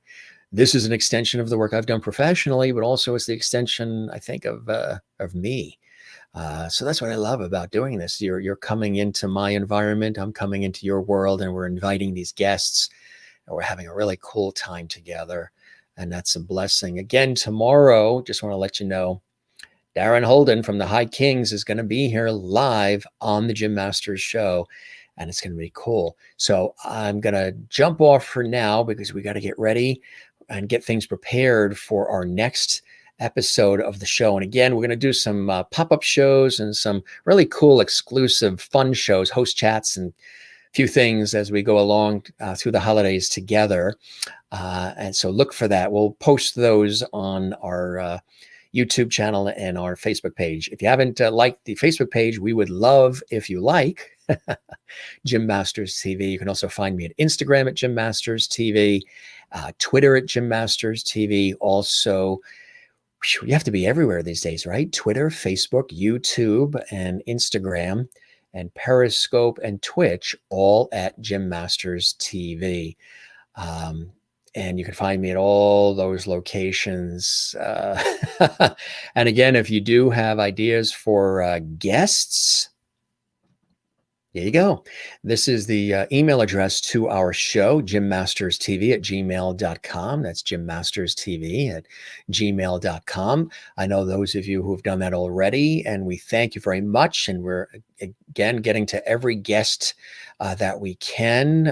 this is an extension of the work I've done professionally, but also it's the extension, I think, of me. So that's what I love about doing this. You're coming into my environment. I'm coming into your world, and we're inviting these guests, and we're having a really cool time together. And that's a blessing. Again, tomorrow, just want to let you know, Darren Holden from the High Kings is going to be here live on the Jim Masters show. And it's going to be cool. So I'm going to jump off for now because we got to get ready and get things prepared for our next episode of the show. And again, we're going to do some pop-up shows and some really cool, exclusive, fun shows, host chats, and a few things as we go along through the holidays together. And so look for that. We'll post those on our YouTube channel and our Facebook page. If you haven't liked the Facebook page, we would love if you like Jim Masters TV. You can also find me at Instagram at Jim Masters TV, Twitter at Jim Masters TV. Also, you have to be everywhere these days, right? Twitter, Facebook, YouTube, and Instagram, and Periscope and Twitch, all at Jim Masters TV. And you can find me at all those locations. And again, if you do have ideas for guests, Here you go. This is the email address to our show, jimmasterstv@gmail.com. That's jimmasterstv@gmail.com. I know those of you who have done that already, and we thank you very much. And we're, again, getting to every guest that we can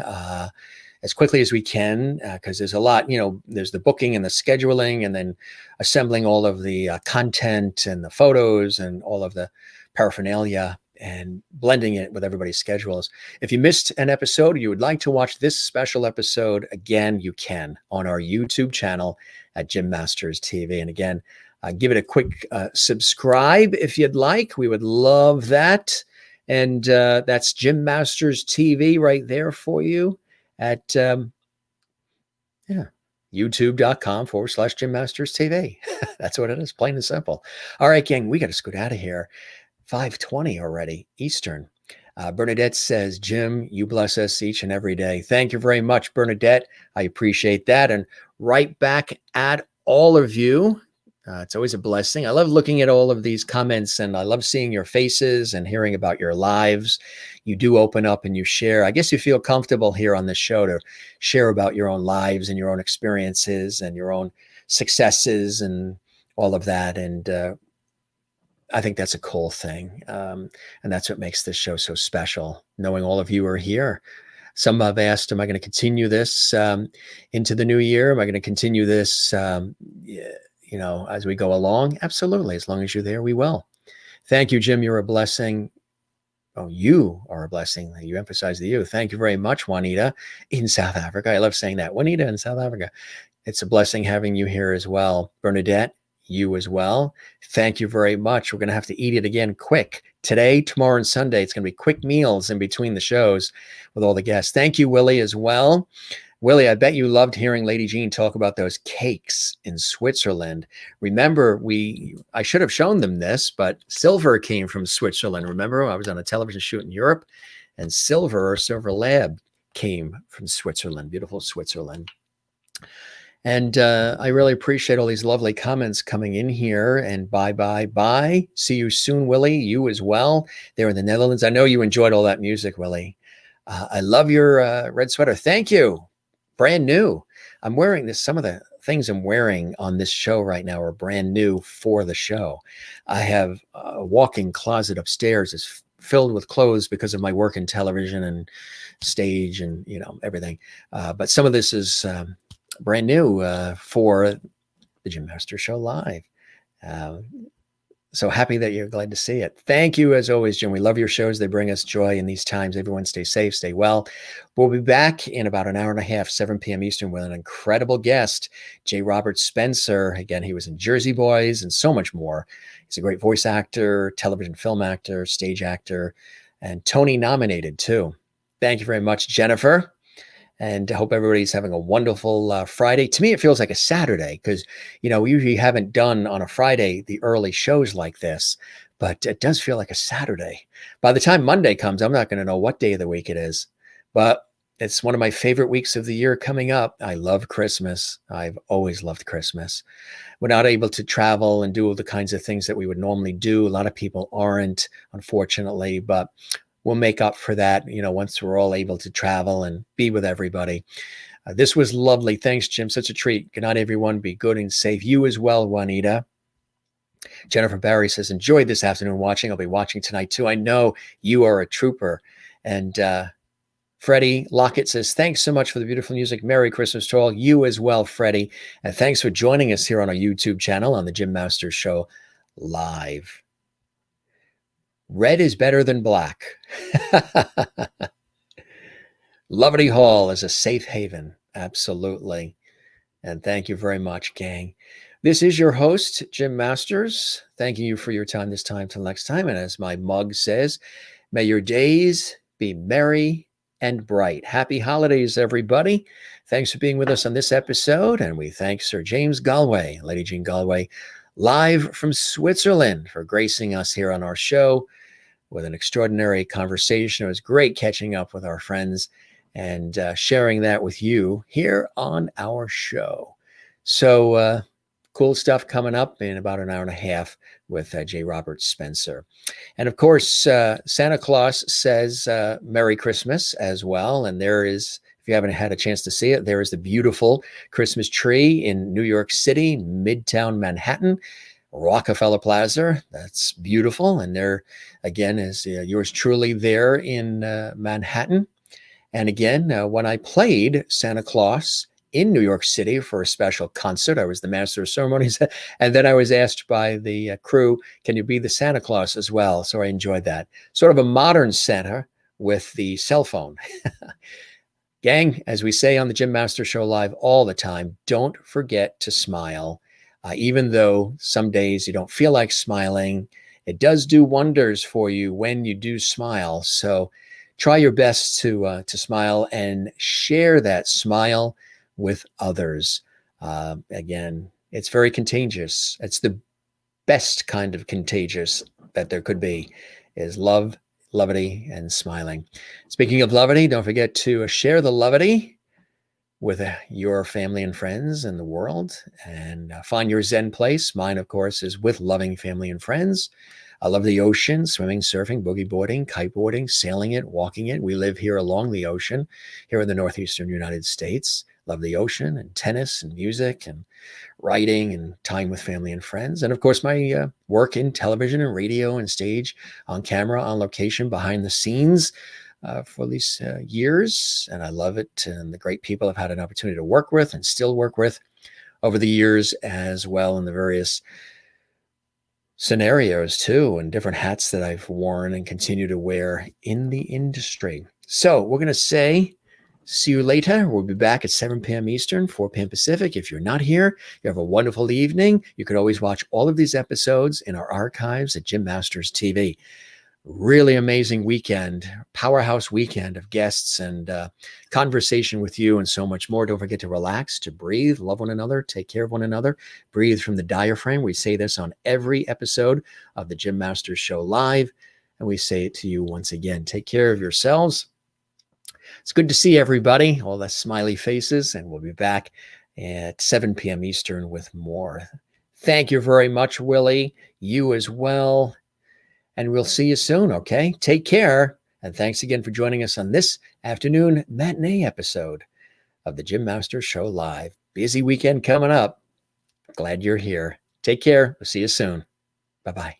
as quickly as we can, because there's a lot, there's the booking and the scheduling, and then assembling all of the content and the photos and all of the paraphernalia and blending it with everybody's schedules. If you missed an episode, you would like to watch this special episode again, you can on our YouTube channel at Jim Masters TV. And again, give it a quick subscribe if you'd like. We would love that. And that's Jim Masters TV right there for you at youtube.com/Jim Masters TV. That's what it is, plain and simple. All right, gang, we got to scoot out of here. 5:20 already Eastern. Bernadette says, Jim, you bless us each and every day. Thank you very much, Bernadette. I appreciate that. And right back at all of you. It's always a blessing. I love looking at all of these comments, and I love seeing your faces and hearing about your lives. You do open up and you share. I guess you feel comfortable here on this show to share about your own lives and your own experiences and your own successes and all of that. And I think that's a cool thing. And that's what makes this show so special, knowing all of you are here. Some have asked, am I going to continue this into the new year? Am I going to continue this, as we go along? Absolutely. As long as you're there, we will. Thank you, Jim. You're a blessing. Oh, you are a blessing. You emphasize the you. Thank you very much, Juanita, in South Africa. I love saying that. Juanita in South Africa. It's a blessing having you here as well. Bernadette, you as well. Thank you very much. We're going to have to eat it again quick. Today, tomorrow, and Sunday, it's going to be quick meals in between the shows with all the guests. Thank you, Willie, as well. Willie, I bet you loved hearing Lady Jeanne talk about those cakes in Switzerland. Remember, I should have shown them this, but silver came from Switzerland. Remember, I was on a television shoot in Europe, and Silver Lab came from Switzerland, beautiful Switzerland. And I really appreciate all these lovely comments coming in here. And bye. See you soon, Willie. You as well. There in the Netherlands. I know you enjoyed all that music, Willie. I love your red sweater. Thank you. Brand new. I'm wearing this. Some of the things I'm wearing on this show right now are brand new for the show. I have a walk-in closet upstairs. It's filled with clothes because of my work in television and stage and, everything. But some of this is brand new for the Jim Master Show Live. So happy that you're glad to see it. Thank you, as always, Jim. We love your shows. They bring us joy in these times. Everyone stay safe, stay well. We'll be back in about an hour and a half, 7 p.m. Eastern, with an incredible guest, J. Robert Spencer. Again, he was in Jersey Boys and so much more. He's a great voice actor, television film actor, stage actor, and Tony nominated too. Thank you very much, Jennifer. And I hope everybody's having a wonderful Friday. To me, it feels like a Saturday because, we usually haven't done on a Friday the early shows like this, but it does feel like a Saturday. By the time Monday comes, I'm not going to know what day of the week it is, but it's one of my favorite weeks of the year coming up. I love Christmas. I've always loved Christmas. We're not able to travel and do all the kinds of things that we would normally do. A lot of people aren't, unfortunately, but we'll make up for that, once we're all able to travel and be with everybody. This was lovely. Thanks, Jim. Such a treat. Good night, everyone. Be good and safe. You as well, Juanita. Jennifer Barry says, enjoyed this afternoon watching. I'll be watching tonight too. I know you are a trooper. And Freddie Lockett says, thanks so much for the beautiful music. Merry Christmas to all. You as well, Freddie. And thanks for joining us here on our YouTube channel on the Jim Masters Show Live. Red is better than black. Loverty Hall is a safe haven. Absolutely. And thank you very much, gang. This is your host, Jim Masters. Thanking you for your time this time till next time. And as my mug says, may your days be merry and bright. Happy holidays, everybody. Thanks for being with us on this episode. And we thank Sir James Galway, Lady Jeanne Galway, live from Switzerland, for gracing us here on our show with an extraordinary conversation. It was great catching up with our friends and sharing that with you here on our show. So cool stuff coming up in about an hour and a half with J. Robert Spencer. And of course, Santa Claus says Merry Christmas as well. And there is, if you haven't had a chance to see it, there is the beautiful Christmas tree in New York City, Midtown Manhattan, Rockefeller Plaza. That's beautiful. And there again is yours truly there in Manhattan. And again, when I played Santa Claus in New York City for a special concert, I was the master of ceremonies. And then I was asked by the crew, can you be the Santa Claus as well? So I enjoyed that. Sort of a modern Santa with the cell phone. Gang, as we say on the Jim Masters Show Live all the time, don't forget to smile. Even though some days you don't feel like smiling, it does do wonders for you when you do smile. So try your best to smile and share that smile with others. Again, it's very contagious. It's the best kind of contagious that there could be, is love, levity, and smiling. Speaking of levity, don't forget to share the levity with your family and friends in the world, and find your Zen place. Mine, of course, is with loving family and friends. I love the ocean, swimming, surfing, boogie boarding, kiteboarding, sailing it, walking it. We live here along the ocean, here in the northeastern United States. Love the ocean and tennis and music and writing and time with family and friends. And of course, my work in television and radio and stage, on camera, on location, behind the scenes for these years. And I love it. And the great people I've had an opportunity to work with and still work with over the years as well, in the various scenarios too, and different hats that I've worn and continue to wear in the industry. So we're going to say, see you later. We'll be back at 7 p.m. Eastern, 4 p.m. Pacific. If you're not here, you have a wonderful evening. You can always watch all of these episodes in our archives at Jim Masters TV. Really amazing weekend, powerhouse weekend of guests and conversation with you and so much more. Don't forget to relax, to breathe, love one another, take care of one another, breathe from the diaphragm. We say this on every episode of the Jim Masters Show Live, and we say it to you once again. Take care of yourselves. It's good to see everybody, all the smiley faces, and we'll be back at 7 p.m. Eastern with more. Thank you very much, Willie. You as well. And we'll see you soon, okay? Take care. And thanks again for joining us on this afternoon matinee episode of the Jim Masters Show Live. Busy weekend coming up. Glad you're here. Take care. We'll see you soon. Bye-bye.